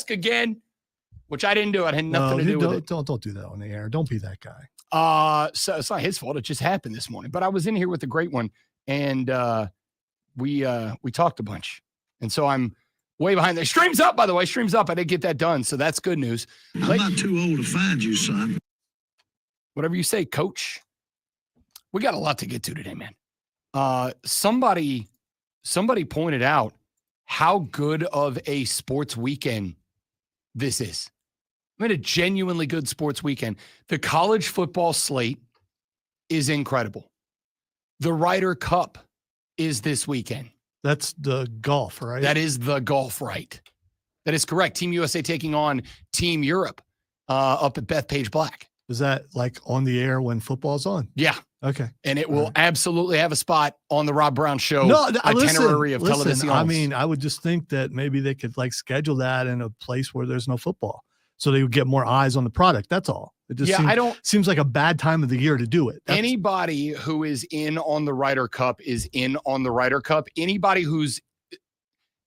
desk again, which I didn't do. I had nothing to do with it. Don't do that on the air. Don't be that guy. So it's not his fault. It just happened this morning. But I was in here with a great one, and we talked a bunch. And so I'm way behind there. Stream's up, by the way. Stream's up. I didn't get that done, so that's good news. I'm not too old to find you, son. Whatever you say, Coach. We got a lot to get to today, man. Somebody pointed out how good of a sports weekend this is. I mean, a genuinely good sports weekend. The college football slate is incredible. The Ryder Cup is this weekend. That's the golf, right? That is the golf, right? That is correct. Team USA taking on Team Europe up at Bethpage Black. Is that like on the air when football's on? Yeah. Okay. And it will absolutely have a spot on the Rob Brown Show itinerary of television. I mean, I would just think that maybe they could like schedule that in a place where there's no football, so they would get more eyes on the product. That's all. It just seems like a bad time of the year to do it. Anybody who is in on the Ryder Cup is in on the Ryder Cup. Anybody who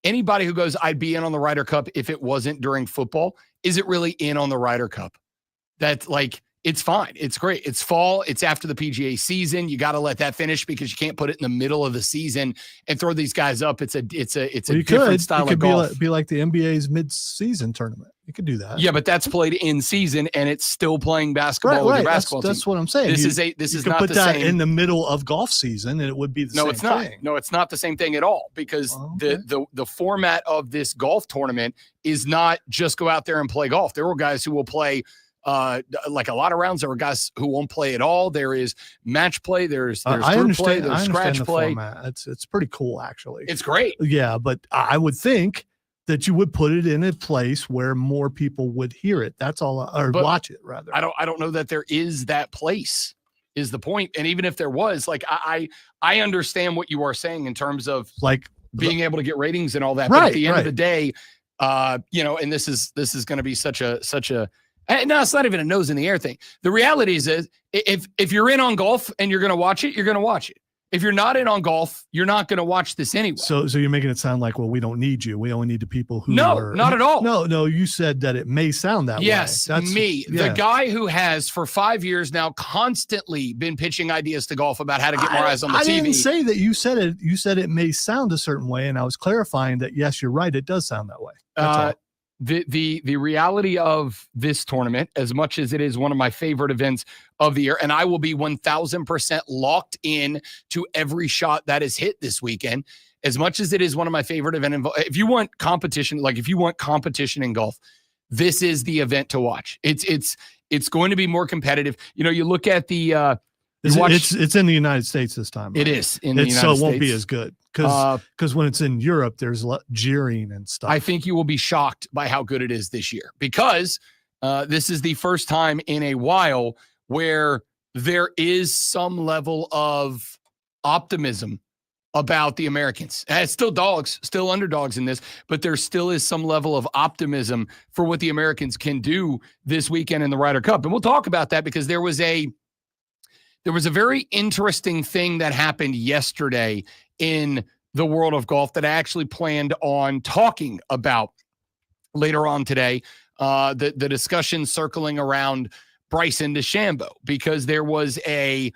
goes, I'd be in on the Ryder Cup if it wasn't during football, isn't really in on the Ryder Cup. That's like, it's fine. It's great. It's fall. It's after the PGA season. You got to let that finish because you can't put it in the middle of the season and throw these guys up. It's a different style of golf. Be like the NBA's mid-season tournament. You could do that. Yeah, but that's played in season and it's still playing basketball with your basketball team. That's what I'm saying. This is not the same. You could put that in the middle of golf season and it would be the same thing. No, it's not. No, it's not the same thing at all because the format of this golf tournament is not just go out there and play golf. There are guys who will play like a lot of rounds. There are guys who won't play at all. There is match play. There's group play. There's scratch play. It's pretty cool, actually. It's great. Yeah, but I would think that you would put it in a place where more people would hear it. That's all, or watch it rather. I don't know that there is that place. Is the point? And even if there was, like I understand what you are saying in terms of like being able to get ratings and all that. But at the end of the day, and this is going to be such a. No, it's not even a nose in the air thing. The reality is if you're in on golf and you're going to watch it, you're going to watch it. If you're not in on golf, you're not going to watch this anyway. So you're making it sound like, well, we don't need you. We only need the people who are. No, not at all. No, you said that it may sound that way. Yes, the guy who has for 5 years now constantly been pitching ideas to golf about how to get more eyes on the TV. I didn't say that. You said it. You said it may sound a certain way, and I was clarifying that, yes, you're right. It does sound that way. That's all. The reality of this tournament, as much as it is one of my favorite events of the year, and I will be 1,000% locked in to every shot that is hit this weekend, as much as it is one of my favorite events. If you want competition, in golf, this is the event to watch. It's going to be more competitive. You look at the it's in the United States this time. Right? It is in the United States. So it won't be as good. Because when it's in Europe, there's jeering and stuff. I think you will be shocked by how good it is this year because this is the first time in a while where there is some level of optimism about the Americans. It's still still underdogs in this, but there still is some level of optimism for what the Americans can do this weekend in the Ryder Cup. And we'll talk about that because there was a very interesting thing that happened yesterday in the world of golf that I actually planned on talking about later on today. The discussion circling around Bryson DeChambeau, because there was a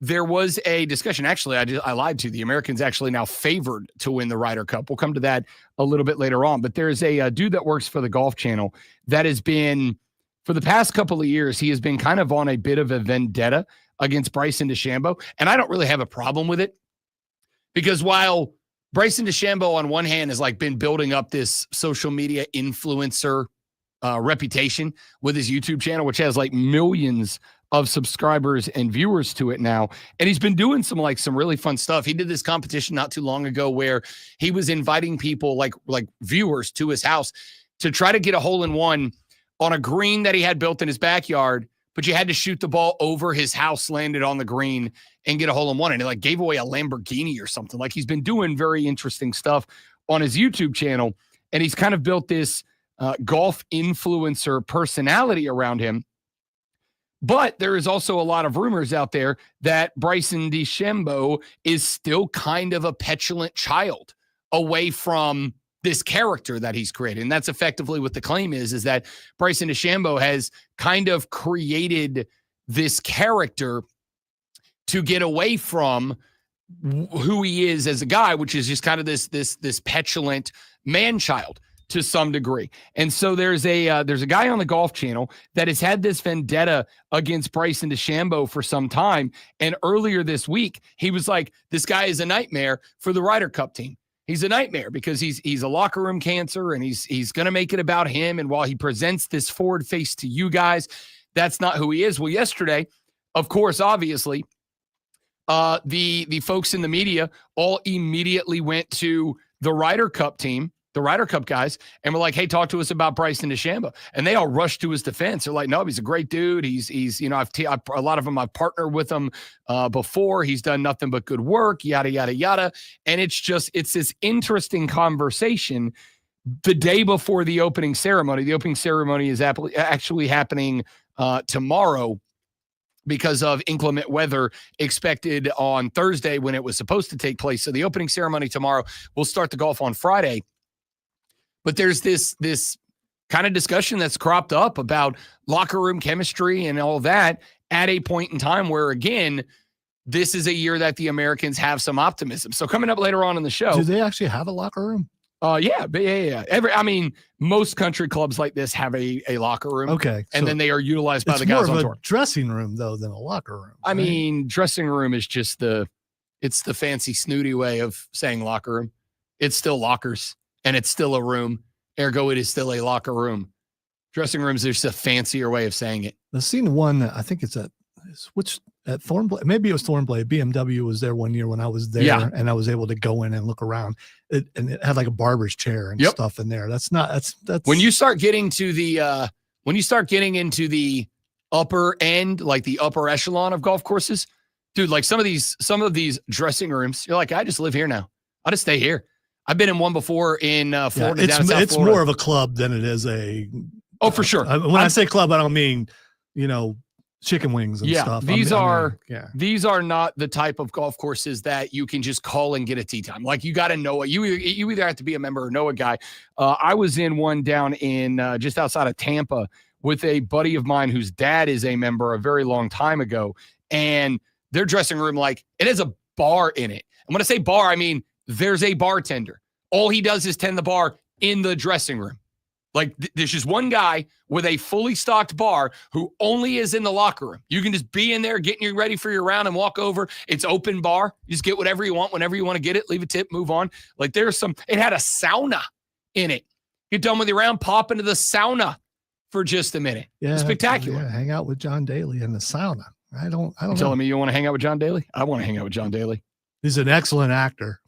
discussion. Actually, I lied to you. The Americans actually now favored to win the Ryder Cup. We'll come to that a little bit later on. But there's a dude that works for the Golf Channel that has been, for the past couple of years, he has been kind of on a bit of a vendetta against Bryson DeChambeau. And I don't really have a problem with it because while Bryson DeChambeau on one hand has like been building up this social media influencer reputation with his YouTube channel, which has like millions of subscribers and viewers to it now. And he's been doing some really fun stuff. He did this competition not too long ago where he was inviting people like viewers to his house to try to get a hole in one on a green that he had built in his backyard, but you had to shoot the ball over his house, landed on the green, and get a hole in one. And he gave away a Lamborghini or something. He's been doing very interesting stuff on his YouTube channel. And he's kind of built this golf influencer personality around him. But there is also a lot of rumors out there that Bryson DeChambeau is still kind of a petulant child away from this character that he's created. And that's effectively what the claim is that Bryson DeChambeau has kind of created this character to get away from who he is as a guy, which is just kind of this petulant man-child to some degree. And so there's a guy on the Golf Channel that has had this vendetta against Bryson DeChambeau for some time. And earlier this week, he was like, this guy is a nightmare for the Ryder Cup team. He's a nightmare because he's a locker room cancer, and he's going to make it about him. And while he presents this forward face to you guys, that's not who he is. Well, yesterday, of course, obviously, the folks in the media all immediately went to the Ryder Cup team, the Ryder Cup guys, and were like, hey, talk to us about Bryson DeChambeau. And they all rushed to his defense. They're like, no, he's a great dude. He's a lot of them, I've partnered with him before. He's done nothing but good work, yada, yada, yada. And it's this interesting conversation the day before the opening ceremony. The opening ceremony is actually happening tomorrow because of inclement weather expected on Thursday when it was supposed to take place. So the opening ceremony tomorrow, will start the golf on Friday. But there's this kind of discussion that's cropped up about locker room chemistry and all that at a point in time where, again, this is a year that the Americans have some optimism. So coming up later on in the show. Do they actually have a locker room? Yeah. Most country clubs like this have a locker room. Okay. And then they are utilized by the guys on tour. It's more of a dressing room, though, than a locker room. I mean, dressing room is just it's the fancy snooty way of saying locker room. It's still lockers, and it's still a room. Ergo, it is still a locker room. Dressing rooms is just a fancier way of saying it. I've seen one, I think it's at Thornblade. Maybe it was Thornblade. BMW was there one year when I was there, and I was able to go in and look around. And it had like a barber's chair and stuff in there. That's when you start getting to the into the upper end, like the upper echelon of golf courses, dude, like some of these dressing rooms, you're like, I just live here now. I'll just stay here. I've been in one before in Florida. It's more of a club than it is a. Oh, for sure. When I say club, I don't mean, chicken wings and stuff. These are not the type of golf courses that you can just call and get a tee time. Like, you got to know it. You either have to be a member or know a guy. I was in one down in just outside of Tampa with a buddy of mine whose dad is a member a very long time ago. And their dressing room, like, it has a bar in it. I'm going to say bar. I mean, there's a bartender. All he does is tend the bar in the dressing room. Like, there's just one guy with a fully stocked bar who only is in the locker room. You can just be in there getting you ready for your round and walk over. It's open bar. You just get whatever you want whenever you want to get it. Leave a tip, move on. Like, it had a sauna in it. Get done with your round, pop into the sauna for just a minute. Yeah, it's spectacular. Yeah, hang out with John Daly in the sauna. I don't know. Telling me you want to hang out with John Daly? I want to hang out with John Daly. He's an excellent actor.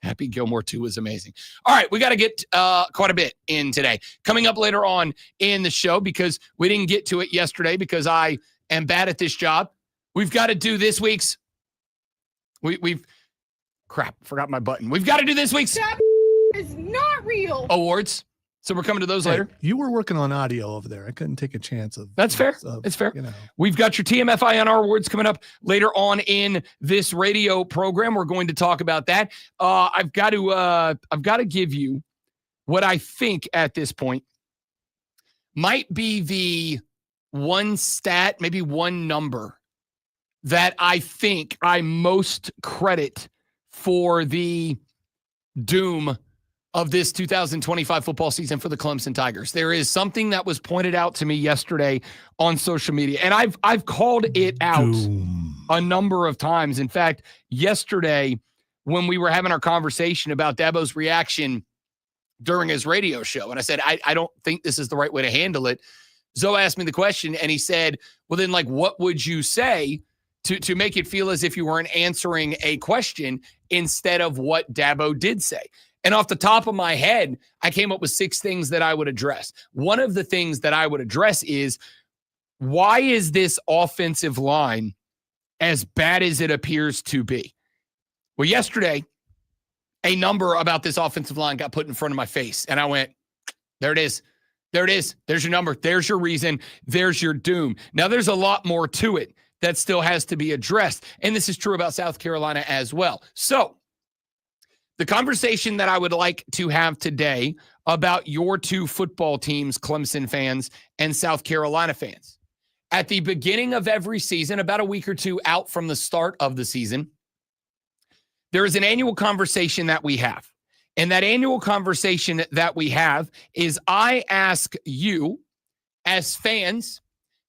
Happy Gilmore 2 was amazing. All right, we got to get quite a bit in today. Coming up later on in the show, because we didn't get to it yesterday because I am bad at this job, we've got to do this week's forgot my button. We've got to do this week's that is not real awards. So we're coming to those later. You were working on audio over there. I couldn't take a chance of. That's fair. It's fair. We've got your TMFINR awards coming up later on in this radio program. We're going to talk about that. I've got to give you what I think at this point might be the one stat, maybe one number that I think I most credit for the doom of this 2025 football season for the Clemson Tigers. There is something that was pointed out to me yesterday on social media, and I've called it out a number of times. In fact, yesterday when we were having our conversation about Dabo's reaction during his radio show, and I said, I don't think this is the right way to handle it. Zoe asked me the question, and he said, well, then, like, what would you say to make it feel as if you weren't answering a question instead of what Dabo did say? And off the top of my head, I came up with 6 things that I would address. One of the things that I would address is, why is this offensive line as bad as it appears to be? Well, yesterday, a number about this offensive line got put in front of my face, and I went, there it is. There it is. There's your number. There's your reason. There's your doom. Now, there's a lot more to it that still has to be addressed, and this is true about South Carolina as well. So, The conversation that I would like to have today about your two football teams, Clemson fans and South Carolina fans. At the beginning of every season, about a week or two out from the start of the season, there is an annual conversation that we have. And that annual conversation that we have is I ask you as fans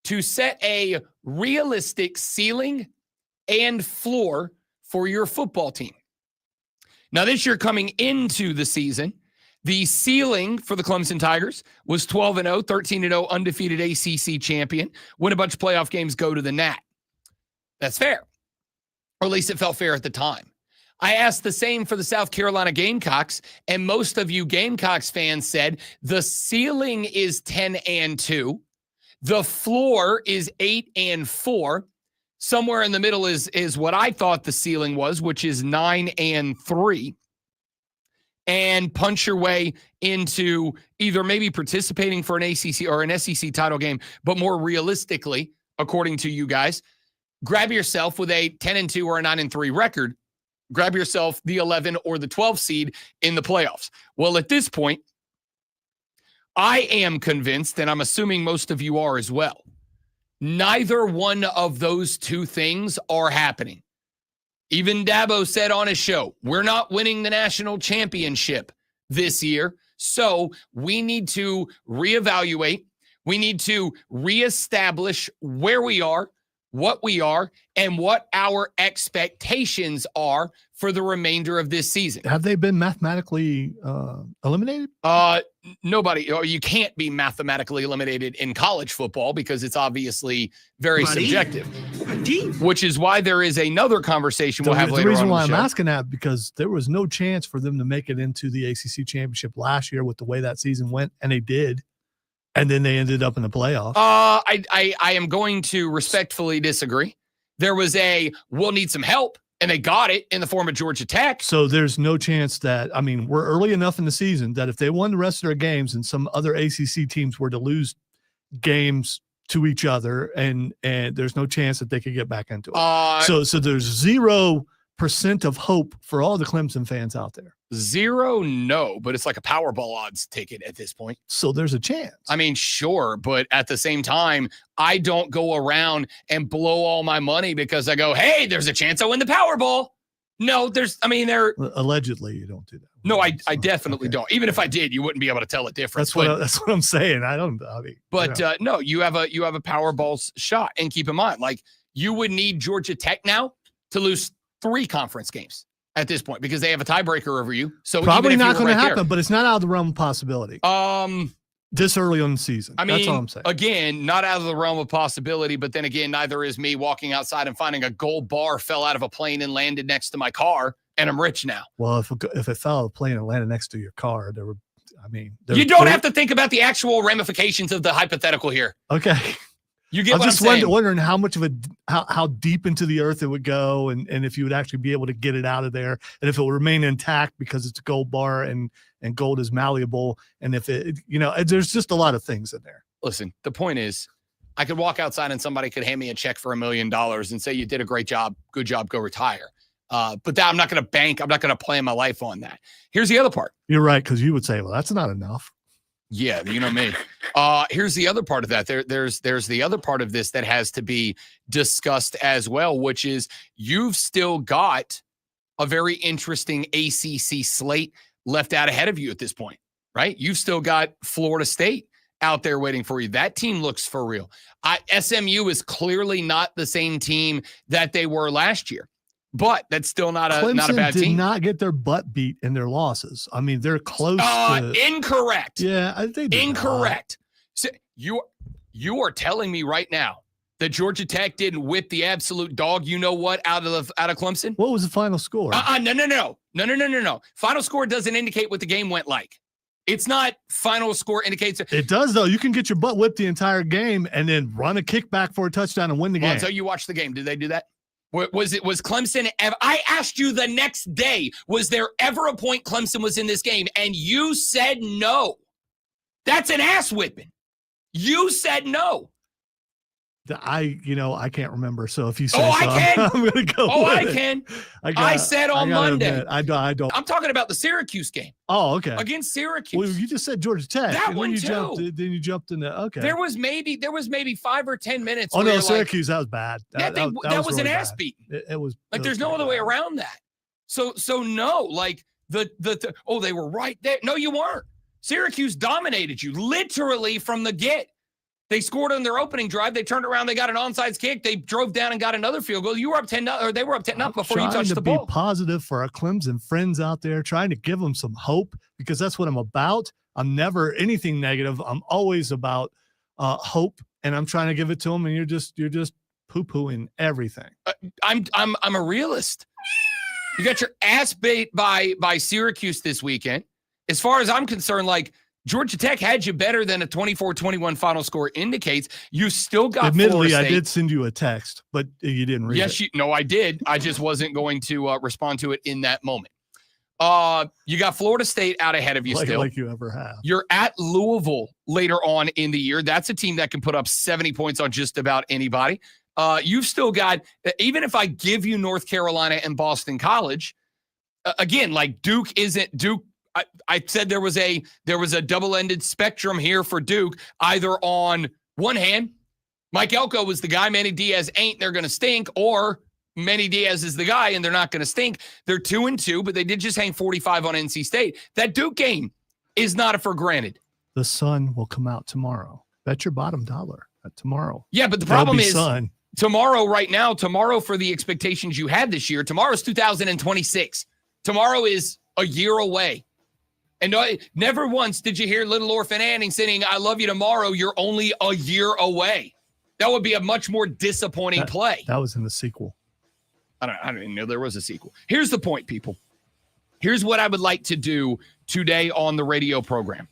to set a realistic ceiling and floor for your football team. Now, this year coming into the season, the ceiling for the Clemson Tigers was 12-0, 13-0, undefeated ACC champion, win a bunch of playoff games, go to the Nat. That's fair. Or at least it felt fair at the time. I asked the same for the South Carolina Gamecocks, and most of you Gamecocks fans said the ceiling is 10-2, the floor is 8-4. Somewhere in the middle is what I thought the ceiling was, which is 9-3. And punch your way into either maybe participating for an ACC or an SEC title game, but more realistically, according to you guys, grab yourself with a 10-2 or a 9-3 record. Grab yourself the 11 or the 12 seed in the playoffs. Well, at this point, I am convinced, and I'm assuming most of you are as well, neither one of those two things are happening. Even Dabo said on his show, we're not winning the national championship this year, so we need to reevaluate. We need to reestablish where we are, what we are, and what our expectations are for the remainder of this season. Have they been mathematically eliminated? Nobody. You can't be mathematically eliminated in college football because it's obviously very subjective. Which is why there is another conversation we'll have later on. The reason why I'm asking that, because there was no chance for them to make it into the ACC championship last year with the way that season went, and they did. And then they ended up in the playoffs. I am going to respectfully disagree. There was we'll need some help, and they got it in the form of Georgia Tech. So there's no chance that, we're early enough in the season that if they won the rest of their games and some other ACC teams were to lose games to each other, and there's no chance that they could get back into it. So there's 0% of hope for all the Clemson fans out there. 0, no, but it's like a Powerball odds ticket at this point. So there's a chance. Sure, but at the same time, I don't go around and blow all my money because I go, hey, there's a chance I win the Powerball. No, allegedly you don't do that. No, I definitely don't. Even if I did, you wouldn't be able to tell a difference. That's what I'm saying. No, you have a Powerball's shot, and keep in mind, you would need Georgia Tech now to lose 3 conference games at this point because they have a tiebreaker over you. So probably not going to happen, but it's not out of the realm of possibility. This early on the season. That's all I'm saying. Again, not out of the realm of possibility, but then again, neither is me walking outside and finding a gold bar fell out of a plane and landed next to my car, and I'm rich now. Well, if it fell out of a plane and landed next to your car, you don't have to think about the actual ramifications of the hypothetical here. Okay. You get I'm what just I'm saying. wondering how much of how deep into the earth it would go, and if you would actually be able to get it out of there, and if it will remain intact because it's a gold bar and gold is malleable, and if it, there's just a lot of things in there. Listen, the point is, I could walk outside and somebody could hand me a check for $1 million and say, you did a great job, good job, go retire. But that I'm not going to bank. I'm not going to plan my life on that. Here's the other part. You're right, because you would say, well, that's not enough. Yeah, you know me. Here's the other part of that. There's the other part of this that has to be discussed as well, which is you've still got a very interesting ACC slate left out ahead of you at this point, right? You've still got Florida State out there waiting for you. That team looks for real. SMU is clearly not the same team that they were last year. But that's still not a bad team. Clemson did not get their butt beat in their losses. They're close to... Incorrect. Yeah, I think incorrect. So you are telling me right now that Georgia Tech didn't whip the absolute dog out of Clemson? What was the final score? No. Final score doesn't indicate what the game went like. It's not final score indicates. It does, though. You can get your butt whipped the entire game and then run a kickback for a touchdown and win the game. Until you watch the game. Did they do that? Was Clemson ever? I asked you the next day, was there ever a point Clemson was in this game? And you said no. That's an ass whipping. You said no. I can't remember. So if you say I can. I'm going to go. Oh, I with it. can. I said on Monday. Admit, I don't. I'm talking about the Syracuse game. Oh, okay. Against Syracuse. Well, you just said Georgia Tech. That and one then you jumped in the okay. There was maybe 5 or 10 minutes. Oh no, where Syracuse, that was bad. That was an ass beat. It was like there's no other way around that. So no, like they were right there. No, you weren't. Syracuse dominated you literally from the get. They scored on their opening drive. They turned around. They got an onside kick. They drove down and got another field goal. You were up 10, or they were up 10 before you touched the ball. Trying to be positive for our Clemson friends out there, trying to give them some hope because that's what I'm about. I'm never anything negative. I'm always about hope, and I'm trying to give it to them. And you're just poo-pooing everything. I'm a realist. You got your ass beat by Syracuse this weekend. As far as I'm concerned, like. Georgia Tech had you better than a 24-21 final score indicates. You still got Admittedly, Florida State. I did send you a text, but you didn't read it. Yes, I did. I just wasn't going to respond to it in that moment. You got Florida State out ahead of you still. Like you ever have. You're at Louisville later on in the year. That's a team that can put up 70 points on just about anybody. You've still got, even if I give you North Carolina and Boston College, again, like Duke. I said there was a double-ended spectrum here for Duke. Either on one hand, Mike Elko was the guy, Manny Diaz ain't, they're going to stink, or Manny Diaz is the guy and they're not going to stink. They're 2-2, but they did just hang 45 on NC State. That Duke game is not for granted. The sun will come out tomorrow. Bet your bottom dollar at tomorrow. Yeah, but the problem is sun. Tomorrow for the expectations you had this year, tomorrow's 2026. Tomorrow is a year away. And never once did you hear Little Orphan Annie singing, I love you tomorrow, you're only a year away. That would be a much more disappointing play. That was in the sequel. I don't even know there was a sequel. Here's the point, people. Here's what I would like to do today on the radio program.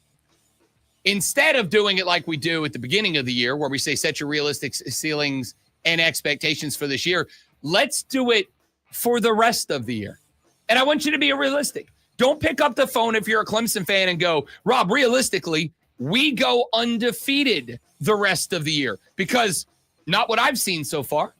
Instead of doing it like we do at the beginning of the year, where we say set your realistic ceilings and expectations for this year, let's do it for the rest of the year. And I want you to be realistic. Don't pick up the phone if you're a Clemson fan and go, Rob, realistically, we go undefeated the rest of the year. Because not what I've seen so far.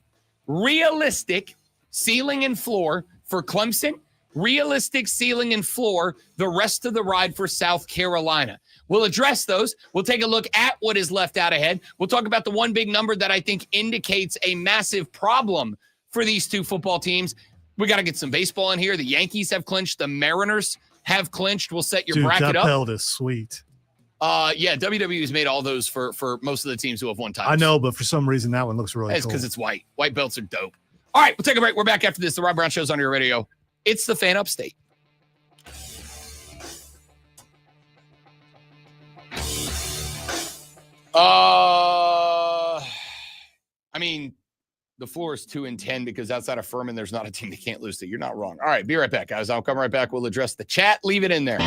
Realistic ceiling and floor for Clemson. Realistic ceiling and floor the rest of the ride for South Carolina. We'll address those. We'll take a look at what is left out ahead. We'll talk about the one big number that I think indicates a massive problem for these two football teams. We got to get some baseball in here. The Yankees have clinched. The Mariners have clinched. We'll set your bracket that up. belt is sweet. Yeah, WWE's made all those for most of the teams who have won titles. I know, but for some reason that one looks really cool. It's because it's white. White belts are dope. All right, we'll take a break. We're back after this. The Rob Brown Show's on your radio. It's the Fan Upstate. I mean, the floor is 2-10 because outside of Furman, there's not a team that can't lose to. You're not wrong. All right, be right back, guys. I'll come right back. We'll address the chat. Leave it in there.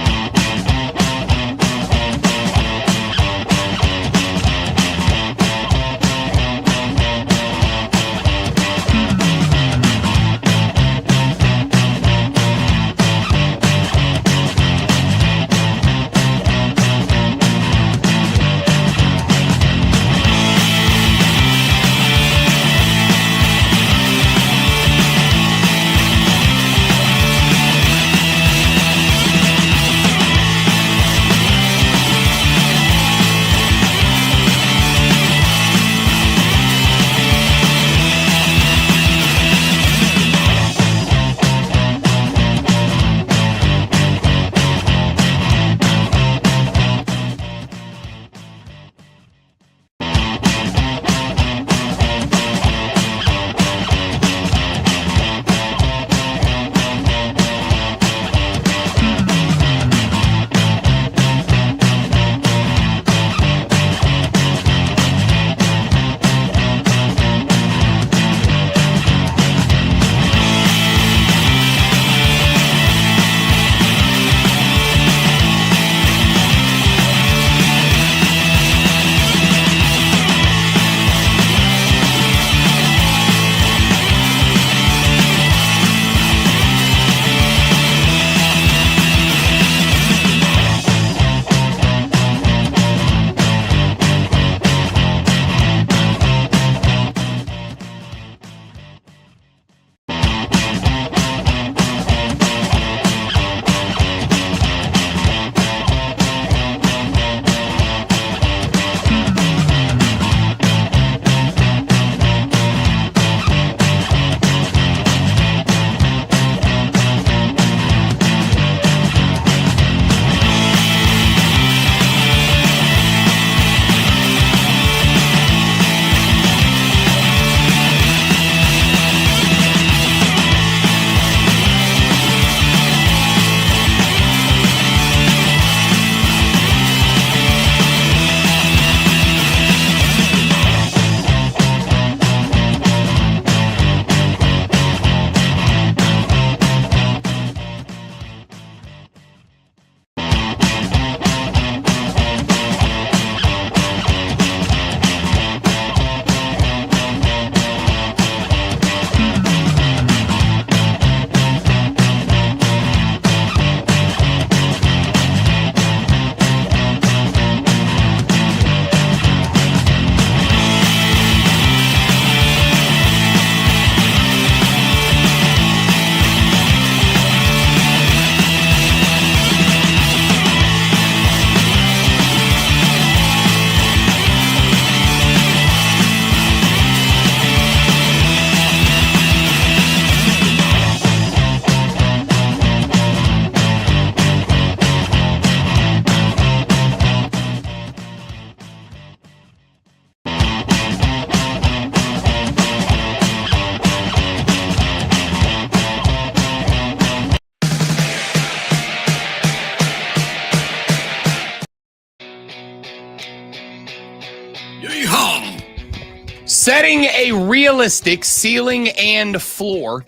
Yeehaw! Setting a realistic ceiling and floor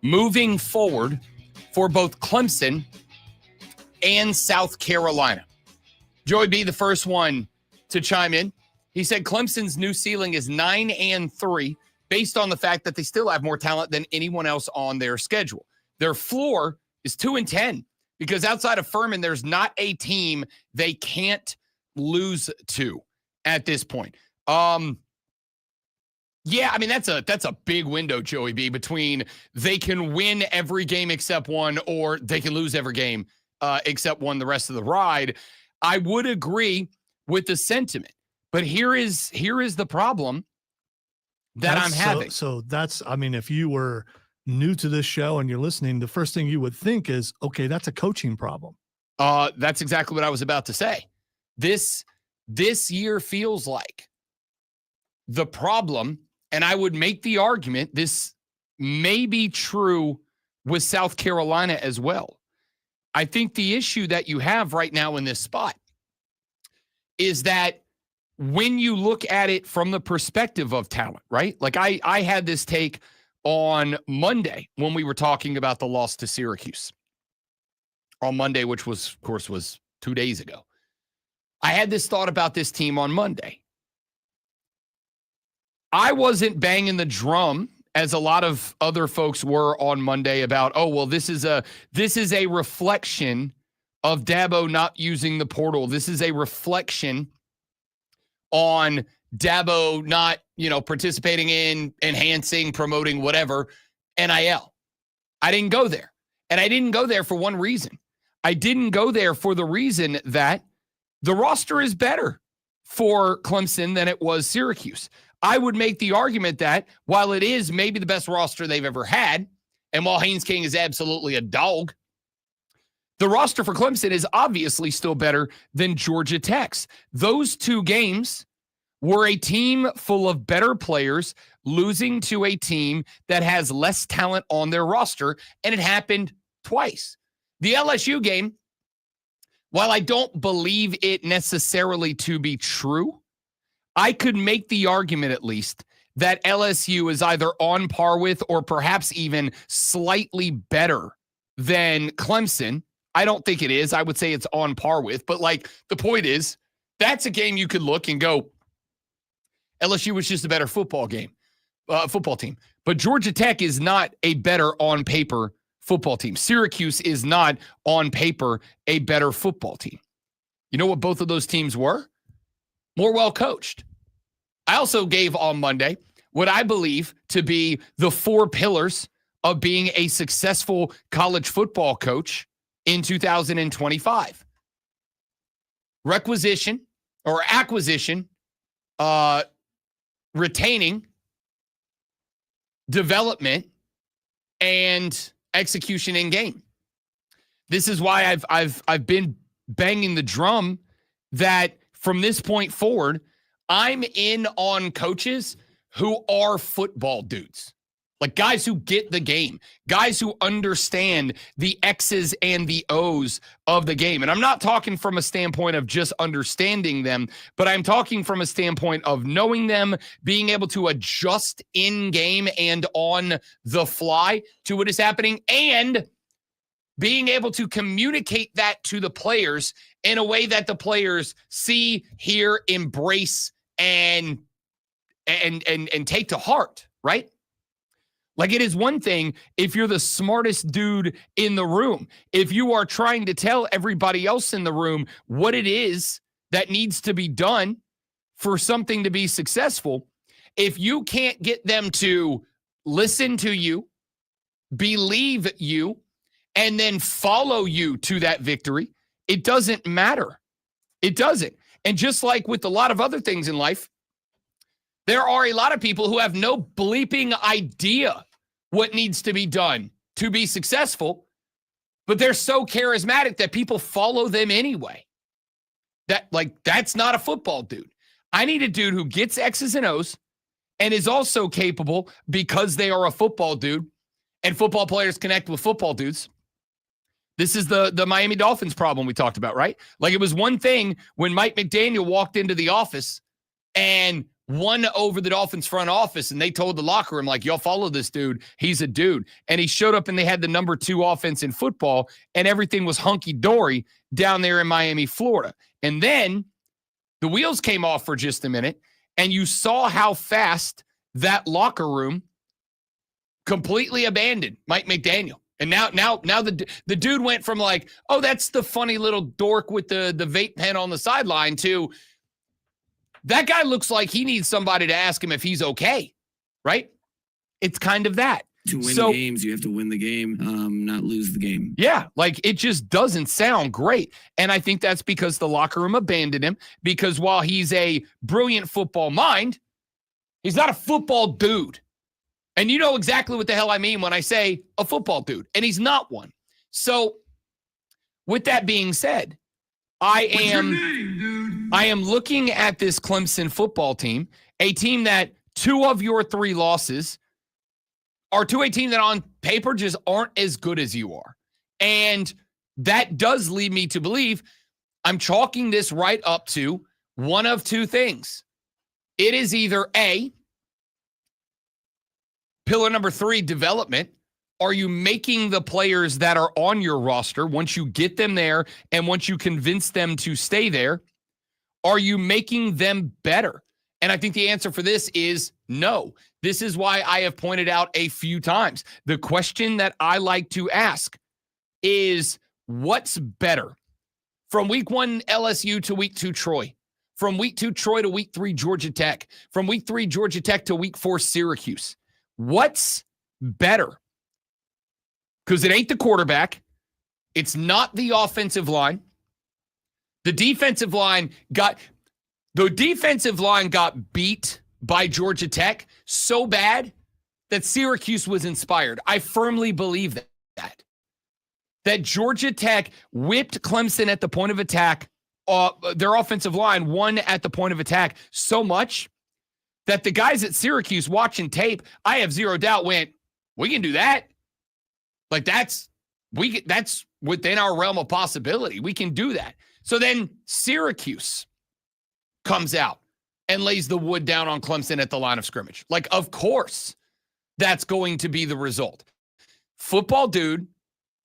moving forward for both Clemson and South Carolina. Joey B, the first one to chime in. He said Clemson's new ceiling is 9-3 based on the fact that they still have more talent than anyone else on their schedule. Their floor is 2-10 because outside of Furman, there's not a team they can't lose to at this point. Yeah, I mean, that's a big window, Joey B, between they can win every game except one or they can lose every game except one the rest of the ride. I would agree with the sentiment, but here is the problem that I'm having. So that's, I mean, if you were new to this show and you're listening, the first thing you would think is, okay, that's a coaching problem. That's exactly what I was about to say. This year feels like the problem, and I would make the argument this may be true with South Carolina as well. I think the issue that you have right now in this spot is that when you look at it from the perspective of talent, right? Like I had this take on Monday when we were talking about the loss to Syracuse on Monday, which was, of course, was 2 days ago. I had this thought about this team on Monday. I wasn't banging the drum as a lot of other folks were on Monday about, oh, well, this is a reflection of Dabo not using the portal. This is a reflection on Dabo not, participating in enhancing, promoting, whatever, NIL. I didn't go there. And I didn't go there for one reason. I didn't go there for the reason that the roster is better for Clemson than it was Syracuse. I would make the argument that while it is maybe the best roster they've ever had, and while Haynes King is absolutely a dog, the roster for Clemson is obviously still better than Georgia Tech's. Those two games were a team full of better players losing to a team that has less talent on their roster, and it happened twice. The LSU game, while I don't believe it necessarily to be true, I could make the argument at least that LSU is either on par with or perhaps even slightly better than Clemson. I don't think it is. I would say it's on par with. But the point is, that's a game you could look and go, LSU was just a better football team. But Georgia Tech is not a better on paper football team. Syracuse is not on paper a better football team. You know what both of those teams were? More well coached. I also gave on Monday what I believe to be the 4 pillars of being a successful college football coach in 2025. Acquisition, retaining, development, and execution in game. This is why I've been banging the drum that from this point forward, I'm in on coaches who are football dudes. Like guys who get the game, guys who understand the X's and the O's of the game. And I'm not talking from a standpoint of just understanding them, but I'm talking from a standpoint of knowing them, being able to adjust in game and on the fly to what is happening, and being able to communicate that to the players in a way that the players see, hear, embrace, and take to heart, right? Like it is one thing if you're the smartest dude in the room. If you are trying to tell everybody else in the room what it is that needs to be done for something to be successful, if you can't get them to listen to you, believe you, and then follow you to that victory, it doesn't matter. It doesn't. And just like with a lot of other things in life, there are a lot of people who have no bleeping idea what needs to be done to be successful, but they're so charismatic that people follow them anyway. That's not a football dude. I need a dude who gets X's and O's and is also capable, because they are a football dude and football players connect with football dudes. This is the Miami Dolphins problem we talked about, right? Like it was one thing when Mike McDaniel walked into the office and won over the Dolphins front office, and they told the locker room, like, y'all follow this dude. He's a dude. And he showed up, and they had the number 2 offense in football, and everything was hunky-dory down there in Miami, Florida. And then the wheels came off for just a minute, and you saw how fast that locker room completely abandoned Mike McDaniel. And now the dude went from like, oh, that's the funny little dork with the vape pen on the sideline to that guy looks like he needs somebody to ask him if he's okay, right? It's kind of that. To win games, you have to win the game, not lose the game. Yeah, like it just doesn't sound great. And I think that's because the locker room abandoned him, because while he's a brilliant football mind, he's not a football dude. And you know exactly what the hell I mean when I say a football dude, and he's not one. So with that being said, I am looking at this Clemson football team, a team that 2 of your 3 losses are to a team that on paper just aren't as good as you are. And that does lead me to believe I'm chalking this right up to one of 2 things. It is either A, pillar number 3, development. Are you making the players that are on your roster, once you get them there and once you convince them to stay there, are you making them better? And I think the answer for this is no. This is why I have pointed out a few times. The question that I like to ask is, what's better? From week 1 LSU to week 2 Troy. From week 2 Troy to week 3 Georgia Tech. From week 3 Georgia Tech to week 4 Syracuse. What's better? Because it ain't the quarterback. It's not the offensive line. The defensive line got beat by Georgia Tech so bad that Syracuse was inspired. I firmly believe that Georgia Tech whipped Clemson at the point of attack. Their offensive line won at the point of attack so much that the guys at Syracuse watching tape, I have zero doubt went, we can do that. Like that's within our realm of possibility. We can do that. So then Syracuse comes out and lays the wood down on Clemson at the line of scrimmage. Like, of course, that's going to be the result. Football dude,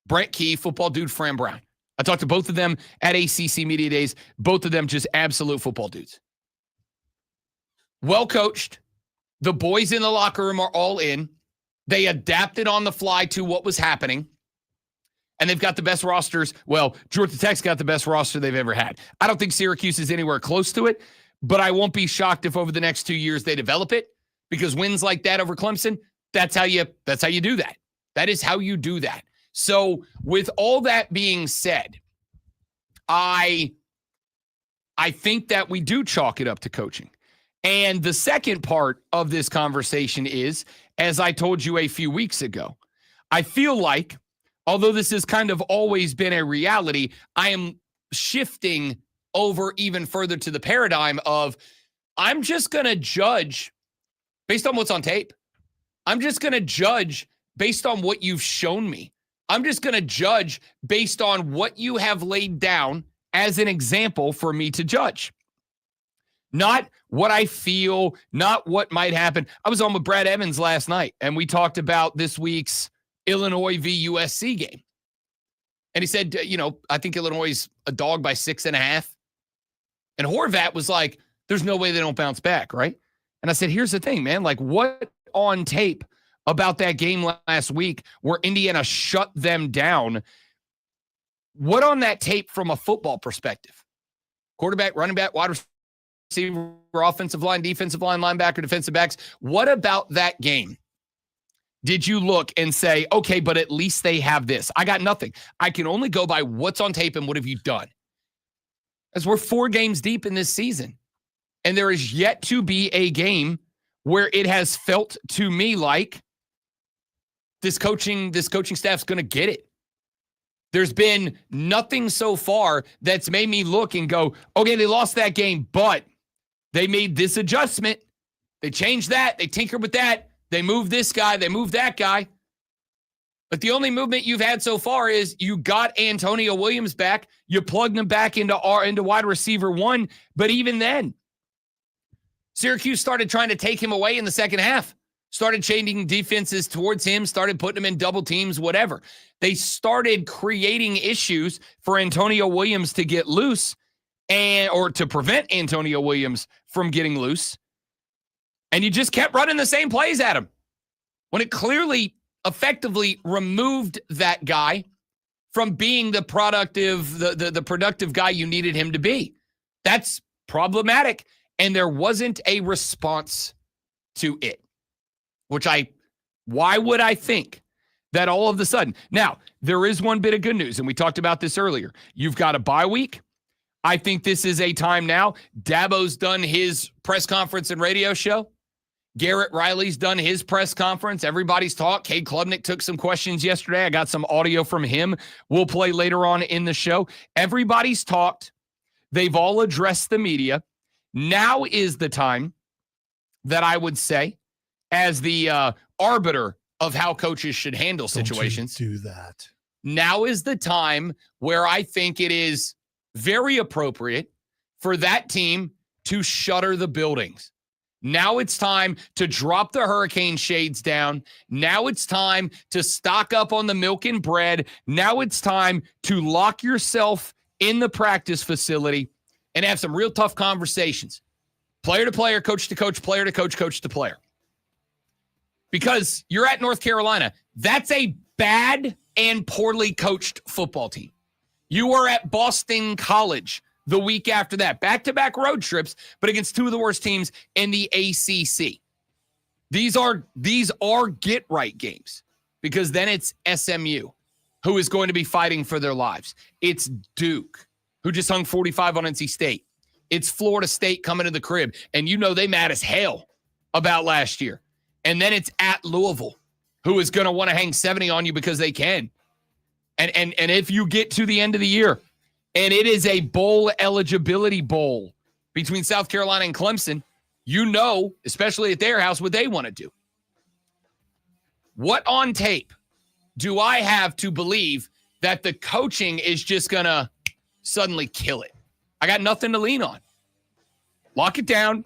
Brent Key, football dude, Fran Brown. I talked to both of them at ACC Media Days. Both of them just absolute football dudes. Well coached. The boys in the locker room are all in. They adapted on the fly to what was happening. And they've got the best rosters. Well, Georgia Tech's got the best roster they've ever had. I don't think Syracuse is anywhere close to it, but I won't be shocked if over the next 2 years they develop it, because wins like that over Clemson, that's how you do that. That is how you do that. So with all that being said, I think that we do chalk it up to coaching. And the second part of this conversation is, as I told you a few weeks ago, I feel like, although this has kind of always been a reality, I am shifting over even further to the paradigm of I'm just going to judge based on what's on tape. I'm just going to judge based on what you've shown me. I'm just going to judge based on what you have laid down as an example for me to judge. Not what I feel, not what might happen. I was on with Brad Evans last night, and we talked about this week's Illinois v. USC game. And he said, I think Illinois is a dog by 6.5. And Horvat was like, there's no way they don't bounce back, right? And I said, here's the thing, man. Like, what on tape about that game last week where Indiana shut them down? What on that tape from a football perspective? Quarterback, running back, wide receiver, offensive line, defensive line, linebacker, defensive backs. What about that game did you look and say, okay, but at least they have this? I got nothing. I can only go by what's on tape and what have you done? As we're 4 games deep in this season, and there is yet to be a game where it has felt to me like this coaching staff's going to get it. There's been nothing so far that's made me look and go, okay, they lost that game, but they made this adjustment. They changed that. They tinkered with that. They moved this guy. They moved that guy. But the only movement you've had so far is you got Antonio Williams back. You plugged him back into wide receiver 1. But even then, Syracuse started trying to take him away in the second half, started changing defenses towards him, started putting him in double teams, whatever. They started creating issues for Antonio Williams to get loose or to prevent Antonio Williams from getting loose. And you just kept running the same plays at him when it clearly effectively removed that guy from being the productive guy you needed him to be. That's problematic. And there wasn't a response to it, why would I think that all of a sudden? Now, there is one bit of good news, and we talked about this earlier. You've got a bye week. I think this is a time now. Dabo's done his press conference and radio show. Garrett Riley's done his press conference. Everybody's talked. Cade Klubnik took some questions yesterday. I got some audio from him. We'll play later on in the show. Everybody's talked. They've all addressed the media. Now is the time that I would say, as the arbiter of how coaches should handle situations. Don't you do that. Now is the time where I think it is very appropriate for that team to shutter the buildings. Now it's time to drop the hurricane shades down. Now it's time to stock up on the milk and bread. Now it's time to lock yourself in the practice facility and have some real tough conversations. Player to player, coach to coach, player to coach, coach to player. Because you're at North Carolina. That's a bad and poorly coached football team. You are at Boston College the week after that. Back-to-back road trips, but against two of the worst teams in the ACC. These are get-right games, because then it's SMU, who is going to be fighting for their lives. It's Duke, who just hung 45 on NC State. It's Florida State coming to the crib, and you know they mad as hell about last year. And then it's at Louisville, who is going to want to hang 70 on you because they can. And if you get to the end of the year, and it is a bowl eligibility bowl between South Carolina and Clemson, you know, especially at their house, what they want to do. What on tape do I have to believe that the coaching is just going to suddenly kill it? I got nothing to lean on. Lock it down,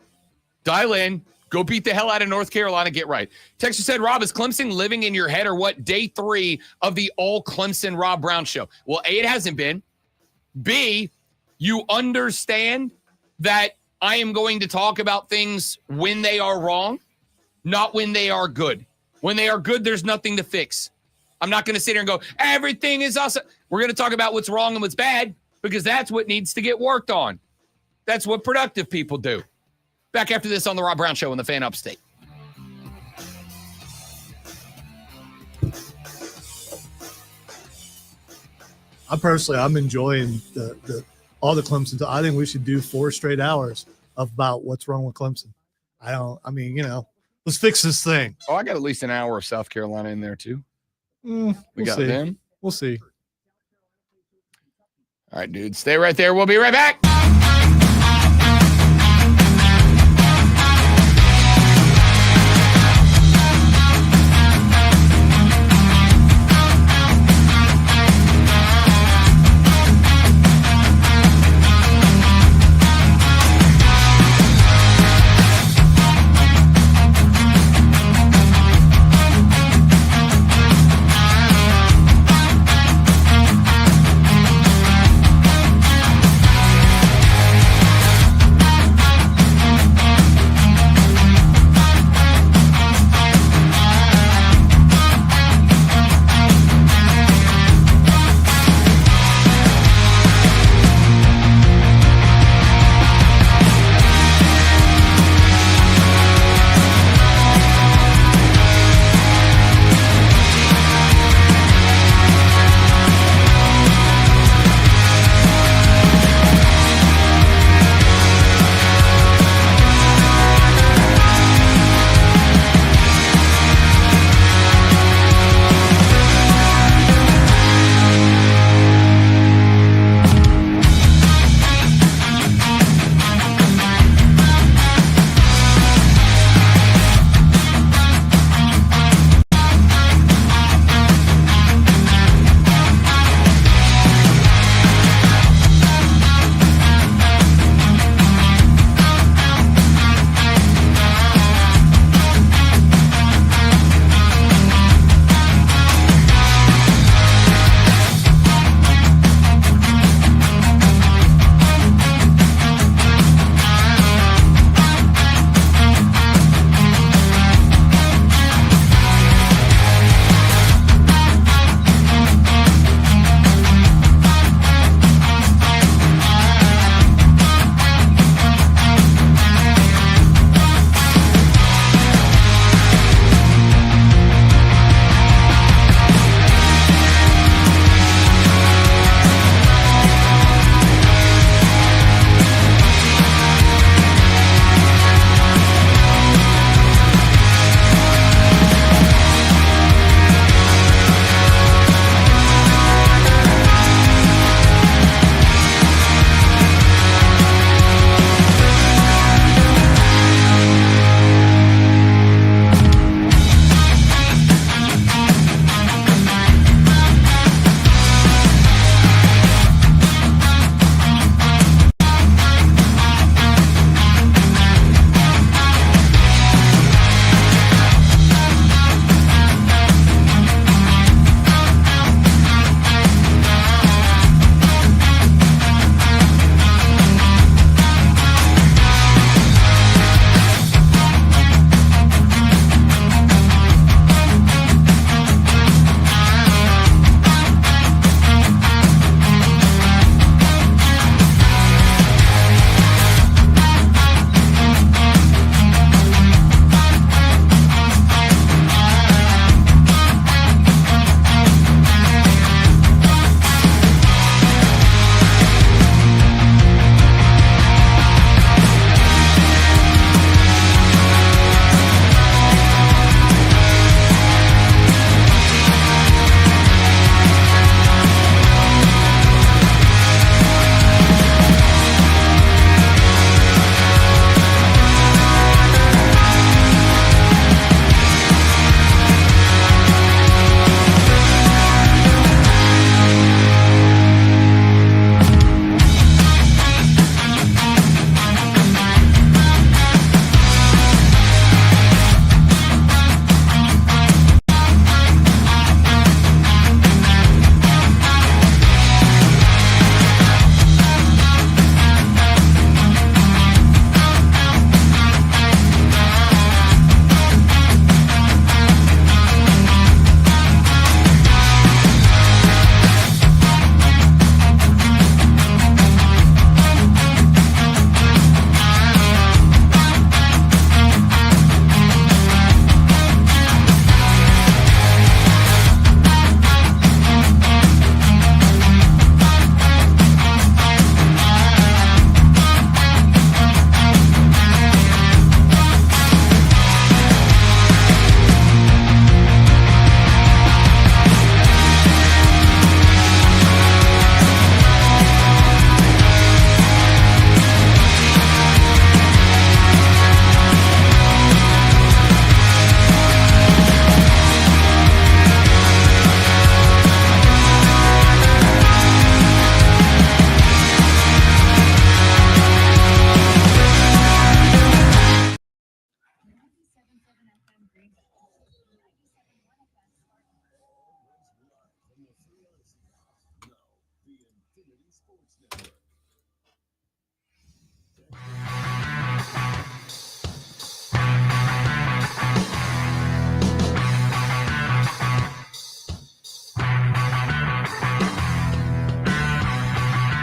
dial in, go beat the hell out of North Carolina, get right. Texter said, Rob, is Clemson living in your head or what? Day 3 of the all Clemson Rob Brown show. Well, A, it hasn't been. B, you understand that I am going to talk about things when they are wrong, not when they are good. When they are good, there's nothing to fix. I'm not going to sit here and go, everything is awesome. We're going to talk about what's wrong and what's bad, because that's what needs to get worked on. That's what productive people do. Back after this on the Rob Brown Show on the Fan Upstate. I'm enjoying all the Clemson. I think we should do 4 straight hours about what's wrong with Clemson. Let's fix this thing. Oh, I got at least an hour of South Carolina in there too. We'll got see. them. We'll see. All right, dude. Stay right there. We'll be right back.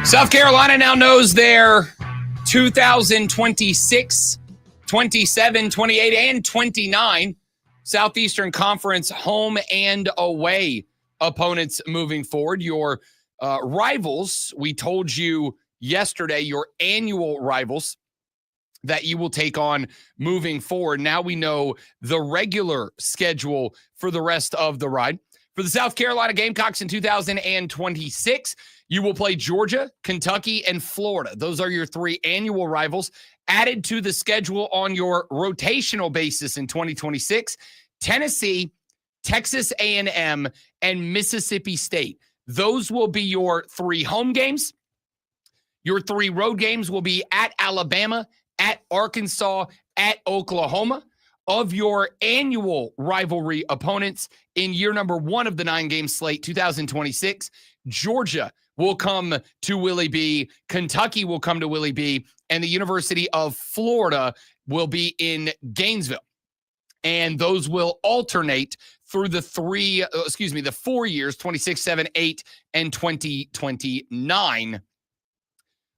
South Carolina now knows their 2026, 27, 28, and 29 Southeastern Conference home and away opponents moving forward. Your rivals, we told you yesterday, your annual rivals that you will take on moving forward. Now we know the regular schedule for the rest of the ride. For the South Carolina Gamecocks in 2026, you will play Georgia, Kentucky, and Florida. Those are your three annual rivals. Added to the schedule on your rotational basis in 2026, Tennessee, Texas A&M, and Mississippi State. Those will be your three home games. Your three road games will be at Alabama, at Arkansas, at Oklahoma. Of your annual rivalry opponents in year number one of the 9-game slate, 2026, Georgia will come to Willie B, Kentucky will come to Willie B, and the University of Florida will be in Gainesville. And those will alternate through the 4 years, 26, 7, 8, and 2029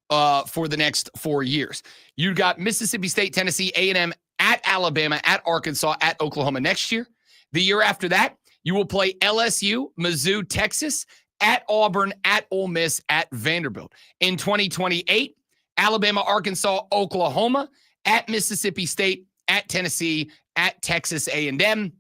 for the next 4 years. You got Mississippi State, Tennessee, A&M, at Alabama, at Arkansas, at Oklahoma next year. The year after that, you will play LSU, Mizzou, Texas, at Auburn, at Ole Miss, at Vanderbilt. In 2028, Alabama, Arkansas, Oklahoma, at Mississippi State, at Tennessee, at Texas A&M. And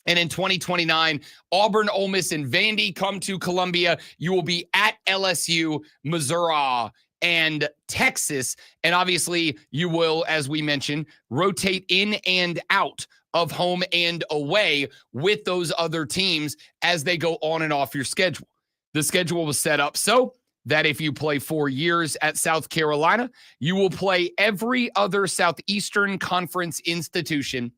in 2029, Auburn, Ole Miss, and Vandy come to Columbia. You will be at LSU, Missouri, and Texas. And obviously, you will, as we mentioned, rotate in and out of home and away with those other teams as they go on and off your schedule. The schedule was set up so that if you play 4 years at South Carolina, you will play every other Southeastern Conference institution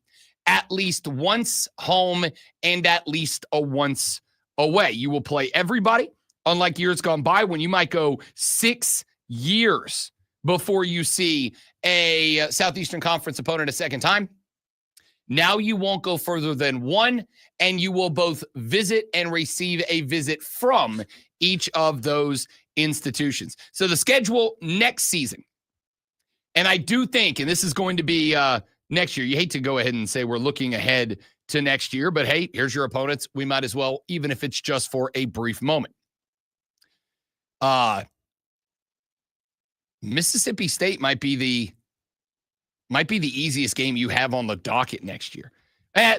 at least once home and at least once away. You will play everybody, unlike years gone by when you might go 6 years before you see a Southeastern Conference opponent a second time. Now you won't go further than one, and you will both visit and receive a visit from each of those institutions. So the schedule next season, and I do think, and this is going to be next year, you hate to go ahead and say we're looking ahead to next year, but hey, here's your opponents. We might as well, even if it's just for a brief moment. Mississippi State might be the easiest game you have on the docket next year.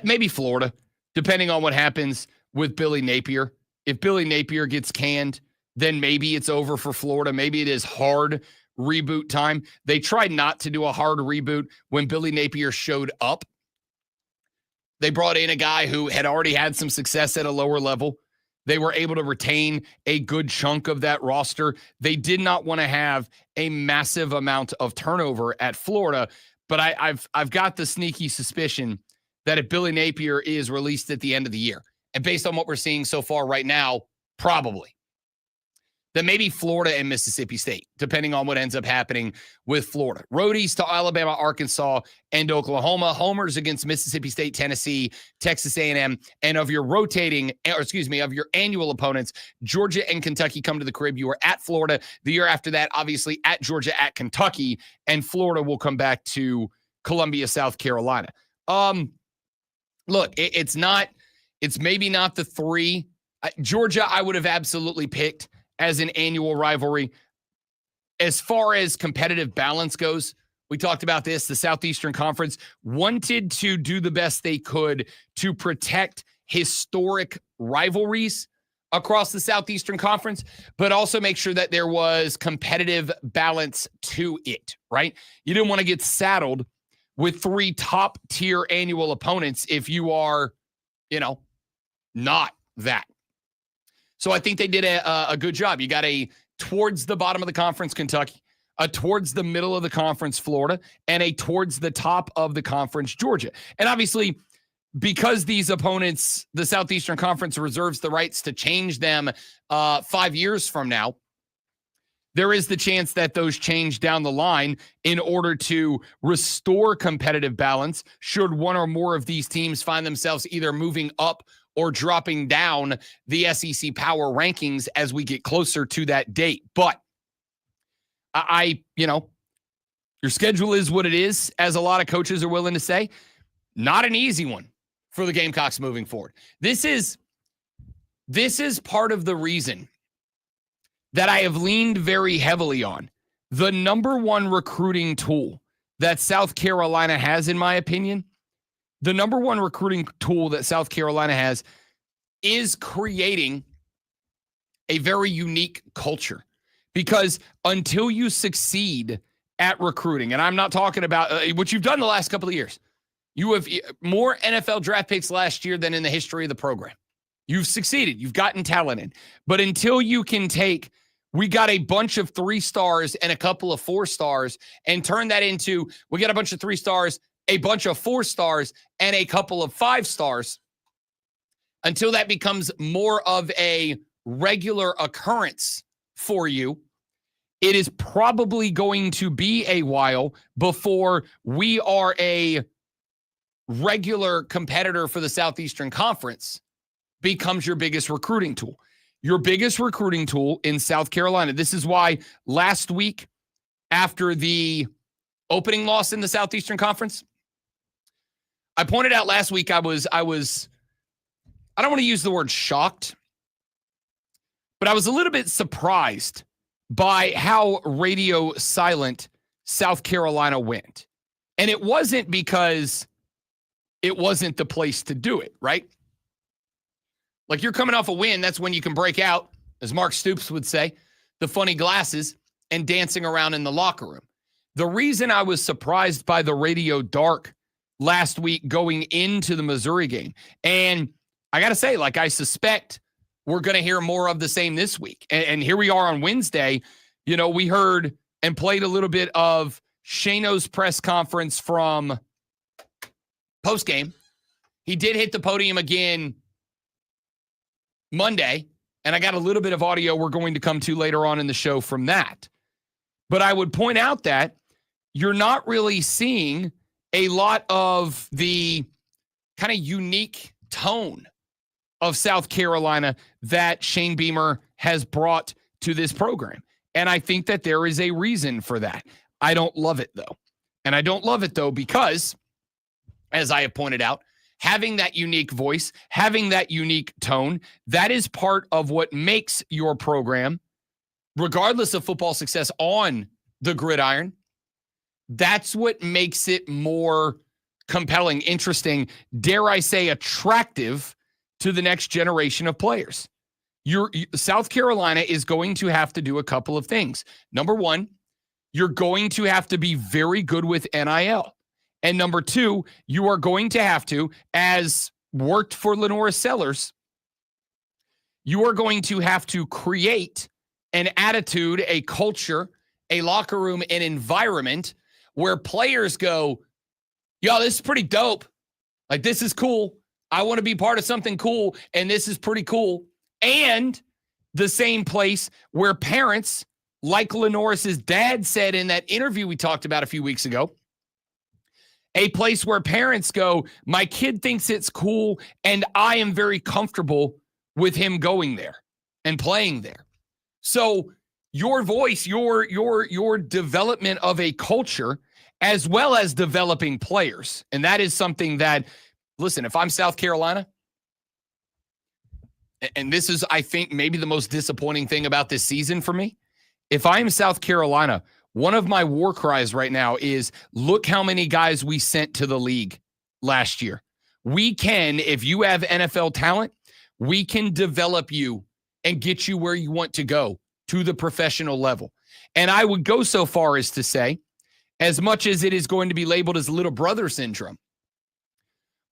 Maybe Florida, depending on what happens with Billy Napier. If Billy Napier gets canned, then maybe it's over for Florida. Maybe it is hard reboot time. They tried not to do a hard reboot when Billy Napier showed up. They brought in a guy who had already had some success at a lower level. They were able to retain a good chunk of that roster. They did not want to have a massive amount of turnover at Florida, but I've got the sneaky suspicion that if Billy Napier is released at the end of the year, and based on what we're seeing so far right now, probably, then maybe Florida and Mississippi State, depending on what ends up happening with Florida. Roadies to Alabama, Arkansas, and Oklahoma. Homers against Mississippi State, Tennessee, Texas A&M. And of your of your annual opponents, Georgia and Kentucky come to the crib. You are at Florida. The year after that, obviously, at Georgia, at Kentucky. And Florida will come back to Columbia, South Carolina. Look, it's maybe not the three. Georgia, I would have absolutely picked as an annual rivalry. As far as competitive balance goes, we talked about this. The Southeastern Conference wanted to do the best they could to protect historic rivalries across the Southeastern Conference, but also make sure that there was competitive balance to it, right? You didn't want to get saddled with 3 top-tier annual opponents if you are, not that. So I think they did a good job. You got a towards the bottom of the conference, Kentucky, a towards the middle of the conference, Florida, and a towards the top of the conference, Georgia. And obviously, because these opponents, the Southeastern Conference reserves the rights to change them 5 years from now, there is the chance that those change down the line in order to restore competitive balance should one or more of these teams find themselves either moving up or dropping down the SEC power rankings as we get closer to that date. But Your schedule is what it is, as a lot of coaches are willing to say. Not an easy one for the Gamecocks moving forward. This is part of the reason that I have leaned very heavily on. The number one recruiting tool that South Carolina has, in my opinion, the number one recruiting tool that South Carolina has is creating a very unique culture. Because until you succeed at recruiting, and I'm not talking about what you've done the last couple of years, you have more NFL draft picks last year than in the history of the program. You've succeeded. You've gotten talent in. But until you can take, we got a bunch of 3 stars and a couple of 4 stars and turn that into, we got a bunch of 3 stars, a bunch of 4 stars, and a couple of 5 stars, until that becomes more of a regular occurrence for you, it is probably going to be a while before we are a regular competitor for the Southeastern Conference becomes your biggest recruiting tool. Your biggest recruiting tool in South Carolina. This is why last week, after the opening loss in the Southeastern Conference, I pointed out last week I don't want to use the word shocked, but I was a little bit surprised by how radio silent South Carolina went. And it wasn't because it wasn't the place to do it, right? Like, you're coming off a win, that's when you can break out, as Mark Stoops would say, the funny glasses and dancing around in the locker room. The reason I was surprised by the radio dark last week going into the Missouri game, and I got to say, like, I suspect we're going to hear more of the same this week. And here we are on Wednesday. You know, we heard and played a little bit of Shano's press conference from postgame. He did hit the podium again Monday, and I got a little bit of audio we're going to come to later on in the show from that. But I would point out that you're not really seeing a lot of the kind of unique tone of South Carolina that Shane Beamer has brought to this program. And I think that there is a reason for that. I don't love it, though. And I don't love it, though, because, as I have pointed out, having that unique voice, having that unique tone, that is part of what makes your program, regardless of football success on the gridiron, that's what makes it more compelling, interesting, dare I say, attractive to the next generation of players. South Carolina is going to have to do a couple of things. Number one, you're going to have to be very good with NIL. And number two, you are going to have to, as worked for Lenora Sellers, you are going to have to create an attitude, a culture, a locker room, an environment where players go, yo, this is pretty dope. Like, this is cool. I want to be part of something cool, and this is pretty cool. And the same place where parents, like Lenoris's dad said in that interview we talked about a few weeks ago, a place where parents go, my kid thinks it's cool, and I am very comfortable with him going there and playing there. So your voice, your development of a culture, as well as developing players, and that is something that, listen, if I'm South Carolina, and this is, I think, maybe the most disappointing thing about this season for me, if I am South Carolina, one of my war cries right now is, look how many guys we sent to the league last year. We can, if you have NFL talent, we can develop you and get you where you want to go, to the professional level. And I would go so far as to say, as much as it is going to be labeled as little brother syndrome,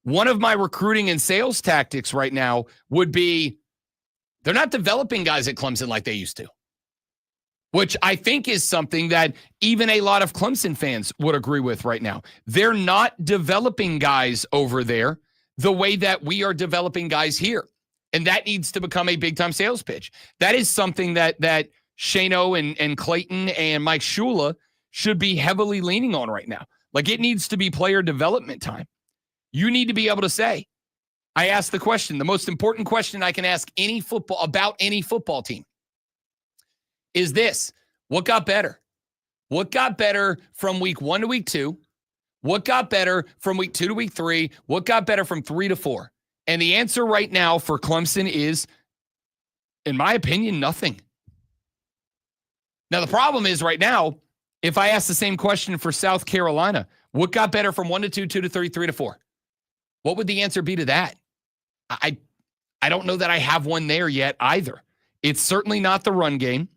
one of my recruiting and sales tactics right now would be, they're not developing guys at Clemson like they used to, which I think is something that even a lot of Clemson fans would agree with right now. They're not developing guys over there the way that we are developing guys here. And that needs to become a big-time sales pitch. That is something that Shano and Clayton and Mike Shula should be heavily leaning on right now. Like, it needs to be player development time. You need to be able to say, I asked the question, the most important question I can ask any football team is this: what got better? What got better from week 1 to week 2? What got better from week 2 to week 3? What got better from 3 to 4? And the answer right now for Clemson is, in my opinion, nothing. Now, the problem is right now, if I ask the same question for South Carolina, what got better from 1 to 2, 2 to 3, 3 to 4? What would the answer be to that? I don't know that I have one there yet either. It's certainly not the run game.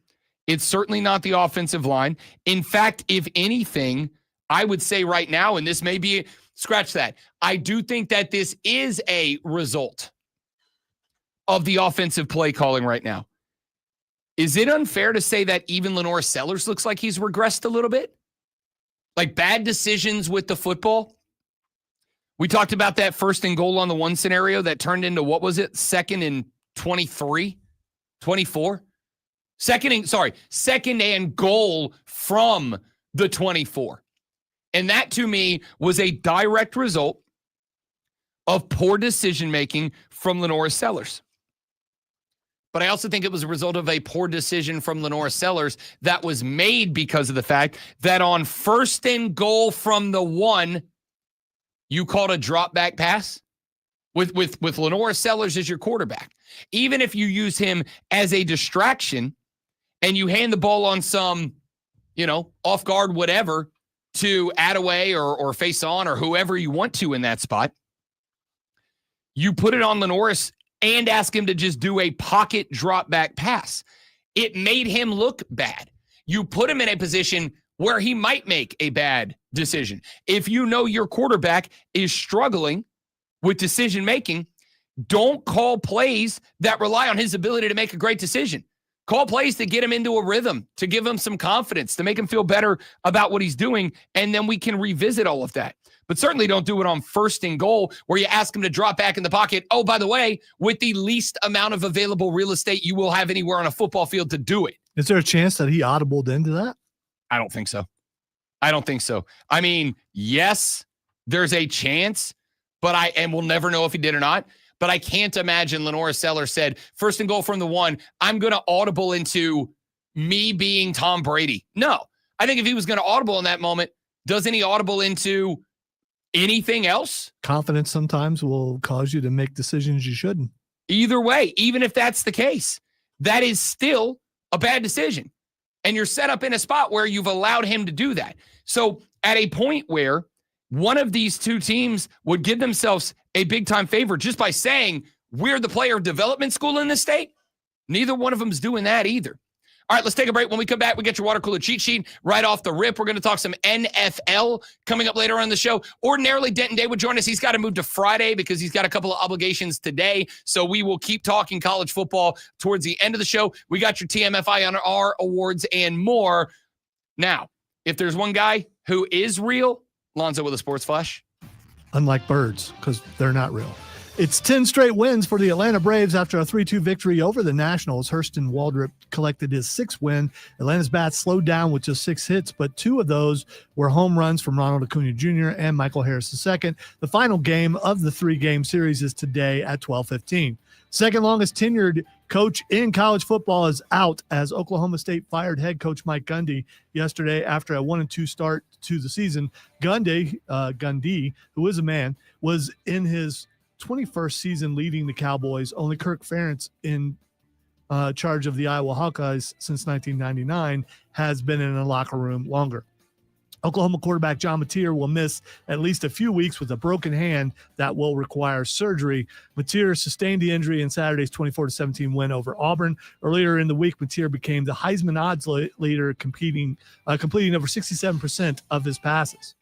It's certainly not the offensive line. In fact, if anything, I would say right now, and this may be, scratch that, I do think that this is a result of the offensive play calling right now. Is it unfair to say that even Lenore Sellers looks like he's regressed a little bit? Like bad decisions with the football? We talked about that 1st and goal on the 1 scenario that turned into, what was it, 2nd and 23, 24? Second and goal from the 24. And that to me was a direct result of poor decision-making from Lenore Sellers. But I also think it was a result of a poor decision from Lenore Sellers that was made because of the fact that on 1st and goal from the 1, you called a drop back pass with Lenore Sellers as your quarterback. Even if you use him as a distraction and you hand the ball on some, off guard, whatever, to Attaway or face on or whoever you want to in that spot, you put it on Lenoris and ask him to just do a pocket drop back pass. It made him look bad. You put him in a position where he might make a bad decision. If you know your quarterback is struggling with decision making, don't call plays that rely on his ability to make a great decision. Call plays to get him into a rhythm, to give him some confidence, to make him feel better about what he's doing, and then we can revisit all of that. But certainly don't do it on 1st and goal where you ask him to drop back in the pocket. Oh, by the way, with the least amount of available real estate you will have anywhere on a football field to do it. Is there a chance that he audibled into that? I don't think so. I mean, yes, there's a chance, and we'll never know if he did or not. But I can't imagine Lenore Sellers said, 1st and goal from the 1, I'm going to audible into me being Tom Brady. No, I think if he was going to audible in that moment, doesn't he audible into anything else? Confidence sometimes will cause you to make decisions you shouldn't. Either way, even if that's the case, that is still a bad decision. And you're set up in a spot where you've allowed him to do that. So at a point where one of these two teams would give themselves a big-time favor just by saying, we're the player development school in this state, neither one of them is doing that either. All right, let's take a break. When we come back, we get your water cooler cheat sheet right off the rip. We're going to talk some NFL coming up later on the show. Ordinarily, Denton Day would join us. He's got to move to Friday because he's got a couple of obligations today. So we will keep talking college football towards the end of the show. We got your TMFI on our awards and more. Now, if there's one guy who is real, Lonzo with a sports flash. Unlike birds, because they're not real. It's 10 straight wins for the Atlanta Braves after a 3-2 victory over the Nationals. Hurston Waldrop collected his 6th win. Atlanta's bats slowed down with just 6 hits, but 2 of those were home runs from Ronald Acuna Jr. and Michael Harris II. The final game of the 3-game series is today at 12:15. Second longest tenured coach in college football is out as Oklahoma State fired head coach Mike Gundy yesterday after a 1-2 start to the season. Gundy, who is a man, was in his 21st season leading the Cowboys. Only Kirk Ferentz in charge of the Iowa Hawkeyes since 1999 has been in a locker room longer. Oklahoma quarterback John Mateer will miss at least a few weeks with a broken hand that will require surgery. Mateer sustained the injury in Saturday's 24-17 win over Auburn. Earlier in the week, Mateer became the Heisman odds leader, completing over 67% of his passes.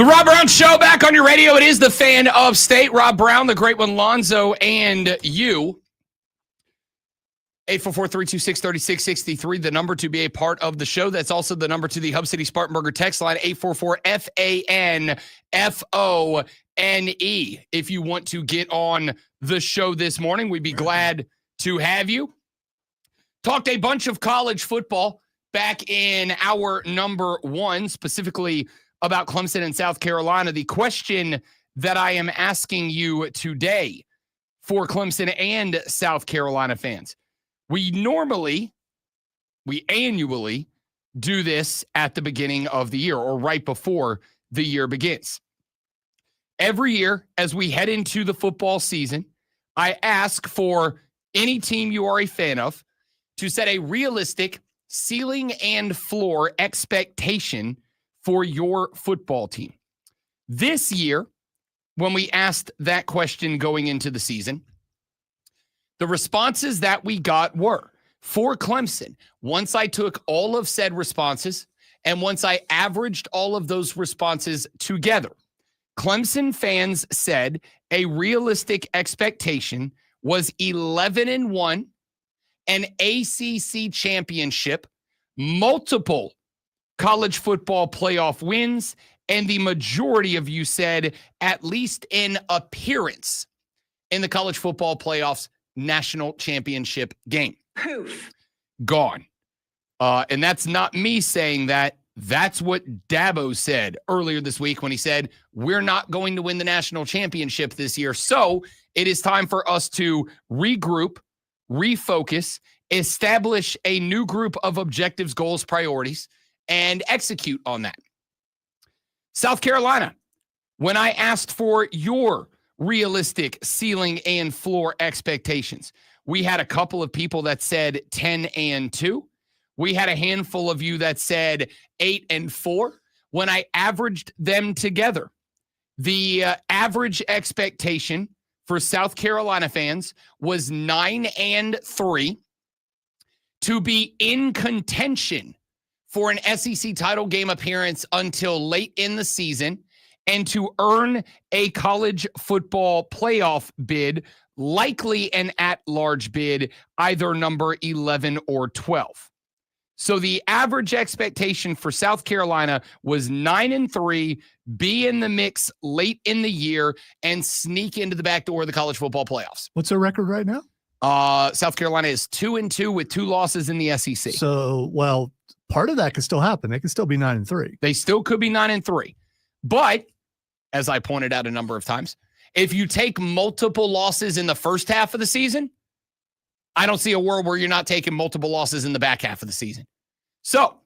The Rob Brown Show back on your radio. It is the Fan of State. Rob Brown, the great one, Lonzo, and you. 844-326-3663, the number to be a part of the show. That's also the number to the Hub City Spartanburger text line, 844-FANFONE. If you want to get on the show this morning, we'd be glad to have you. Talked a bunch of college football back in hour number 1, specifically about Clemson and South Carolina. The question that I am asking you today for Clemson and South Carolina fans. We annually do this at the beginning of the year or right before the year begins. Every year, as we head into the football season, I ask for any team you are a fan of to set a realistic ceiling and floor expectation for your football team. This year, when we asked that question going into the season, the responses that we got were, for Clemson, once I took all of said responses and once I averaged all of those responses together, Clemson fans said a realistic expectation was 11-1, an ACC championship, multiple college football playoff wins, and the majority of you said at least an appearance in the college football playoffs national championship game. Poof. Gone. And that's not me saying that. That's what Dabo said earlier this week when he said, we're not going to win the national championship this year. So it is time for us to regroup, refocus, establish a new group of objectives, goals, priorities, and execute on that. South Carolina, when I asked for your realistic ceiling and floor expectations, we had a couple of people that said 10-2. We had a handful of you that said 8-4. When I averaged them together, the average expectation for South Carolina fans was 9-3 to be in contention for an SEC title game appearance until late in the season and to earn a college football playoff bid, likely an at-large bid, either number 11 or 12. So the average expectation for South Carolina was 9-3, be in the mix late in the year, and sneak into the back door of the college football playoffs. What's their record right now? South Carolina is 2-2 with 2 losses in the SEC. So, well, part of that could still happen. They could still be 9-3. They still could be 9-3. But, as I pointed out a number of times, if you take multiple losses in the first half of the season, I don't see a world where you're not taking multiple losses in the back half of the season. So,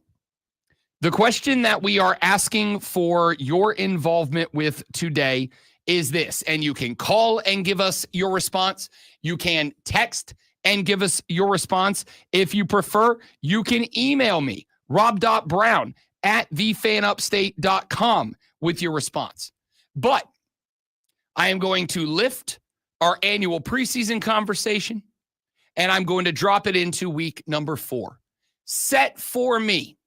the question that we are asking for your involvement with today is this, and you can call and give us your response. You can text and give us your response. If you prefer, you can email me, rob.brown@thefanupstate.com with your response. But I am going to lift our annual preseason conversation, and I'm going to drop it into week number 4. Set for me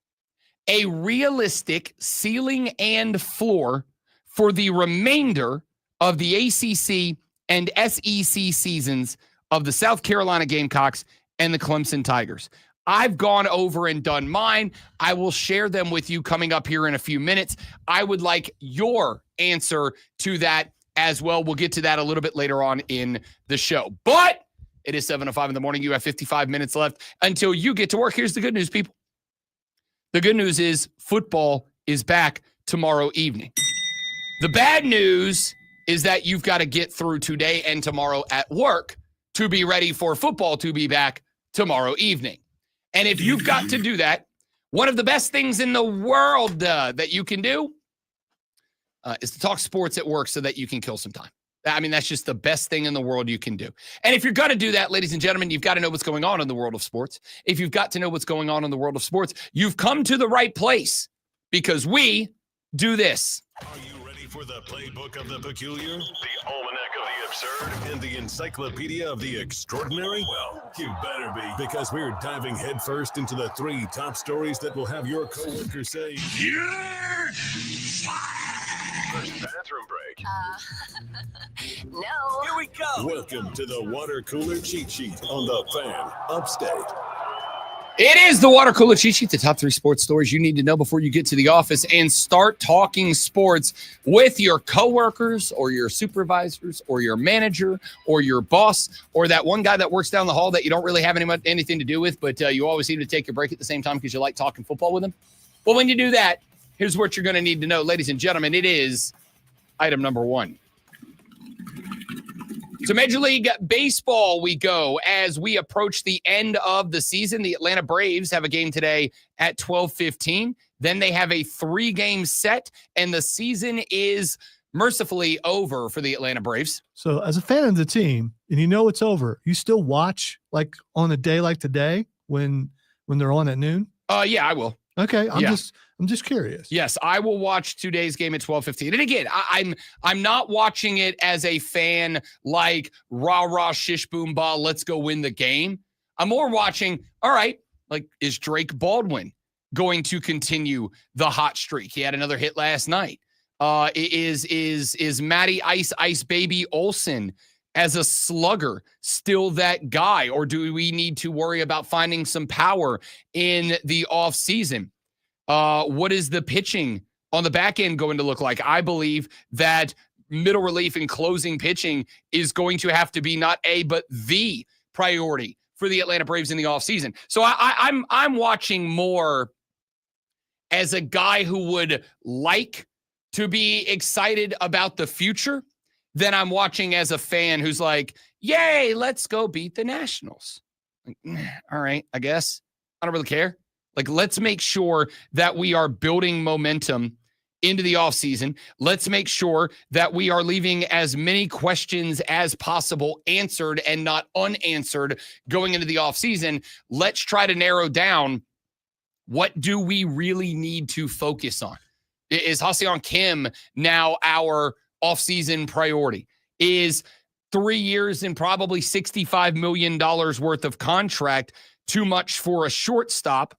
a realistic ceiling and floor for the remainder of the ACC and SEC seasons of the South Carolina Gamecocks and the Clemson Tigers. I've gone over and done mine. I will share them with you coming up here in a few minutes. I would like your answer to that as well. We'll get to that a little bit later on in the show. But it is 7:05 in the morning. You have 55 minutes left until you get to work. Here's the good news, people. The good news is football is back tomorrow evening. The bad news is that you've got to get through today and tomorrow at work to be ready for football to be back tomorrow evening. And if you've got to do that, one of the best things in the world that you can do is to talk sports at work so that you can kill some time. I mean, that's just the best thing in the world you can do. And if you're going to do that, ladies and gentlemen, you've got to know what's going on in the world of sports. If you've got to know what's going on in the world of sports, you've come to the right place because we do this. Are you ready for the playbook of the peculiar, the almanac of the absurd, and the encyclopedia of the extraordinary? Well, you better be, because we're diving headfirst into the 3 top stories that will have your coworkers say, "You're fired!" First bathroom break. No. Here we go. Welcome to the water cooler cheat sheet on the Fan Upstate. It is the water cooler cheat sheet, the top 3 sports stories you need to know before you get to the office and start talking sports with your coworkers or your supervisors or your manager or your boss or that one guy that works down the hall that you don't really have anything to do with, but you always seem to take your break at the same time because you like talking football with them. Well, when you do that, here's what you're going to need to know. Ladies and gentlemen, it is item number 1. To Major League Baseball we go as we approach the end of the season. The Atlanta Braves have a game today at 12:15. Then they have a 3-game set, and the season is mercifully over for the Atlanta Braves. So as a fan of the team, and you know it's over, you still watch like on a day like today when they're on at noon? Yeah, I will. Okay, I'm just curious. Yes, I will watch today's game at 12:15. And again, I'm not watching it as a fan like rah rah shish boom ba, let's go win the game. I'm more watching, all right, like is Drake Baldwin going to continue the hot streak? He had another hit last night. Is Matty Ice Baby Olsen as a slugger still that guy, or do we need to worry about finding some power in the offseason? What is the pitching on the back end going to look like? I believe that middle relief and closing pitching is going to have to be not a, but the priority for the Atlanta Braves in the offseason. So I'm watching more as a guy who would like to be excited about the future than I'm watching as a fan who's like, yay, let's go beat the Nationals. Like, all right, I guess. I don't really care. Like, let's make sure that we are building momentum into the offseason. Let's make sure that we are leaving as many questions as possible answered and not unanswered going into the offseason. Let's try to narrow down what do we really need to focus on. Is Ha-Seong Kim now our offseason priority? Is 3 years and probably $65 million worth of contract too much for a shortstop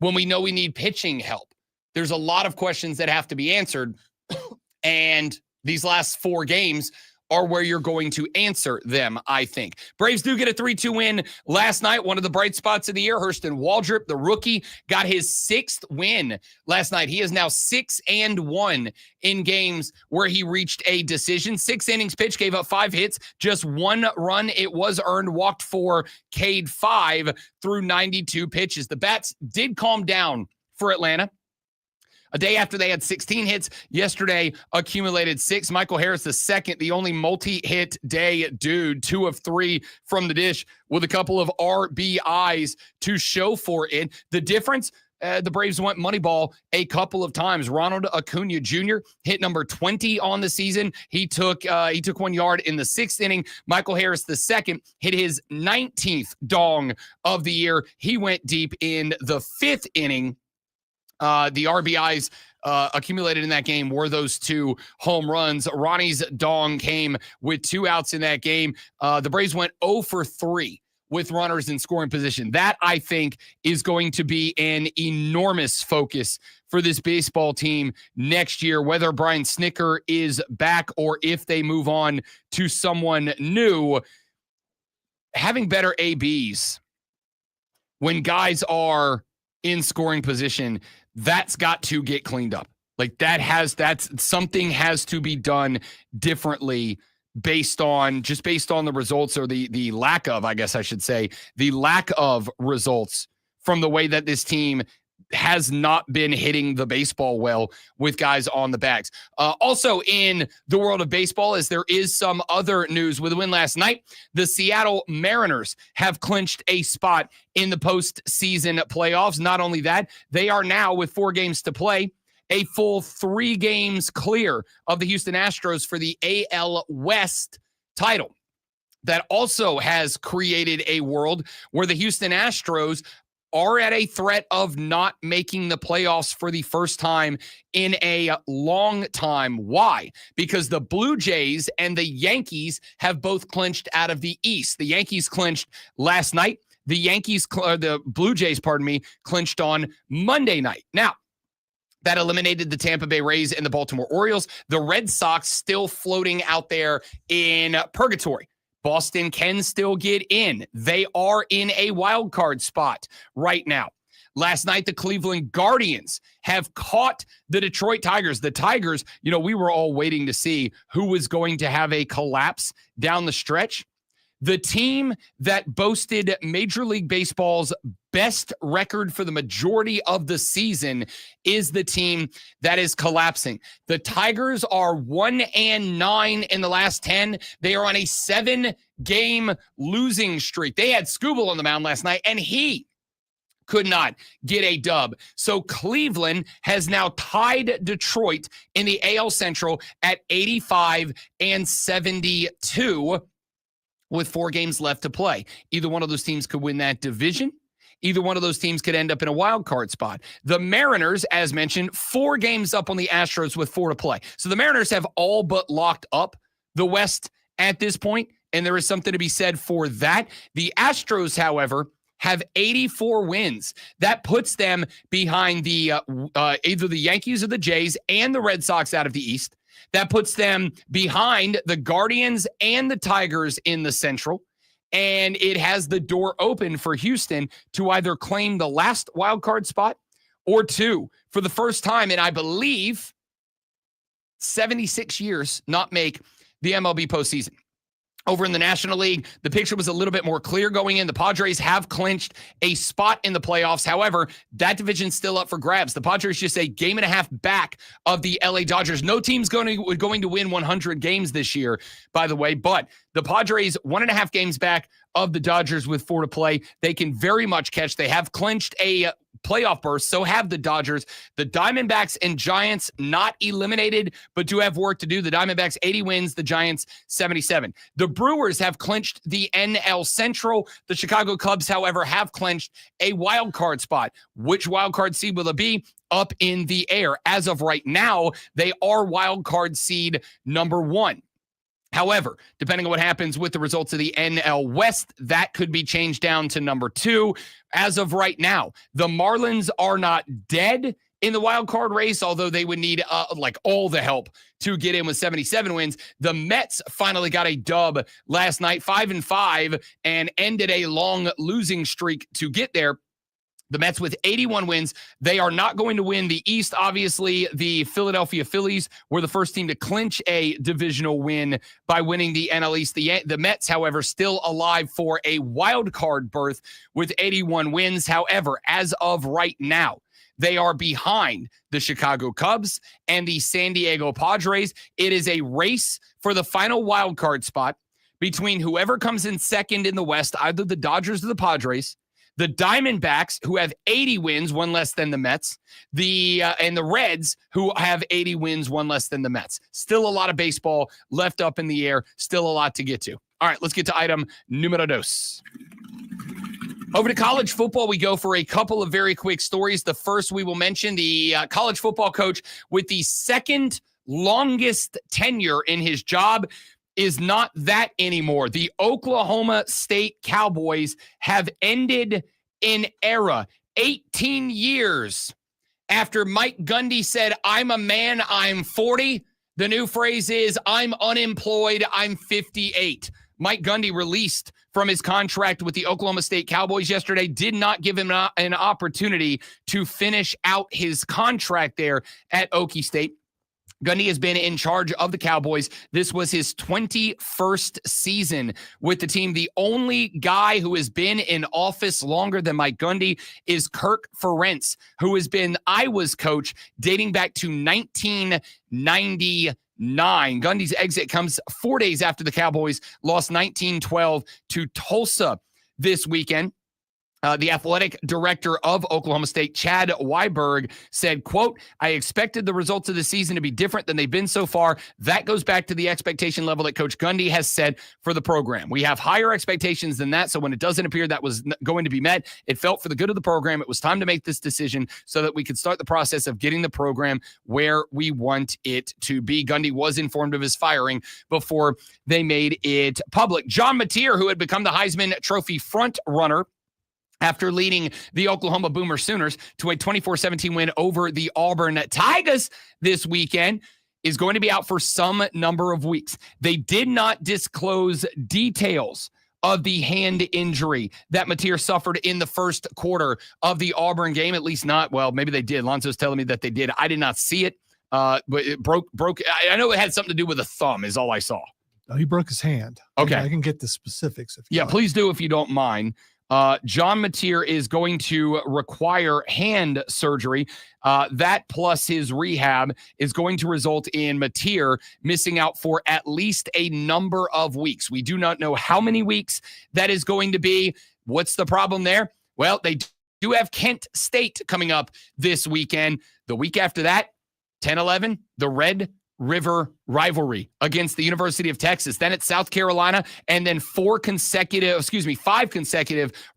when we know we need pitching help? There's a lot of questions that have to be answered, and these last 4 games are where you're going to answer them, I think. Braves do get a 3-2 win last night. One of the bright spots of the year, Hurston Waldrop, the rookie, got his 6th win last night. He is now 6-1 in games where he reached a decision. 6 innings pitched, gave up 5 hits, just 1 run. It was earned, walked 4, K'd 5 through 92 pitches. The bats did calm down for Atlanta. A day after they had 16 hits, yesterday accumulated 6. Michael Harris, the second, the only multi-hit day dude, 2 of 3 from the dish with a couple of RBIs to show for it. The difference, the Braves went money ball a couple of times. Ronald Acuna Jr. hit number 20 on the season. He took 1 yard in the 6th inning. Michael Harris, the second, hit his 19th dong of the year. He went deep in the 5th inning. The RBIs accumulated in that game were those 2 home runs. Ronnie's dong came with 2 outs in that game. The Braves went 0 for 3 with runners in scoring position. That, I think, is going to be an enormous focus for this baseball team next year, whether Brian Snitker is back or if they move on to someone new. Having better ABs when guys are in scoring position, that's got to get cleaned up. Like that's something has to be done differently based on the results, or the lack of, I guess I should say, the lack of results from the way that this team has not been hitting the baseball well with guys on the backs. Also in the world of baseball, as there is some other news with a win last night, the Seattle Mariners have clinched a spot in the postseason playoffs. Not only that, they are now, with 4 games to play, a full 3 games clear of the Houston Astros for the AL West title. That also has created a world where the Houston Astros are at a threat of not making the playoffs for the first time in a long time. Why? Because the Blue Jays and the Yankees have both clinched out of the East. The Yankees clinched last night. The Blue Jays, clinched on Monday night. Now, that eliminated the Tampa Bay Rays and the Baltimore Orioles. The Red Sox still floating out there in purgatory. Boston can still get in. They are in a wild card spot right now. Last night, the Cleveland Guardians have caught the Detroit Tigers. The Tigers, we were all waiting to see who was going to have a collapse down the stretch. The team that boasted Major League Baseball's best record for the majority of the season is the team that is collapsing. The Tigers are 1-9 in the last 10. They are on a 7-game losing streak. They had Skubal on the mound last night, and he could not get a dub. So Cleveland has now tied Detroit in the AL Central at 85-72 with 4 games left to play. Either one of those teams could win that division. Either one of those teams could end up in a wild card spot. The Mariners, as mentioned, 4 games up on the Astros with 4 to play. So the Mariners have all but locked up the West at this point, and there is something to be said for that. The Astros, however, have 84 wins. That puts them behind the either the Yankees or the Jays and the Red Sox out of the East. That puts them behind the Guardians and the Tigers in the Central. And it has the door open for Houston to either claim the last wild card spot or to, for the first time in, I believe, 76 years, not make the MLB postseason. Over in the National League, the picture was a little bit more clear going in. The Padres have clinched a spot in the playoffs. However, that division's still up for grabs. The Padres just a game and a half back of the LA Dodgers. No team's going to win 100 games this year, by the way, but the Padres 1.5 games back of the Dodgers with 4 to play. They can very much catch. They have clinched a playoff berth, so have the Dodgers. The Diamondbacks and Giants not eliminated, but do have work to do. The Diamondbacks 80 wins, the Giants 77. The Brewers have clinched the NL Central. The Chicago Cubs, however, have clinched a wild card spot. Which wild card seed will it be? Up in the air. As of right now, they are wild card seed number 1. However, depending on what happens with the results of the NL West, that could be changed down to number 2. As of right now, the Marlins are not dead in the wild card race, although they would need all the help to get in with 77 wins. The Mets finally got a dub last night, 5-5, and ended a long losing streak to get there. The Mets with 81 wins. They are not going to win the East. Obviously, the Philadelphia Phillies were the first team to clinch a divisional win by winning the NL East. The Mets, however, still alive for a wild card berth with 81 wins. However, as of right now, they are behind the Chicago Cubs and the San Diego Padres. It is a race for the final wild card spot between whoever comes in second in the West, either the Dodgers or the Padres. The Diamondbacks, who have 80 wins, 1 less than the Mets. And the Reds, who have 80 wins, 1 less than the Mets. Still a lot of baseball left up in the air. Still a lot to get to. All right, let's get to item numero dos. Over to college football, we go for a couple of very quick stories. The first we will mention, the college football coach with the second longest tenure in his job is not that anymore. The Oklahoma State Cowboys have ended an era 18 years after Mike Gundy said, "I'm a man, I'm 40. The new phrase is, "I'm unemployed, I'm 58. Mike Gundy released from his contract with the Oklahoma State Cowboys yesterday, did not give him an opportunity to finish out his contract there at Okie State. Gundy has been in charge of the Cowboys. This was his 21st season with the team. The only guy who has been in office longer than Mike Gundy is Kirk Ferentz, who has been Iowa's coach dating back to 1999. Gundy's exit comes 4 days after the Cowboys lost 19-12 to Tulsa this weekend. The athletic director of Oklahoma State, Chad Weiberg, said, quote, "I expected the results of the season to be different than they've been so far. That goes back to the expectation level that Coach Gundy has set for the program. We have higher expectations than that, so when it doesn't appear that was going to be met, it felt for the good of the program. It was time to make this decision so that we could start the process of getting the program where we want it to be." Gundy was informed of his firing before they made it public. John Mateer, who had become the Heisman Trophy front runner after leading the Oklahoma Boomer Sooners to a 24-17 win over the Auburn Tigers this weekend, is going to be out for some number of weeks. They did not disclose details of the hand injury that Mateer suffered in the first quarter of the Auburn game, at least not, well, maybe they did. Lonzo's telling me that they did. I did not see it, but it broke. I know it had something to do with a thumb is all I saw. Oh, he broke his hand. Okay. I can get the specifics. If you like. Please do if you don't mind. John Mateer is going to require hand surgery. That plus his rehab is going to result in Mateer missing out for at least a number of weeks. We do not know how many weeks that is going to be. What's the problem there? Well, they do have Kent State coming up this weekend. The week after that, 10-11, the Red River rivalry against the University of Texas. Then it's South Carolina, and then 5 consecutive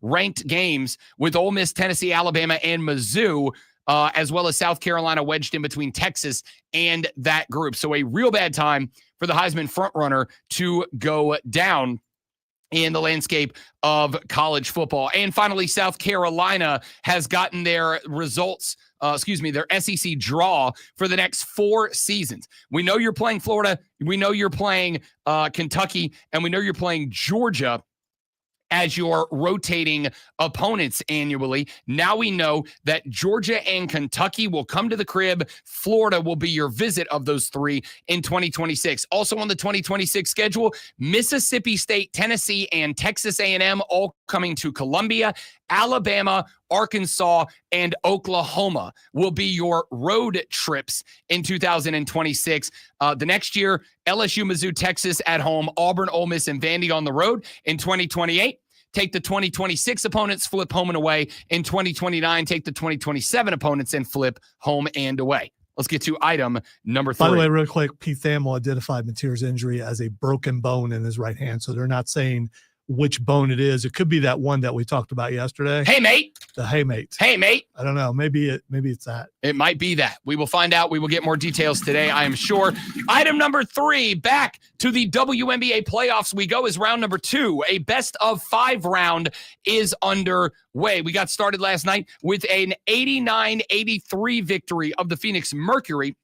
ranked games with Ole Miss, Tennessee, Alabama, and Mizzou, as well as South Carolina wedged in between Texas and that group. So a real bad time for the Heisman frontrunner to go down in the landscape of college football. And finally, South Carolina has gotten their results, their SEC draw for the next 4 seasons. We know you're playing Florida. We know you're playing Kentucky, and we know you're playing Georgia as your rotating opponents annually. Now we know that Georgia and Kentucky will come to the crib. Florida will be your visit of those 3 in 2026. Also on the 2026 schedule, Mississippi State, Tennessee, and Texas A&M all coming to Columbia. Alabama, Arkansas, and Oklahoma will be your road trips in 2026. The next year, LSU, Mizzou, Texas at home, Auburn, Ole Miss, and Vandy on the road in 2028. Take the 2026 opponents, flip home and away. In 2029, take the 2027 opponents and flip home and away. Let's get to item number 3. By the way, real quick, Pete Thamel identified Mateer's injury as a broken bone in his right hand. So they're not saying which bone it is. It could be that one that we talked about yesterday. Hey, mate. The hey, mate. Hey, mate. I don't know. Maybe it's that. It might be that. We will find out. We will get more details today, I am sure. Item number 3, back to the WNBA playoffs we go, is round number 2. A best of 5 round is underway. We got started last night with an 89-83 victory of the Phoenix Mercury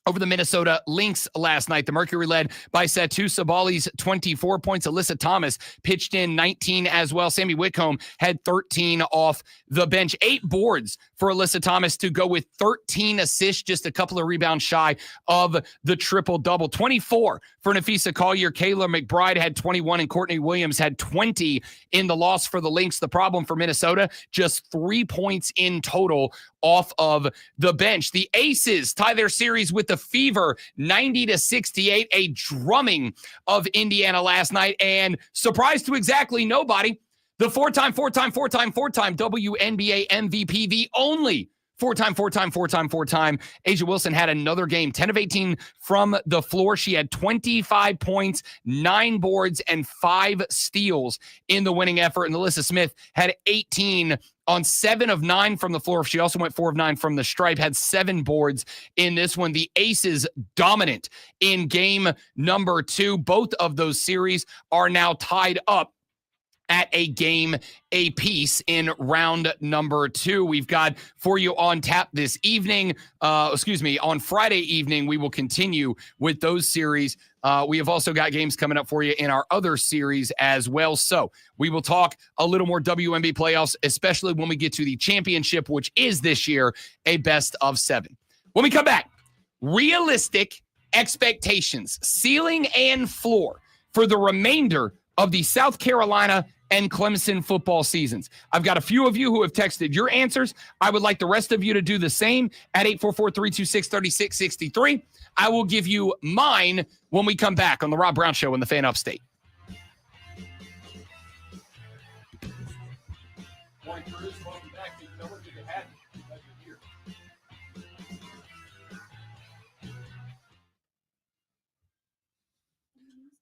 over the Minnesota Lynx last night. The Mercury led by Satu Sabali's 24 points. Alyssa Thomas pitched in 19 as well. Sammy Whitcomb had 13 off the bench. 8 boards for Alyssa Thomas to go with 13 assists, just a couple of rebounds shy of the triple-double. 24 for Nafisa Collier. Kayla McBride had 21, and Courtney Williams had 20 in the loss for the Lynx. The problem for Minnesota, just 3 points in total off of the bench. The Aces tie their series with the Fever 90-68, a drumming of Indiana last night, and surprise to exactly nobody, the four-time WNBA MVP, the only four-time Asia Wilson had another game, 10 of 18 from the floor. She had 25 points, 9 boards, and 5 steals in the winning effort. And Alyssa Smith had 18 on 7 of 9 from the floor. She also went 4 of 9 from the stripe, had 7 boards in this one. The Aces dominant in game number 2. Both of those series are now tied up at a game apiece in round number 2. We've got for you on tap this evening. On Friday evening, we will continue with those series. We have also got games coming up for you in our other series as well. So we will talk a little more WNBA playoffs, especially when we get to the championship, which is this year a best of 7. When we come back, realistic expectations, ceiling and floor for the remainder of the South Carolina and Clemson football seasons. I've got a few of you who have texted your answers. I would like the rest of you to do the same at 844-326-3663. I will give you mine when we come back on the Rob Brown Show in the Fan Upstate. Morning, Cruz. Welcome back. Didn't know what you had. Glad you're here.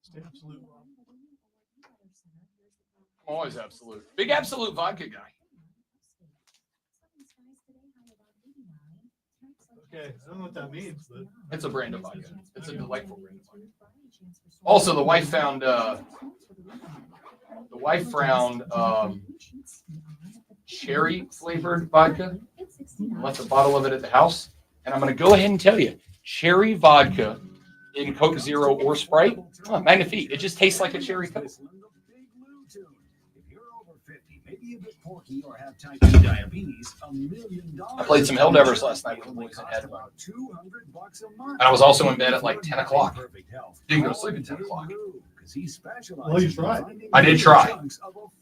Stay absolute. Always absolute. Big absolute vodka guy. Okay, I don't know what that means, but It's a brand of vodka. It's a delightful brand of vodka. Also, the wife found cherry flavored vodka. I left a bottle of it at the house. And I'm going to go ahead and tell you, cherry vodka in Coke Zero or Sprite, magnifique. It just tastes like a cherry Coke. I played some Helldivers last night with the boys and had one. And I was also in bed at like 10 o'clock. Didn't go to sleep at 10 o'clock. Well, you tried. I did try.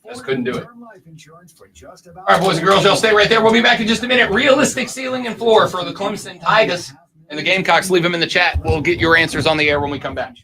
Just couldn't do it. All right, boys and girls, y'all stay right there. We'll be back in just a minute. Realistic ceiling and floor for the Clemson Tigers and the Gamecocks. Leave them in the chat. We'll get your answers on the air when we come back.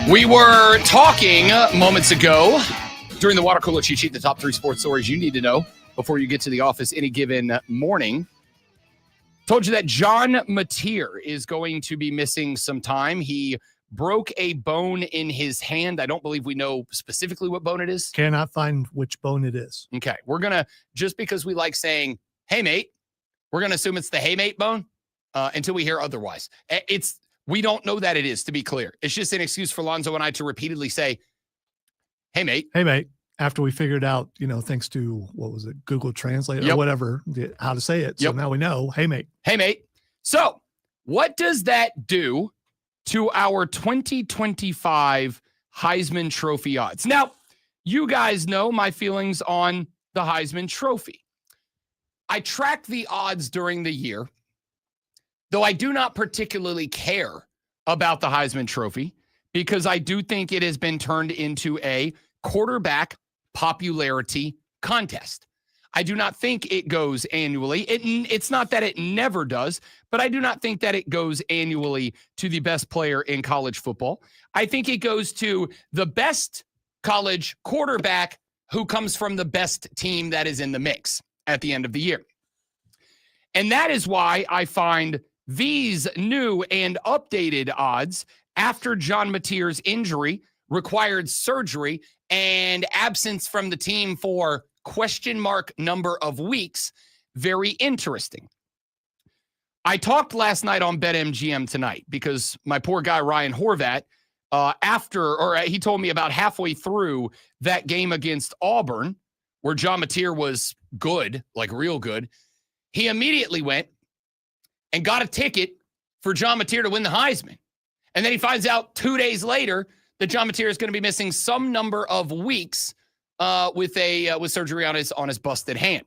We were talking moments ago during the water cooler cheat sheet, the top 3 sports stories you need to know before you get to the office any given morning. Told you that John Mateer is going to be missing some time. He broke a bone in his hand. I don't believe we know specifically what bone it is. Cannot find which bone it is. Okay. We're going to, just because we like saying, hey, mate, we're going to assume it's the hey, mate bone until we hear otherwise. We don't know that it is, to be clear. It's just an excuse for Lonzo and I to repeatedly say, hey, mate. Hey, mate. After we figured out, thanks to, what was it, Google Translate or whatever, how to say it. So now we know, hey, mate. Hey, mate. So what does that do to our 2025 Heisman Trophy odds? Now, you guys know my feelings on the Heisman Trophy. I track the odds during the year, though I do not particularly care about the Heisman Trophy because I do think it has been turned into a quarterback popularity contest. I do not think it goes annually. It's not that it never does, but I do not think that it goes annually to the best player in college football. I think it goes to the best college quarterback who comes from the best team that is in the mix at the end of the year. And that is why I find these new and updated odds after John Mateer's injury, required surgery, and absence from the team for question mark number of weeks, very interesting. I talked last night on BetMGM tonight because my poor guy Ryan Horvat, he told me about halfway through that game against Auburn, where John Mateer was good, like real good, he immediately went and got a ticket for John Mateer to win the Heisman. And then he finds out 2 days later that John Mateer is going to be missing some number of weeks with surgery on his busted hand.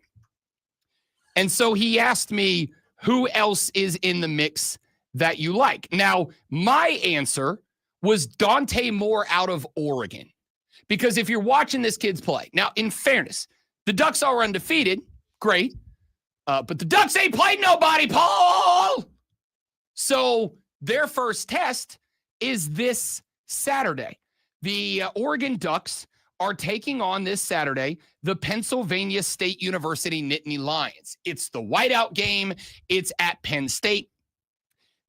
And so he asked me, who else is in the mix that you like? Now, my answer was Dante Moore out of Oregon. Because if you're watching this kid's play, now, in fairness, the Ducks are undefeated. Great. But the Ducks ain't played nobody, Paul! So their first test is this Saturday. The Oregon Ducks are taking on this Saturday the Pennsylvania State University Nittany Lions. It's the whiteout game. It's at Penn State.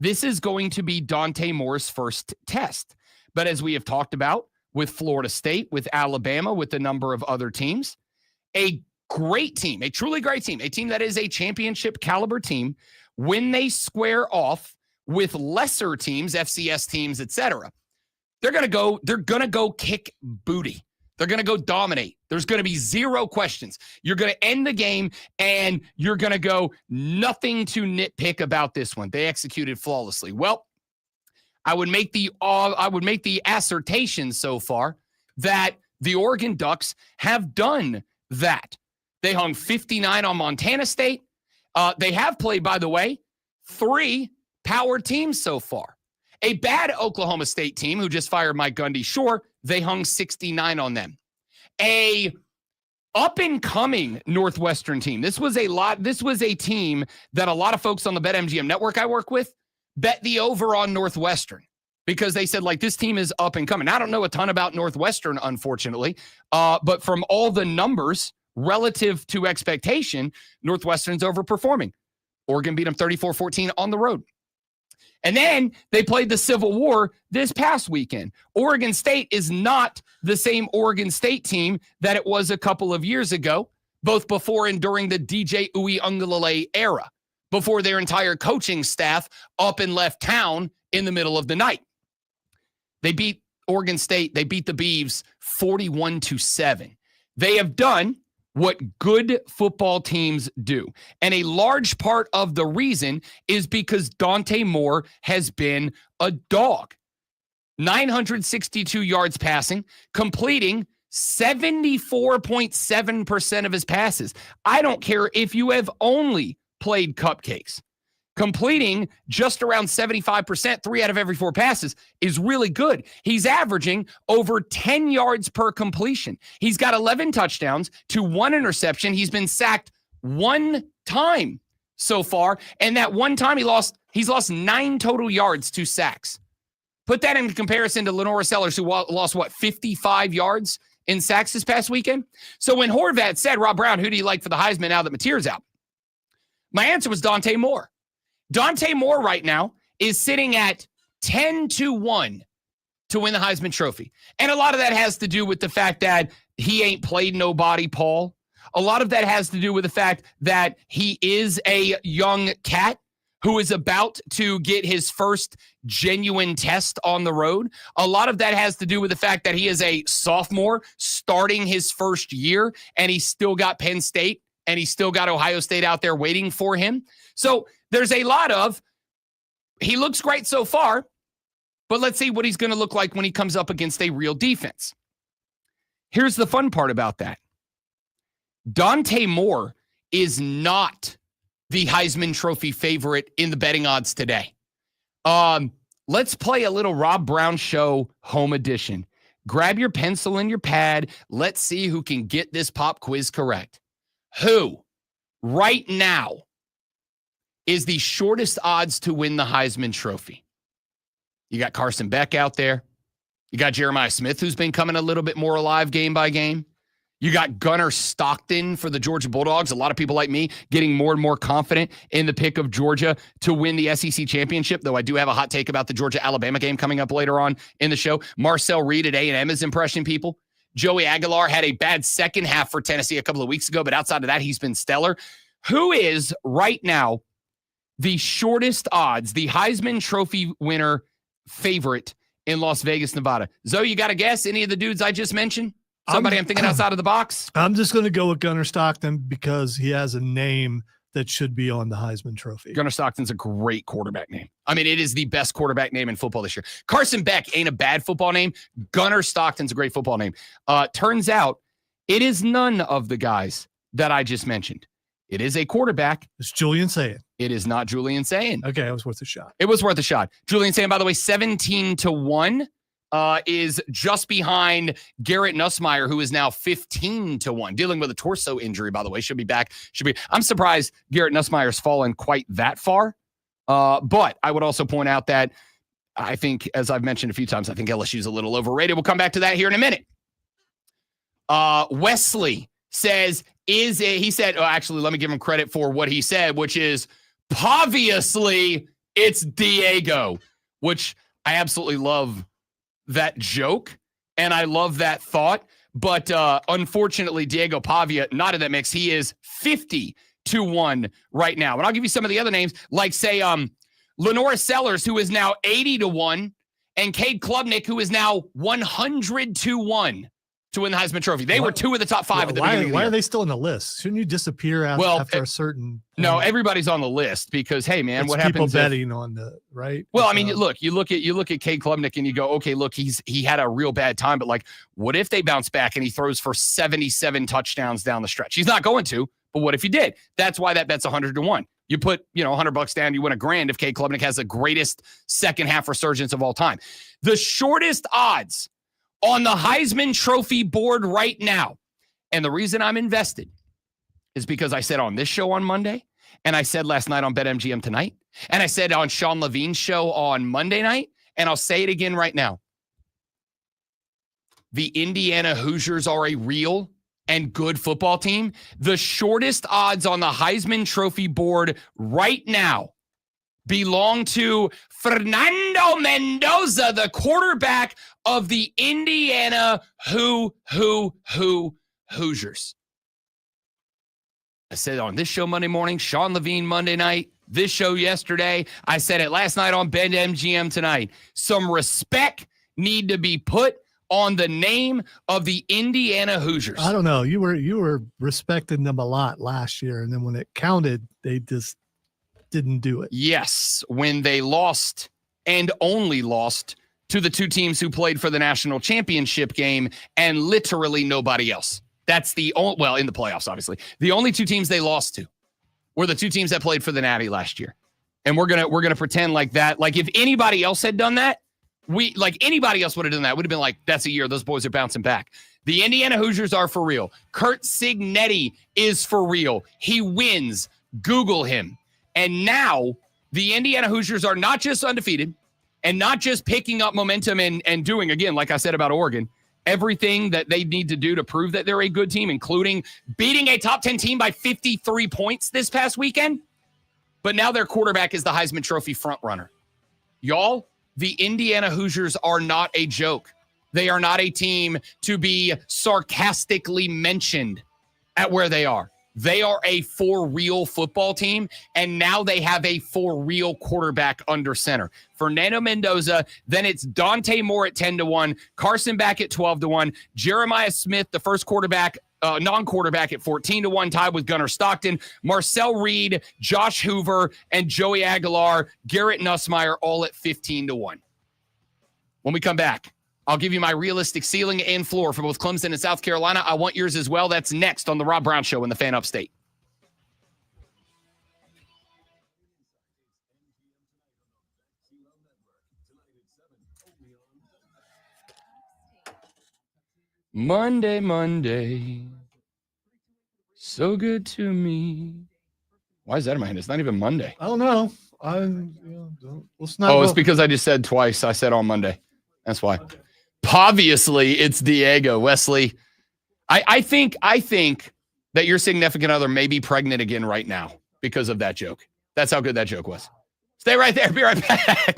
This is going to be Dante Moore's first test. But as we have talked about with Florida State, with Alabama, with a number of other teams, a great team, a truly great team, a team that is a championship caliber team, when they square off with lesser teams, FCS teams, etc., they're going to go kick booty. They're going to go dominate. There's going to be zero questions. You're going to end the game, and you're going to go nothing to nitpick about this one. They executed flawlessly. Well, I would make the assertion so far that the Oregon Ducks have done that. They hung 59 on Montana State. They have played, by the way, 3 power teams so far. A bad Oklahoma State team who just fired Mike Gundy, sure, they hung 69 on them. A up-and-coming Northwestern team. This was a team that a lot of folks on the BetMGM network I work with bet the over on Northwestern because they said, like, this team is up and coming. I don't know a ton about Northwestern, unfortunately, but from all the numbers relative to expectation, Northwestern's overperforming. Oregon beat them 34-14 on the road. And then they played the Civil War this past weekend. Oregon State is not the same Oregon State team that it was a couple of years ago, both before and during the DJ Uiagalelei era, before their entire coaching staff up and left town in the middle of the night. They beat Oregon State. They beat the Beavs 41-7. They have done what good football teams do. And a large part of the reason is because Dante Moore has been a dog. 962 yards passing, completing 74.7% of his passes. I don't care if you have only played cupcakes. Completing just around 75%, 3 out of every 4 passes, is really good. He's averaging over 10 yards per completion. He's got 11 touchdowns to 1 interception. He's been sacked 1 time so far, and that 1 time he's lost 9 total yards to sacks. Put that in comparison to Lenora Sellers, who lost, 55 yards in sacks this past weekend? So when Horvat said, Rob Brown, who do you like for the Heisman now that Mateer's out? My answer was Dante Moore. Dante Moore right now is sitting at 10-1 to win the Heisman Trophy. And a lot of that has to do with the fact that he ain't played nobody, Paul. A lot of that has to do with the fact that he is a young cat who is about to get his first genuine test on the road. A lot of that has to do with the fact that he is a sophomore starting his first year, and he's still got Penn State, and he's still got Ohio State out there waiting for him. So there's a lot of, he looks great so far, but let's see what he's going to look like when he comes up against a real defense. Here's the fun part about that. Dante Moore is not the Heisman Trophy favorite in the betting odds today. Let's play a little Rob Brown Show home edition. Grab your pencil and your pad. Let's see who can get this pop quiz correct. Who, right now, is the shortest odds to win the Heisman Trophy? You got Carson Beck out there. You got Jeremiah Smith, who's been coming a little bit more alive game by game. You got Gunnar Stockton for the Georgia Bulldogs. A lot of people like me getting more and more confident in the pick of Georgia to win the SEC championship, though I do have a hot take about the Georgia-Alabama game coming up later on in the show. Marcel Reed at A&M is impressing people. Joey Aguilar had a bad second half for Tennessee a couple of weeks ago, but outside of that, he's been stellar. Who is right now the shortest odds, the Heisman Trophy winner favorite in Las Vegas, Nevada? Zoe, you got a guess? Any of the dudes I just mentioned? Somebody I'm thinking outside of the box? I'm just going to go with Gunnar Stockton because he has a name that should be on the Heisman Trophy. Gunnar Stockton's a great quarterback name. I mean, it is the best quarterback name in football this year. Carson Beck ain't a bad football name. Gunnar Stockton's a great football name. Turns out it is none of the guys that I just mentioned. It is a quarterback. It's Julian Sayin. It is not Julian Sayin. Okay, it was worth a shot. It was worth a shot. Julian Sayin, by the way, 17-1. Is just behind Garrett Nussmeier, who is now 15-1, dealing with a torso injury, by the way. Should be back. I'm surprised Garrett Nussmeier's fallen quite that far. But I would also point out that I think, as I've mentioned a few times, I think LSU's a little overrated. We'll come back to that here in a minute. Wesley says, he said, actually, let me give him credit for what he said, which is, obviously, it's Diego, which I absolutely love that joke, and I love that thought, but unfortunately, Diego Pavia, not in that mix. He is 50-1 right now. And I'll give you some of the other names, like, say, Lenora Sellers, who is now 80-1, and Cade Klubnik, who is now 100-1 to win the Heisman Trophy. They were two of the top five at the beginning of the year. Why are they still on the list? Shouldn't you disappear after a certain point? No, everybody's on the list because, hey, man, what happens? People betting on the right. Well, I mean, you look at Cade Klubnik and you go, okay, look, he had a real bad time, but like, what if they bounce back and he throws for 77 touchdowns down the stretch? He's not going to, but what if he did? That's why that bet's 100-1. You put, $100 down, you win $1,000 if Cade Klubnik has the greatest second half resurgence of all time. The shortest odds on the Heisman Trophy board right now, and the reason I'm invested is because I said on this show on Monday, and I said last night on BetMGM tonight, and I said on Sean Levine's show on Monday night, and I'll say it again right now. The Indiana Hoosiers are a real and good football team. The shortest odds on the Heisman Trophy board right now belong to Fernando Mendoza, the quarterback of the Indiana Hoosiers. I said on this show Monday morning, Sean Levine Monday night, this show yesterday. I said it last night on BetMGM tonight. Some respect need to be put on the name of the Indiana Hoosiers. I don't know. You were respecting them a lot last year, and then when it counted, they just didn't do it. Yes, when they lost and only lost to the two teams who played for the national championship game and literally nobody else. That's the only, well, in the playoffs, obviously. The only two teams they lost to were the two teams that played for the Natty last year. And we're gonna pretend like that. Like if anybody else had done that, anybody else would have done that. Would have been like, that's a year. Those boys are bouncing back. The Indiana Hoosiers are for real. Kurt Cignetti is for real. He wins. Google him. And now the Indiana Hoosiers are not just undefeated and not just picking up momentum and doing, again, like I said about Oregon, everything that they need to do to prove that they're a good team, including beating a top 10 team by 53 points this past weekend. but now their quarterback is the Heisman Trophy frontrunner. Y'all, the Indiana Hoosiers are not a joke. They are not a team to be sarcastically mentioned at where they are. They are a for real football team, and now they have a for real quarterback under center. Fernando Mendoza, then it's Dante Moore at 10-1, Carson back at 12-1, Jeremiah Smith, the first quarterback, non-quarterback at 14-1, tied with Gunnar Stockton, Marcel Reed, Josh Hoover, and Joey Aguilar, Garrett Nussmeier, all at 15-1. When we come back, I'll give you my realistic ceiling and floor for both Clemson and South Carolina. I want yours as well. That's next on the Rob Brown Show in the Fan Upstate. Monday. So good to me. Why is that in my hand? It's not even Monday. I don't know. Let's not. Oh, it's because I just said twice. I said on Monday. That's why. Okay. Obviously, it's Diego. Wesley, I think that your significant other may be pregnant again right now because of that joke. That's how good that joke was. Stay right there. Be right back.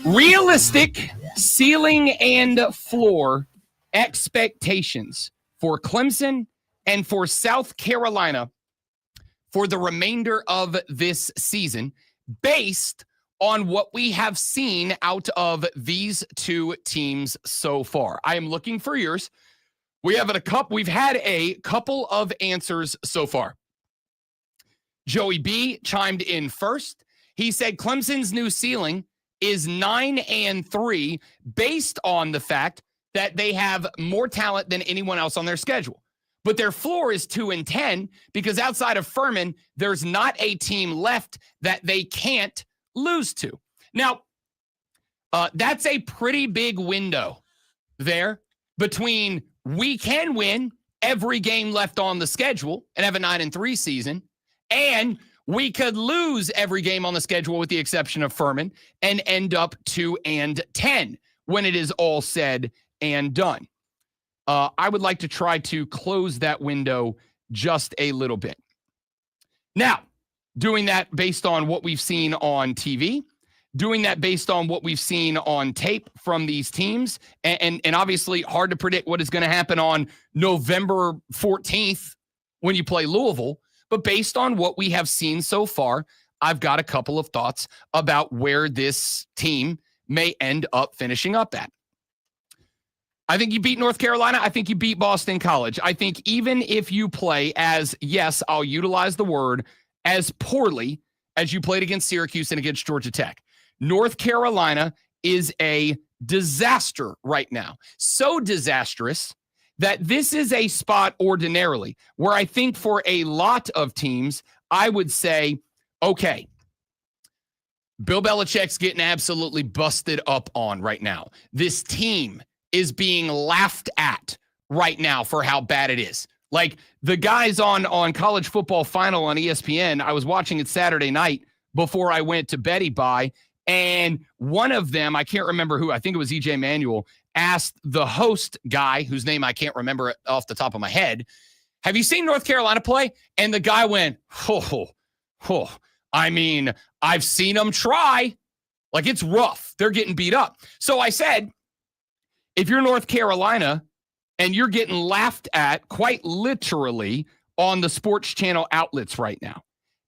Realistic ceiling and floor expectations for Clemson and for South Carolina for the remainder of this season based on what we have seen out of these two teams so far. I am looking for yours. We've had a couple of answers so far. Joey B chimed in first. He said Clemson's new ceiling is 9-3 based on the fact that they have more talent than anyone else on their schedule. But their floor is 2-10 because outside of Furman, there's not a team left that they can't lose to. Now, that's a pretty big window there between we can win every game left on the schedule and have a 9-3 season, and we could lose every game on the schedule with the exception of Furman and end up 2-10 when it is all said and done. I would like to try to close that window just a little bit. Now, doing that based on what we've seen on TV, doing that based on what we've seen on tape from these teams, and obviously hard to predict what is going to happen on November 14th when you play Louisville, but based on what we have seen so far, I've got a couple of thoughts about where this team may end up finishing up at. I think you beat North Carolina. I think you beat Boston College. I think even if you play as, yes, I'll utilize the word, as poorly as you played against Syracuse and against Georgia Tech, North Carolina is a disaster right now. So disastrous that this is a spot ordinarily where I think for a lot of teams, I would say, okay, Bill Belichick's getting absolutely busted up on right now. This team is being laughed at right now for how bad it is. Like the guys on College Football Final on ESPN, I was watching it Saturday night before I went to Betty Bye, and one of them, I can't remember who, I think it was EJ Manuel, asked the host guy, whose name I can't remember off the top of my head, have you seen North Carolina play? And the guy went, I mean, I've seen them try. Like, it's rough. They're getting beat up. So I said, if you're North Carolina and you're getting laughed at quite literally on the sports channel outlets right now,